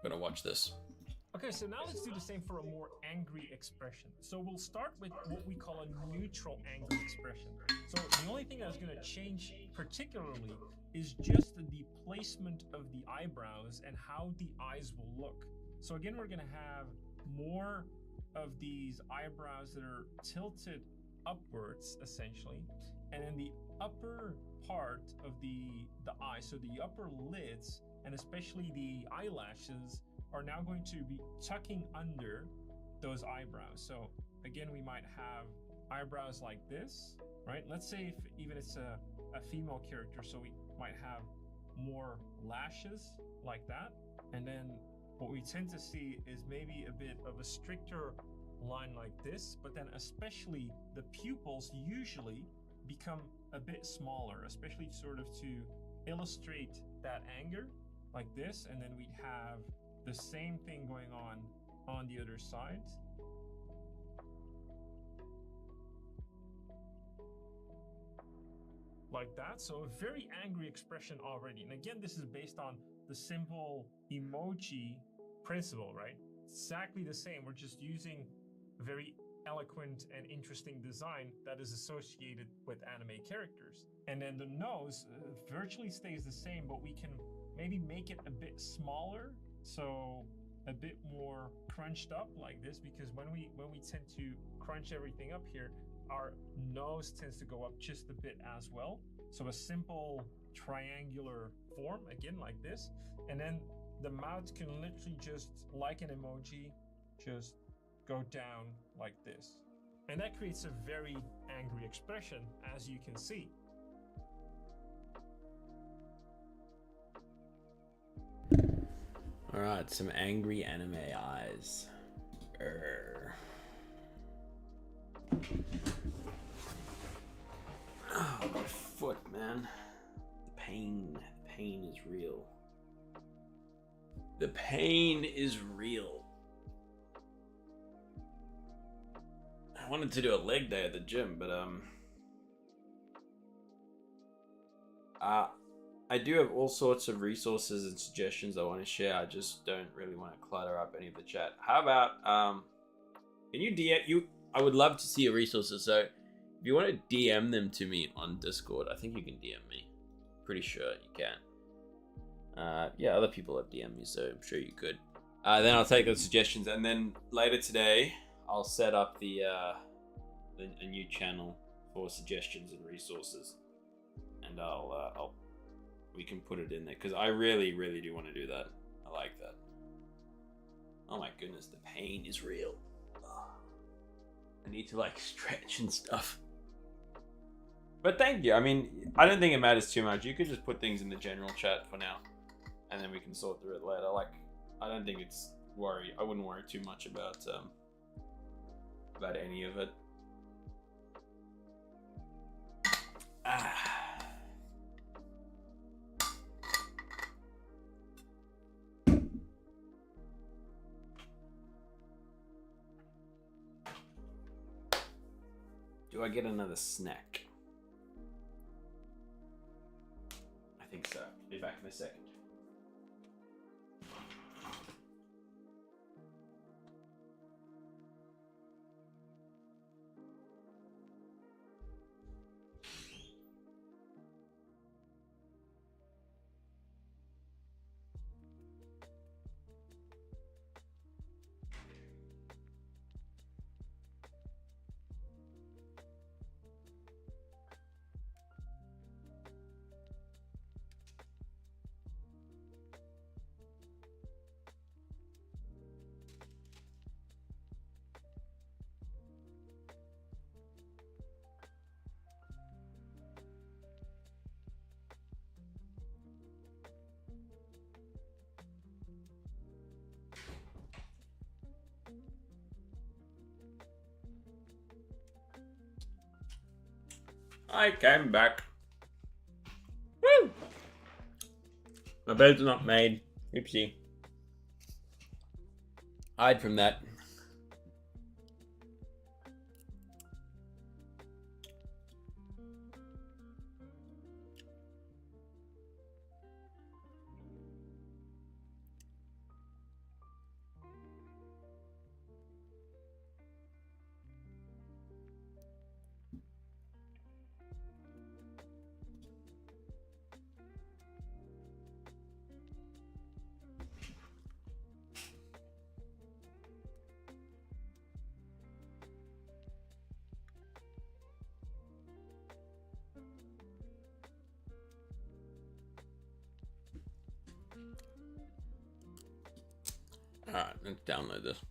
I'm gonna watch this. Okay, so now let's do the same for a more angry expression. So we'll start with what we call a neutral angry expression. So the only thing that's going to change particularly is just the placement of the eyebrows and how the eyes will look. So again, we're going to have more of these eyebrows that are tilted upwards, essentially. And then the upper part of the eye, so the upper lids, and especially the eyelashes, are now going to be tucking under those eyebrows. So again, we might have eyebrows like this, right? Let's say if even it's a female character, so we might have more lashes like that. And then what we tend to see is maybe a bit of a stricter line like this, but then especially the pupils usually become a bit smaller, especially sort of to illustrate that anger like this. And then we'd have the same thing going on the other side. Like that. So a very angry expression already. And again, this is based on the simple emoji principle, right? Exactly the same. We're just using a very eloquent and interesting design that is associated with anime characters. And then the nose virtually stays the same, but we can maybe make it a bit smaller. So a bit more crunched up like this, because when we tend to crunch everything up here, our nose tends to go up just a bit as well. So a simple triangular form, again, like this. And then the mouth can literally just, like an emoji, just go down like this. And that creates a very angry expression, as you can see. All right, some angry anime eyes. Oh, my foot, man. The pain is real. The pain is real. wanted to do a leg day at the gym, but I do have all sorts of resources and suggestions I want to share. I just don't really want to clutter up any of the chat. How about can you DM you? I would love to see your resources. So if you want to DM them to me on Discord, I think you can DM me. Pretty sure you can. Yeah, other people have DM'd me, so I'm sure you could. Then I'll take those suggestions, and then later today I'll set up a new channel for suggestions and resources, and we can put it in there because I really do want to do that. I like that. Oh my goodness, the pain is real. I need to like stretch and stuff. But thank you. I mean, I don't think it matters too much. You could just put things in the general chat for now, and then we can sort through it later. Like, I don't think it's I wouldn't worry too much about any of it. Do I get another snack? I think so. Be back in a second. I came back. Woo! My bed's not made. Oopsie. Hide from that. Alright, let's download this.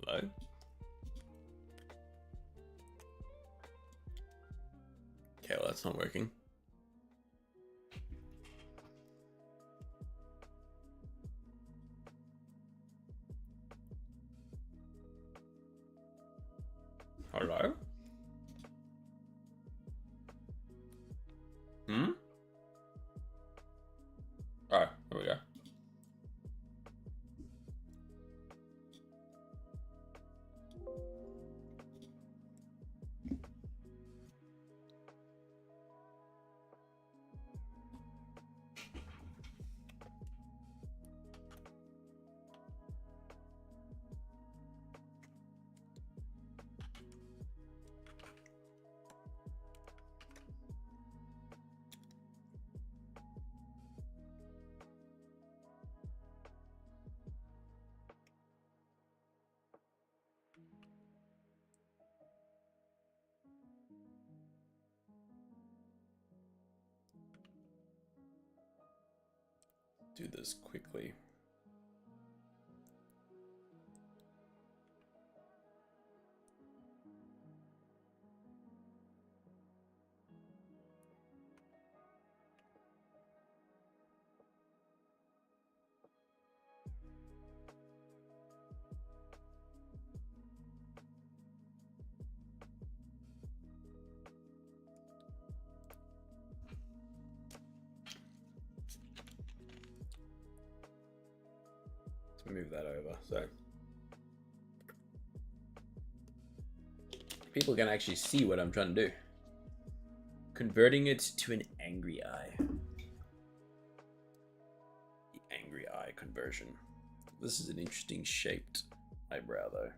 Hello? Okay, well that's not working. Hello? Alright, here we go. Do this quickly. Move that over so people can actually see what I'm trying to do. Converting it to an angry eye. The angry eye conversion. This is an interesting shaped eyebrow though.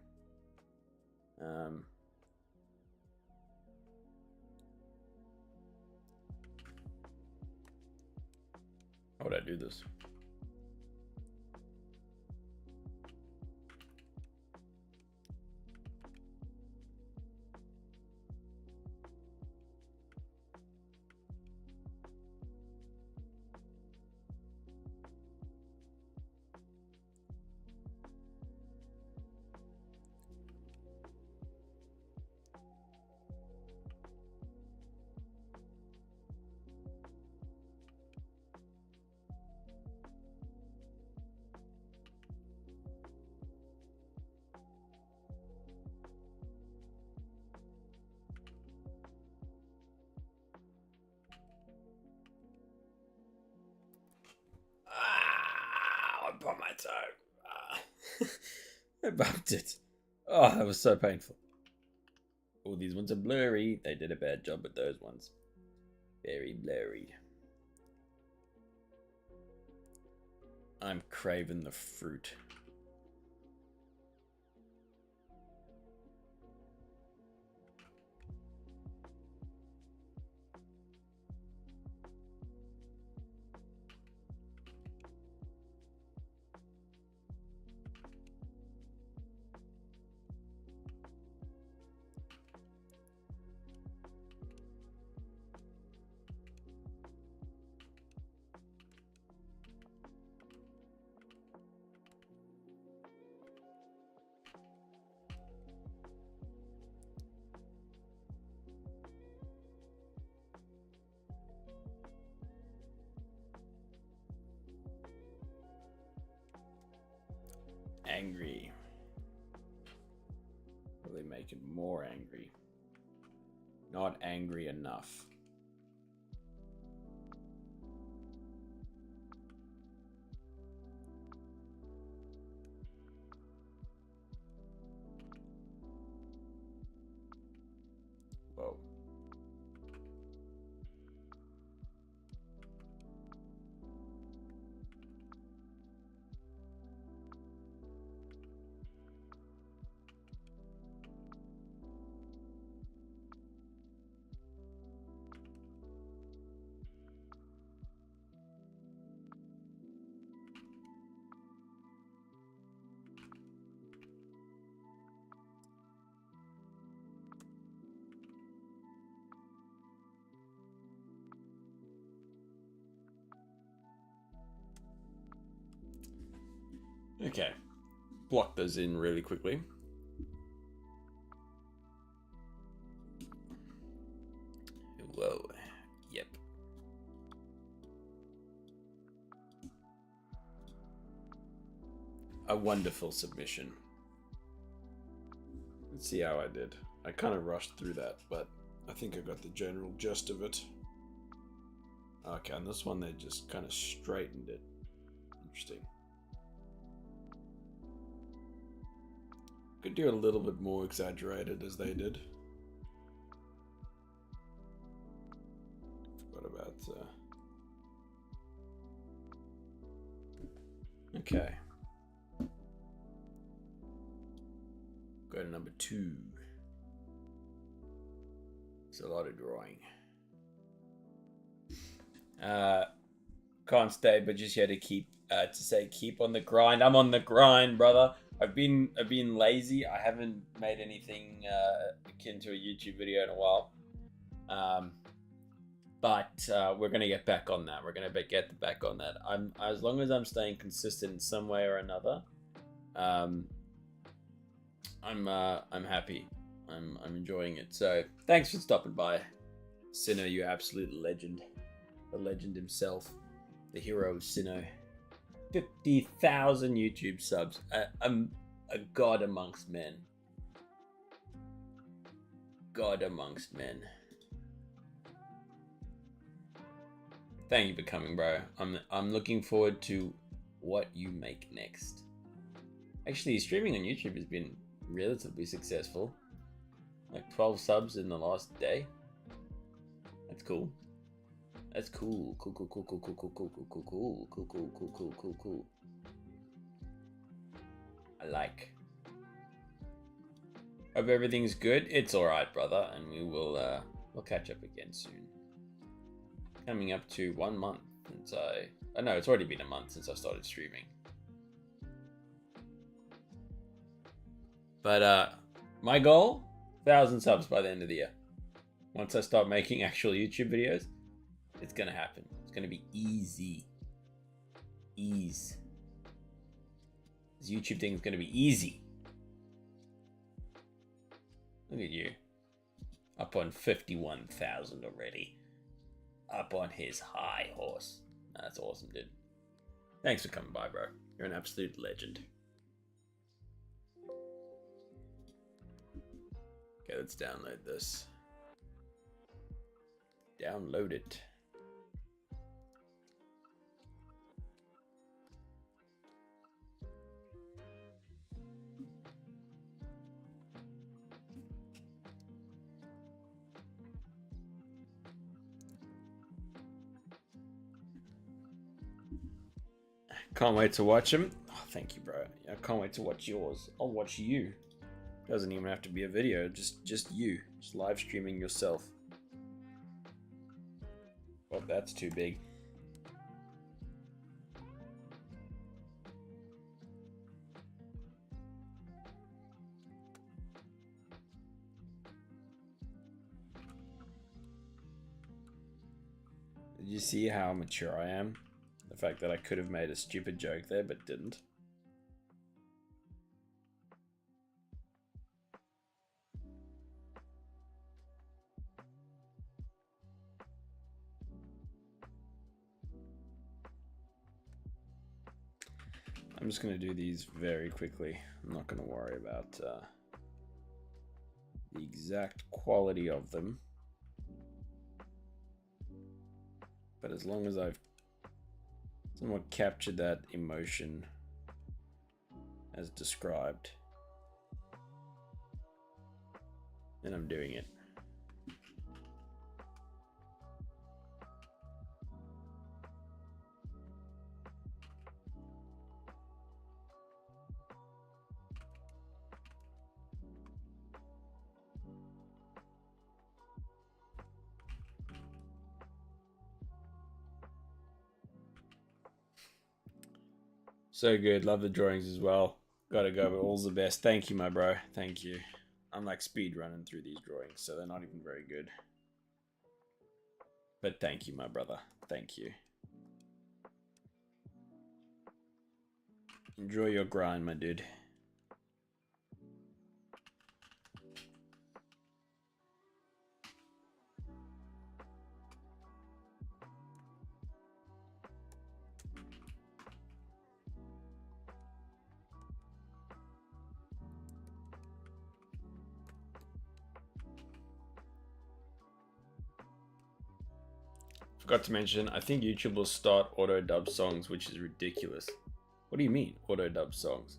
How would I do this? I bumped my toe. I bumped it. Oh, that was so painful. Oh, these ones are blurry. They did a bad job with those ones. Very blurry. I'm craving the fruit. Angry. Really make it more angry. Not angry enough. Whoa. Okay. Block those in really quickly. Whoa. Yep. A wonderful submission. Let's see how I did. I kind of rushed through that, but I think I got the general gist of it. Okay, on this one they just kind of straightened it. Interesting. Could do a little bit more exaggerated as they did. Forgot about okay. Go to number 2. It's a lot of drawing. Can't stay, but just here to keep keep on the grind. I'm on the grind, brother. I've been lazy. I haven't made anything akin to a YouTube video in a while. But we're gonna get back on that. We're gonna get back on that. As long as I'm staying consistent in some way or another. I'm happy. I'm enjoying it. So thanks for stopping by, Sinnoh. You absolute legend. The legend himself, the hero of Sinnoh. 50,000 YouTube subs. I'm a god amongst men. God amongst men. Thank you for coming, bro. I'm looking forward to what you make next. Actually, streaming on YouTube has been relatively successful. Like 12 subs in the last day. That's cool. That's cool. Cool. I like. Hope everything's good. It's alright, brother, and we'll catch up again soon. Coming up to 1 month since I know it's already been a month since I started streaming. But my goal, 1,000 subs by the end of the year. Once I start making actual YouTube videos, it's gonna happen. It's gonna be easy. Ease. This YouTube thing is gonna be easy. Look at you. Up on 51,000 already. Up on his high horse. That's awesome, dude. Thanks for coming by, bro. You're an absolute legend. Okay, let's download this. Download it. Can't wait to watch him. Oh, thank you, bro. I can't wait to watch yours. I'll watch you. Doesn't even have to be a video. Just you. Just live streaming yourself. Oh, that's too big. Did you see how mature I am? The fact that I could have made a stupid joke there, but didn't. I'm just going to do these very quickly. I'm not going to worry about the exact quality of them. But as long as I've somewhat captured that emotion as described, then I'm doing it. So good. Love the drawings as well. Gotta go, but all's the best. Thank you, my bro. Thank you. I'm like speed running through these drawings, so they're not even very good. But thank you, my brother. Thank you. Enjoy your grind, my dude. Forgot to mention, I think YouTube will start auto dub songs, which is ridiculous. What do you mean, auto dub songs?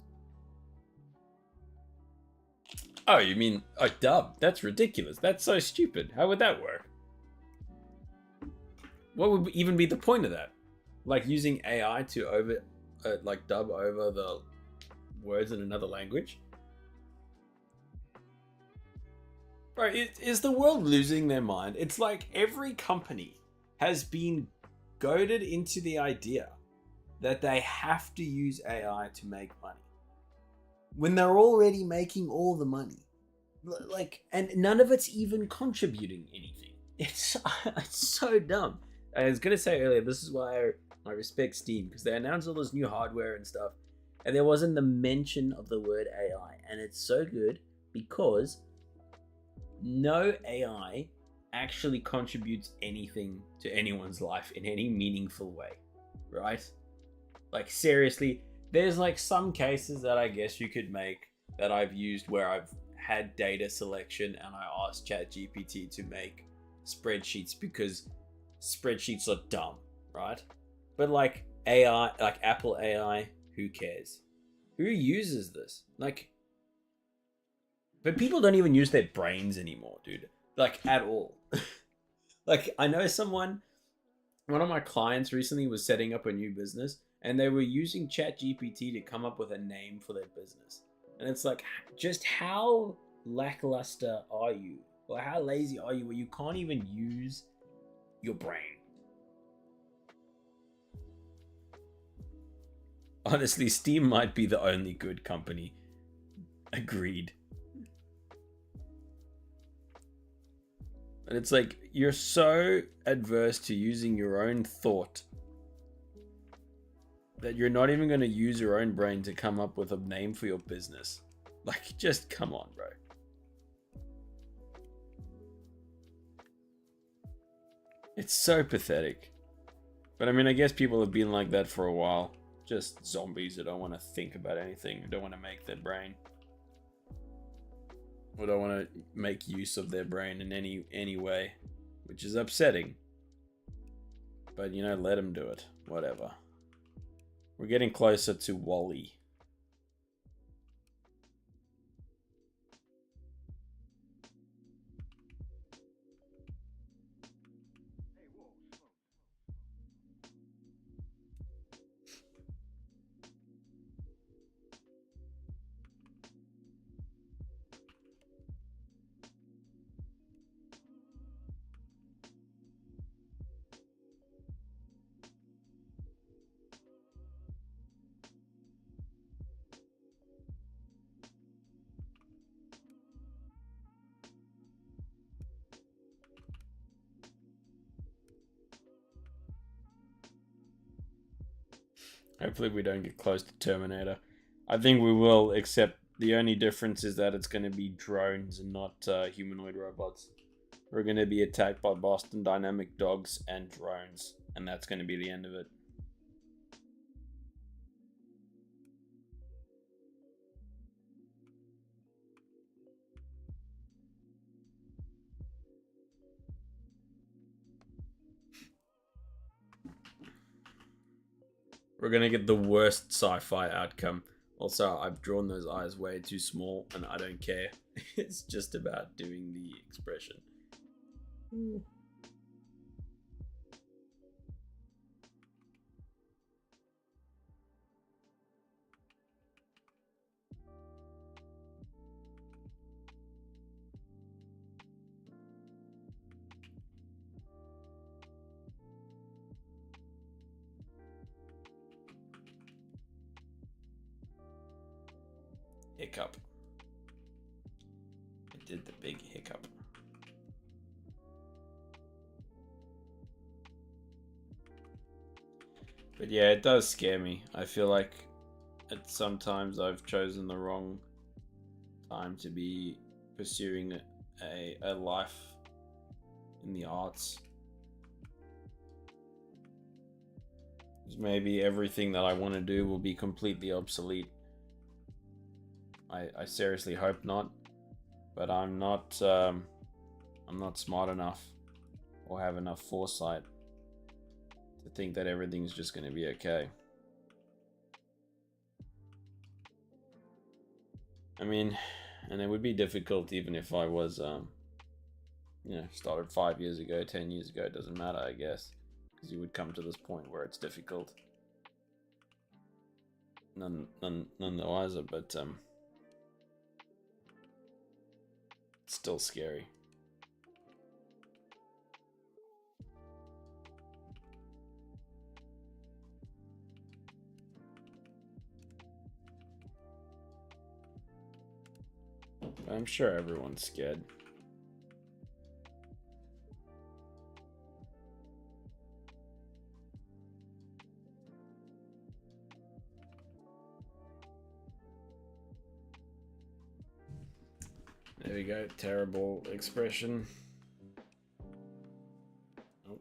Oh, you mean a dub? That's ridiculous. That's so stupid. How would that work? What would even be the point of that? Like using AI to dub over the words in another language? Bro, is the world losing their mind? It's like every company has been goaded into the idea that they have to use AI to make money when they're already making all the money. Like, and none of it's even contributing anything. It's so dumb. I was gonna say earlier, this is why I respect Steam, because they announced all this new hardware and stuff, and there wasn't the mention of the word AI, and it's so good because no AI actually contributes anything to anyone's life in any meaningful way, right? Like seriously, there's like some cases that I guess you could make that I've used where I've had data selection and I asked ChatGPT to make spreadsheets because spreadsheets are dumb, right? But like AI, like Apple AI, who cares? Who uses this? Like, but people don't even use their brains anymore, dude. Like, at all. Like, I know one of my clients recently was setting up a new business and they were using ChatGPT to come up with a name for their business. And it's like, just how lackluster are you? Or how lazy are you where you can't even use your brain? Honestly, Steam might be the only good company. Agreed. And it's like, you're so adverse to using your own thought that you're not even going to use your own brain to come up with a name for your business. Like, just come on, bro. It's so pathetic. But I mean, I guess people have been like that for a while. Just zombies that don't want to think about anything, don't want to make their brain. Or don't want to make use of their brain in any way. Which is upsetting. But, you know, let them do it. Whatever. We're getting closer to Wall-E. Hopefully we don't get close to Terminator. I think we will, except the only difference is that it's going to be drones and not humanoid robots. We're going to be attacked by Boston Dynamic dogs and drones, and that's going to be the end of it. We're going to get the worst sci-fi outcome. Also, I've drawn those eyes way too small, and I don't care. It's just about doing the expression. Hiccup. I did the big hiccup. But yeah, it does scare me. I feel like sometimes I've chosen the wrong time to be pursuing a life in the arts. Maybe everything that I want to do will be completely obsolete. I seriously hope not, but I'm not smart enough or have enough foresight to think that everything's just going to be okay. I mean, and it would be difficult even if I was, started 5 years ago, 10 years ago. It doesn't matter, I guess, because you would come to this point where it's difficult. None the wiser, but it's still scary. I'm sure everyone's scared. There we go, terrible expression. Oh.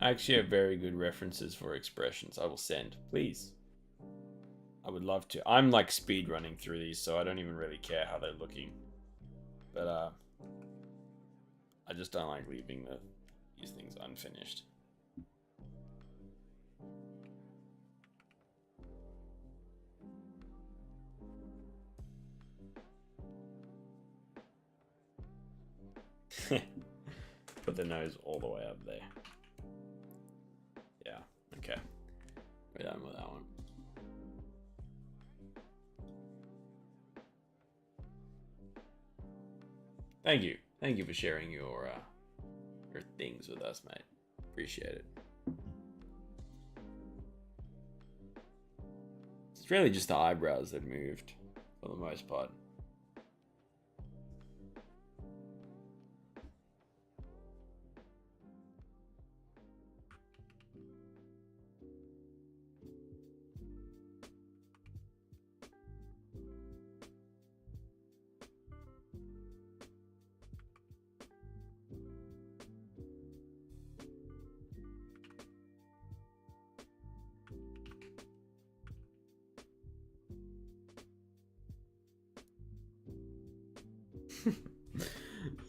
I actually have very good references for expressions. I will send, please. I would love to. I'm like speed running through these, so I don't even really care how they're looking. But I just don't like leaving these things unfinished. Put the nose all the way up there. Yeah, okay. We're done with that one. Thank you. Thank you for sharing your things with us, mate. Appreciate it. It's really just the eyebrows that moved for the most part.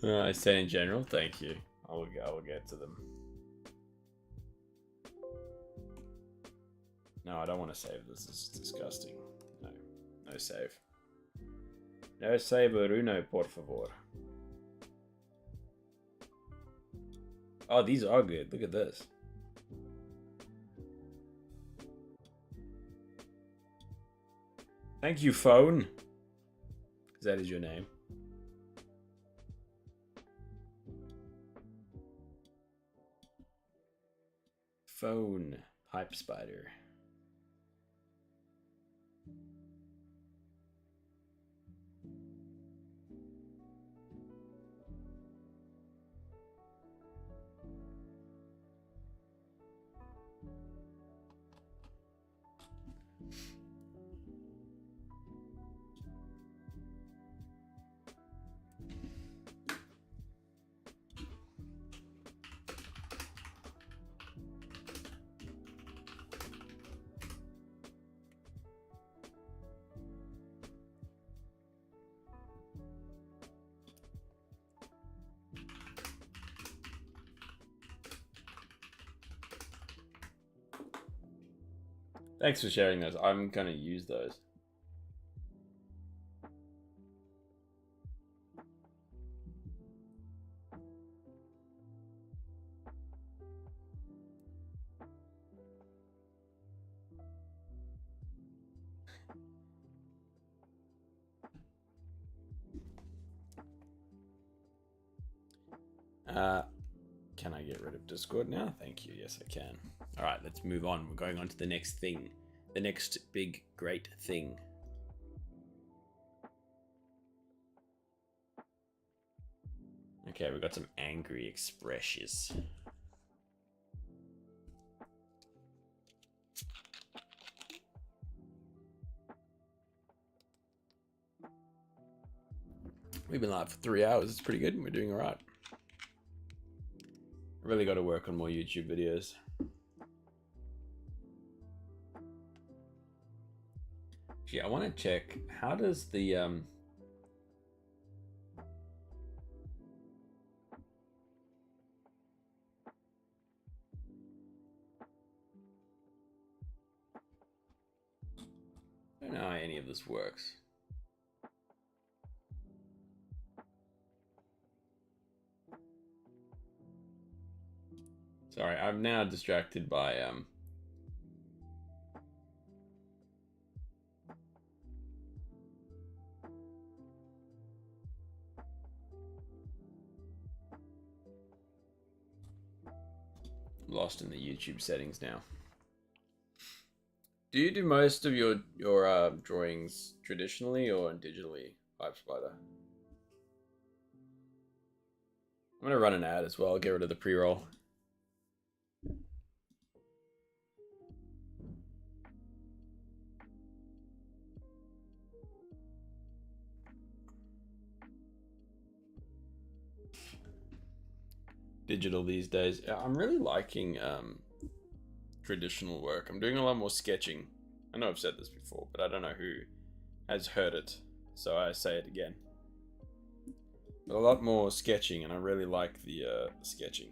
I say in general, thank you. I will get to them. No, I don't want to save this. This is disgusting. No. No save. No save, Bruno, por favor. Oh, these are good. Look at this. Thank you, phone. That is your name. Phone. Hype spider. Thanks for sharing those. I'm gonna use those. Can I get rid of Discord now? Thank you. Yes, I can. All right, let's move on. We're going on to the next thing. The next big, great thing. Okay, we've got some angry expressions. We've been live for 3 hours. It's pretty good. We're doing all right. I really got to work on more YouTube videos. Actually, I want to check, how does the I don't know how any of this works. Sorry, I'm now distracted by lost in the YouTube settings now. Do you do most of your drawings traditionally or digitally, Hype Spider? I'm gonna run an ad as well. I'll get rid of the pre-roll. digital these days. I'm really liking traditional work. I'm doing a lot more sketching. I know I've said this before, but I don't know who has heard it, so I say it again. A lot more sketching, and I really like the sketching.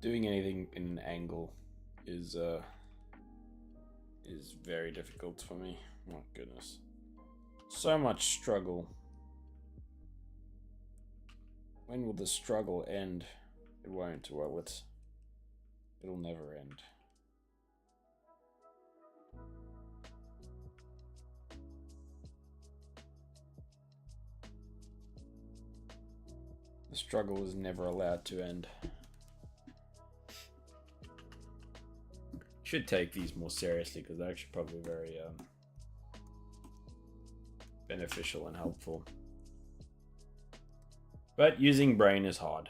Doing anything in an angle is very difficult for me. My goodness. So much struggle. When will the struggle end? It won't. Well, it'll never end. The struggle is never allowed to end. Should take these more seriously because they're actually probably very beneficial and helpful. But using brain is hard.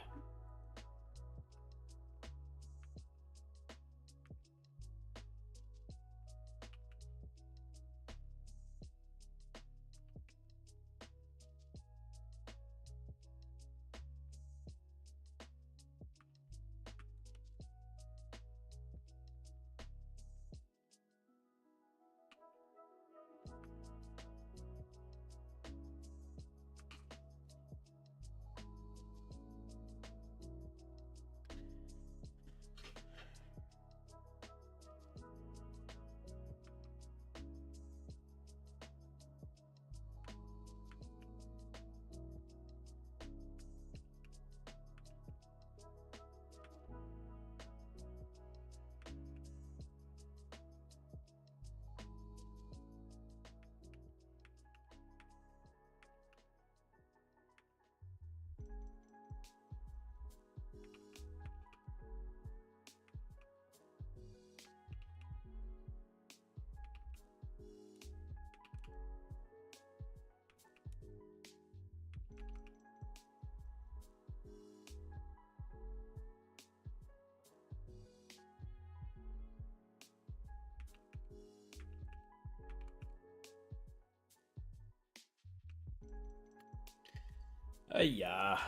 Yeah.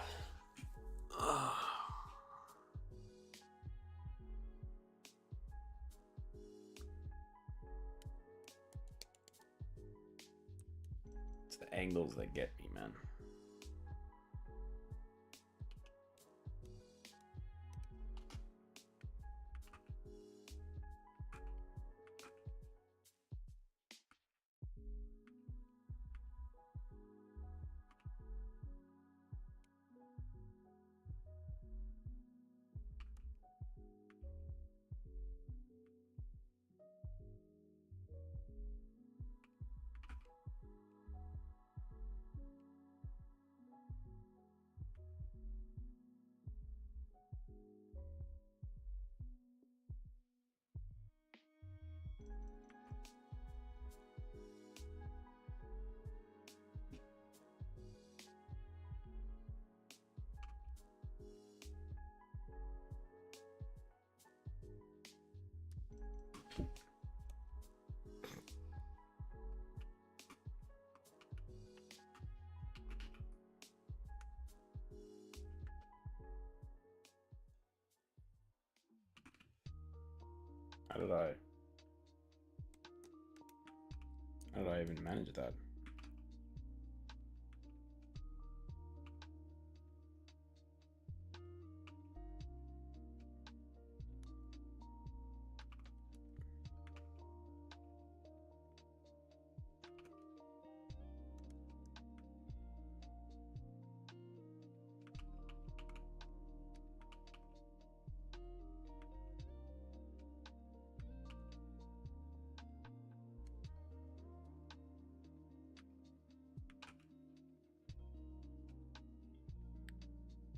It's the angles that get me, man. How did I even manage that?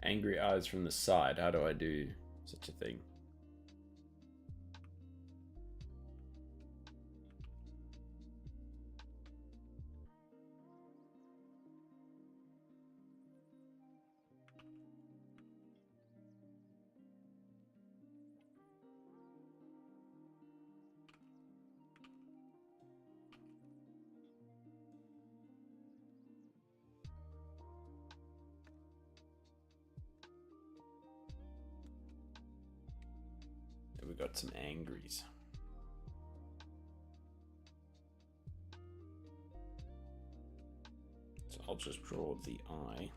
Angry eyes from the side. How do I do such a thing? We got some angries. So I'll just draw the eye.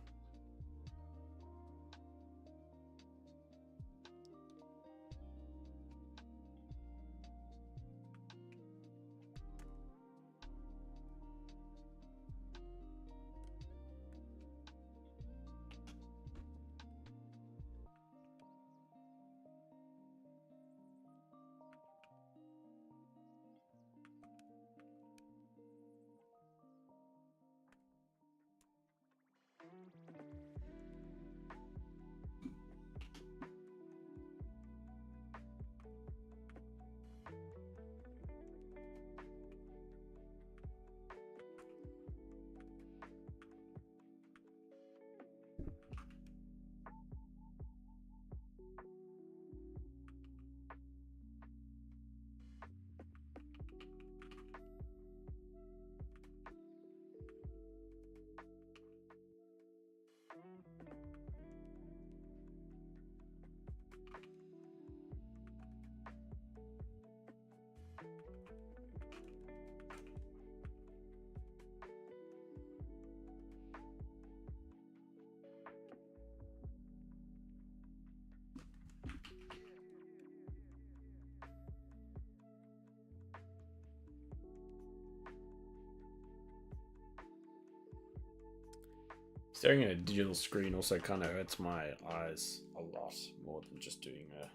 Staring at a digital screen also kind of hurts my eyes a lot more than just doing a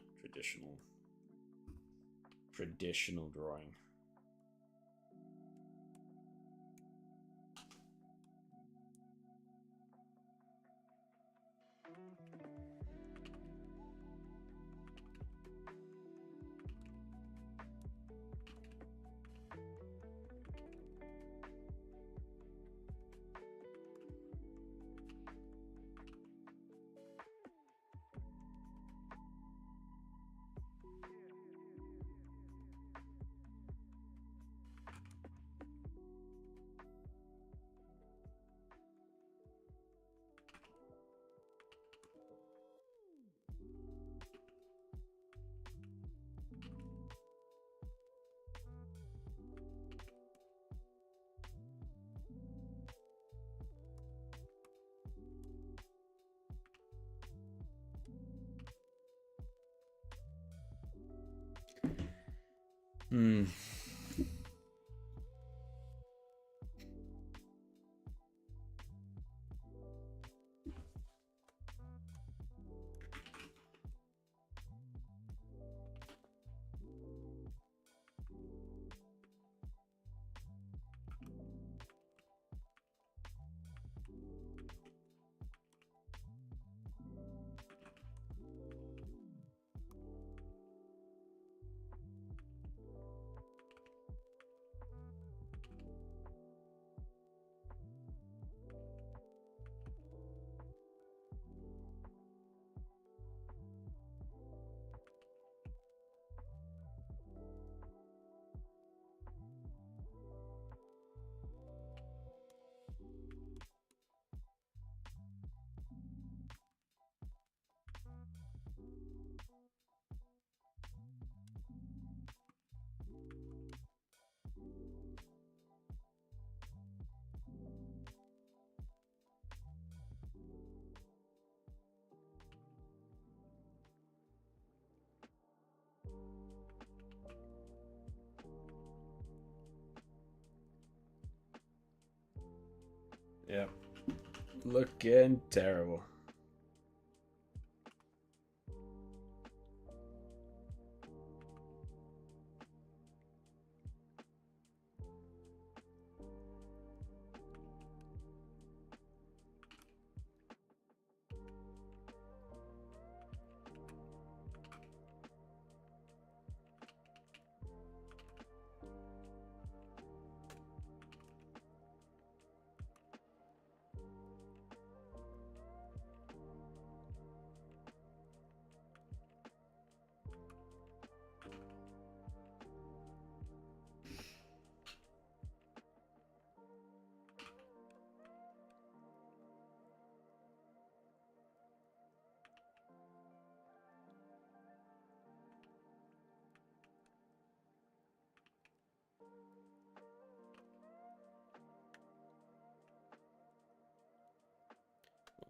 traditional drawing. Hmm. Looking terrible.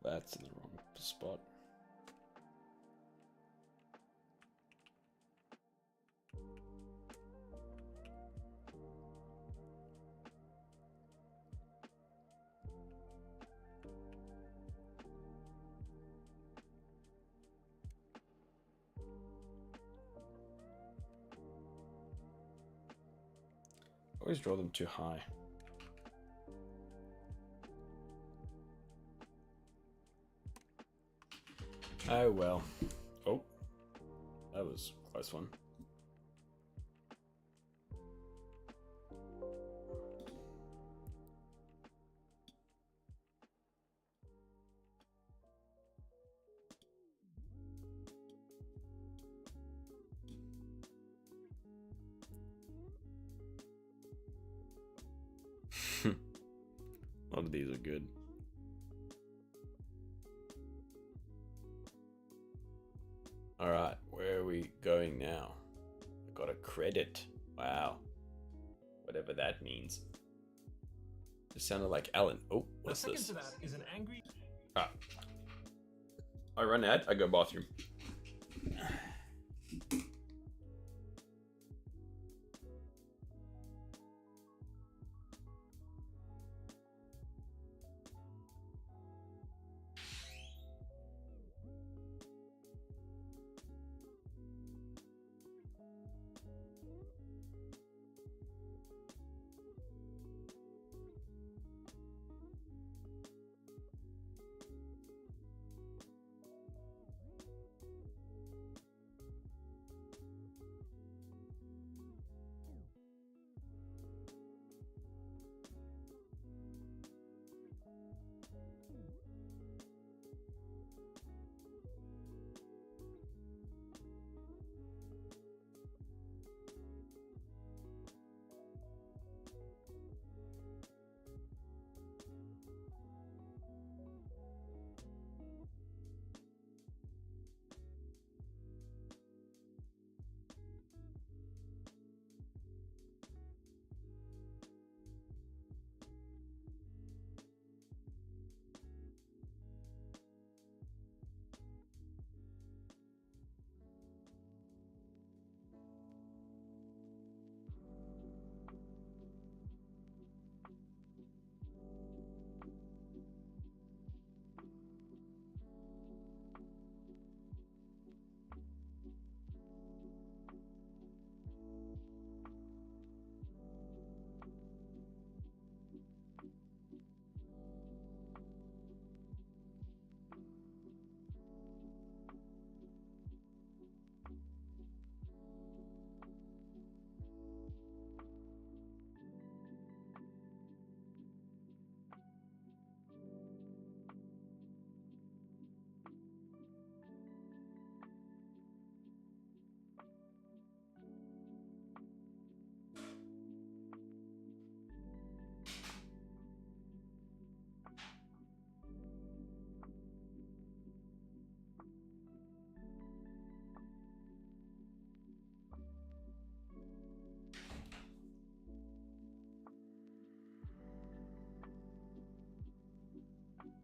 That's in the wrong spot. Always draw them too high. Oh well. Oh, that was a close one. A lot of these are good. All right, where are we going now? I got a credit. Wow. Whatever that means. It sounded like Alan. Oh, what's the second this? to that is an angry. Ah. I run out, I go bathroom.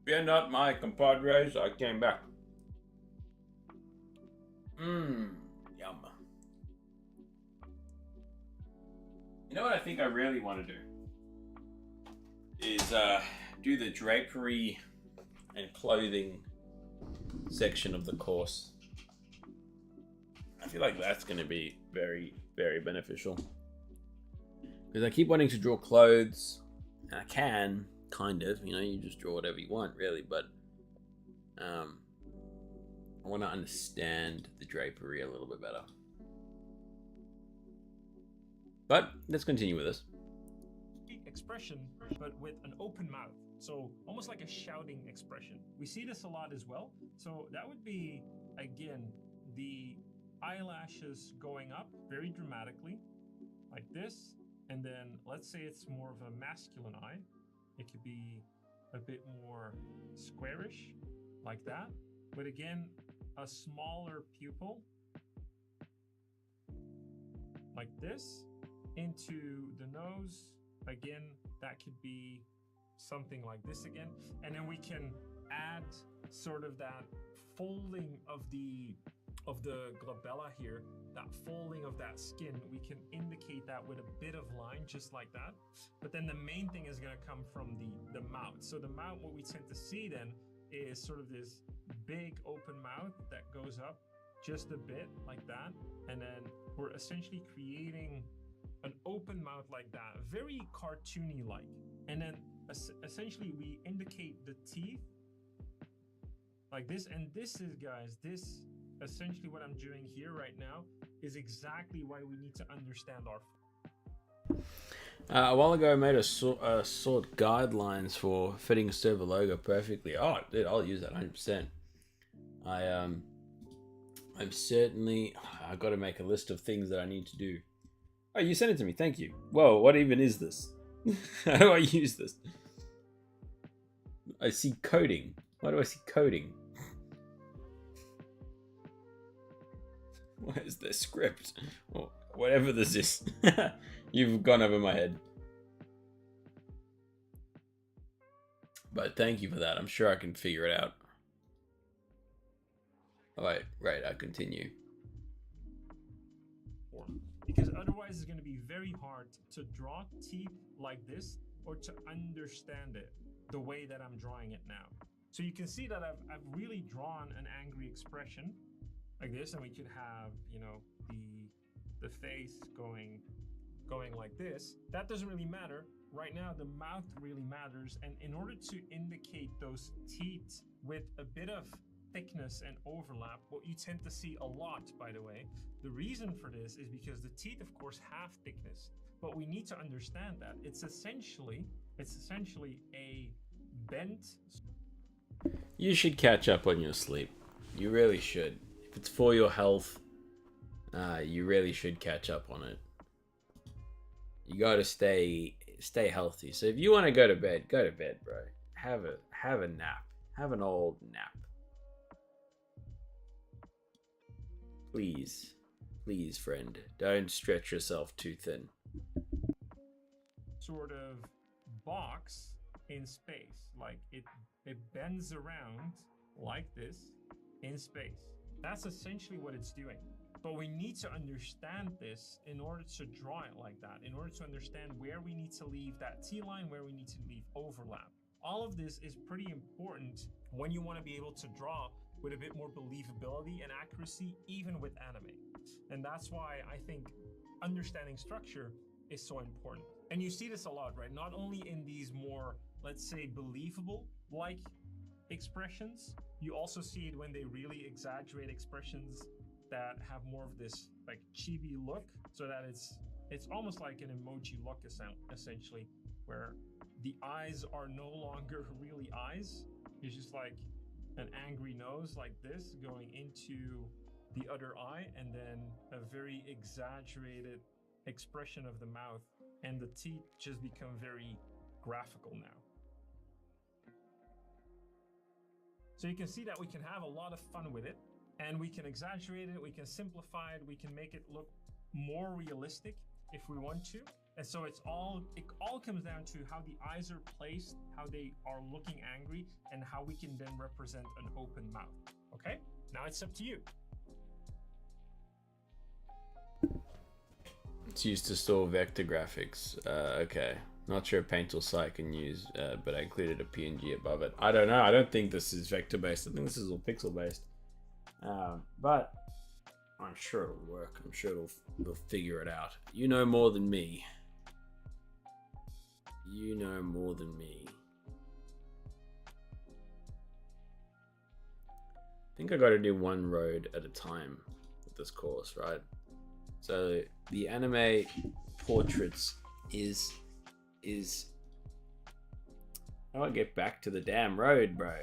Fear not, my compadres, I came back. Yum. You know what I think I really want to do? Is do the drapery and clothing section of the course. I feel like that's going to be very, very beneficial. Because I keep wanting to draw clothes, and I can, kind of, you just draw whatever you want, really, but I want to understand the drapery a little bit better. But let's continue with this. Expression, but with an open mouth. So almost like a shouting expression. We see this a lot as well. So that would be, again, the eyelashes going up very dramatically, like this. And then let's say it's more of a masculine eye. It could be a bit more squarish, like that. But again, a smaller pupil, like this, into the nose. Again, that could be something like this again. And then we can add sort of that folding of the glabella here, that folding of that skin. We can indicate that with a bit of line, just like that. But then the main thing is going to come from the mouth. So the mouth, what we tend to see then is sort of this big open mouth that goes up just a bit like that. And then we're essentially creating an open mouth like that, very cartoony like. And then essentially we indicate the teeth like this. And this is, guys, this essentially what I'm doing here right now is exactly why we need to understand our a while ago I made a sort guidelines for fitting server logo perfectly. Oh dude, I'll use that 100%. I'm certainly, I got to make a list of things that I need to do. Oh, you sent it to me. Thank you. Whoa, what even is this? How do I use this? I see coding. Why do I see coding? What is the script? Or whatever this is. You've gone over my head. But thank you for that. I'm sure I can figure it out. Alright, right, I continue. Because otherwise it's going to be very hard to draw teeth like this or to understand it the way that I'm drawing it now. So you can see that I've really drawn an angry expression like this, and we could have, the face going like this. That doesn't really matter. Right now the mouth really matters, and in order to indicate those teeth with a bit of thickness and overlap, what you tend to see a lot, by the way, the reason for this is because the teeth of course have thickness, but we need to understand that it's essentially a bent. You should catch up on your sleep. You really should. If it's for your health, you really should catch up on it. You gotta stay healthy. So if you want to go to bed, bro. Have a nap. Have an old nap. Please, friend, don't stretch yourself too thin. Sort of box in space, like it bends around like this in space. That's essentially what it's doing. But we need to understand this in order to draw it like that, in order to understand where we need to leave that T-line, where we need to leave overlap. All of this is pretty important when you want to be able to draw with a bit more believability and accuracy, even with anime. And that's why I think understanding structure is so important. And you see this a lot, right? Not only in these more, let's say, believable like expressions, you also see it when they really exaggerate expressions that have more of this like chibi look, so that it's almost like an emoji look essentially, where the eyes are no longer really eyes. It's just like an angry nose like this going into the other eye, and then a very exaggerated expression of the mouth, and the teeth just become very graphical now. So you can see that we can have a lot of fun with it, and we can exaggerate it, we can simplify it, we can make it look more realistic if we want to. And so it all comes down to how the eyes are placed, how they are looking angry, and how we can then represent an open mouth. Okay? Now it's up to you. It's used to store vector graphics. Okay. Not sure if Paint Tool Site can use, but I included a PNG above it. I don't know. I don't think this is vector based. I think this is all pixel based. But I'm sure it'll work. I'm sure they'll figure it out. You know more than me. You know more than me. I think I got to do one road at a time with this course, right? So the anime portraits is how do I get back to the damn road, bro?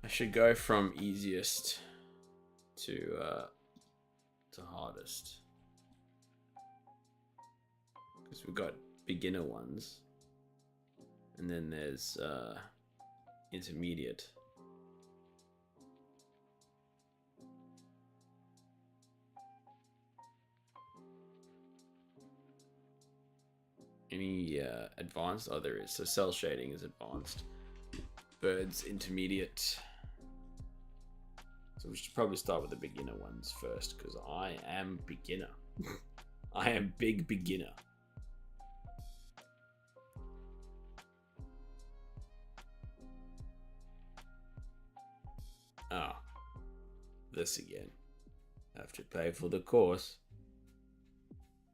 I should go from easiest to hardest, because we've got beginner ones, and then there's intermediate. Any advanced? Oh, there is. So cell shading is advanced. Birds intermediate. So we should probably start with the beginner ones first, because I am beginner. I am big beginner. Ah, this again. I have to pay for the course.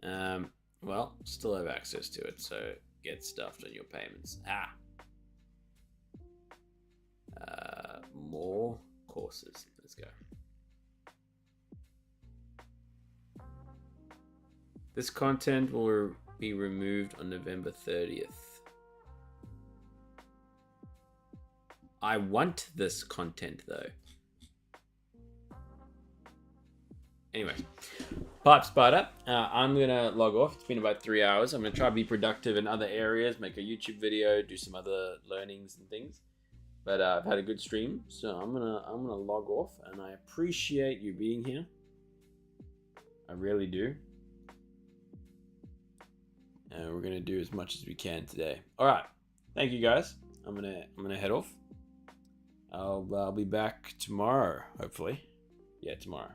Well, still have access to it, so get stuffed on your payments. More courses. Let's go. This content will be removed on November 30th. I want this content though. Anyway, Pipe Spider, I'm gonna log off. It's been about 3 hours. I'm gonna try to be productive in other areas, make a YouTube video, do some other learnings and things. But I've had a good stream, so I'm gonna log off, and I appreciate you being here. I really do. And we're gonna do as much as we can today. All right, thank you guys. I'm gonna head off. I'll be back tomorrow, hopefully. Yeah, tomorrow.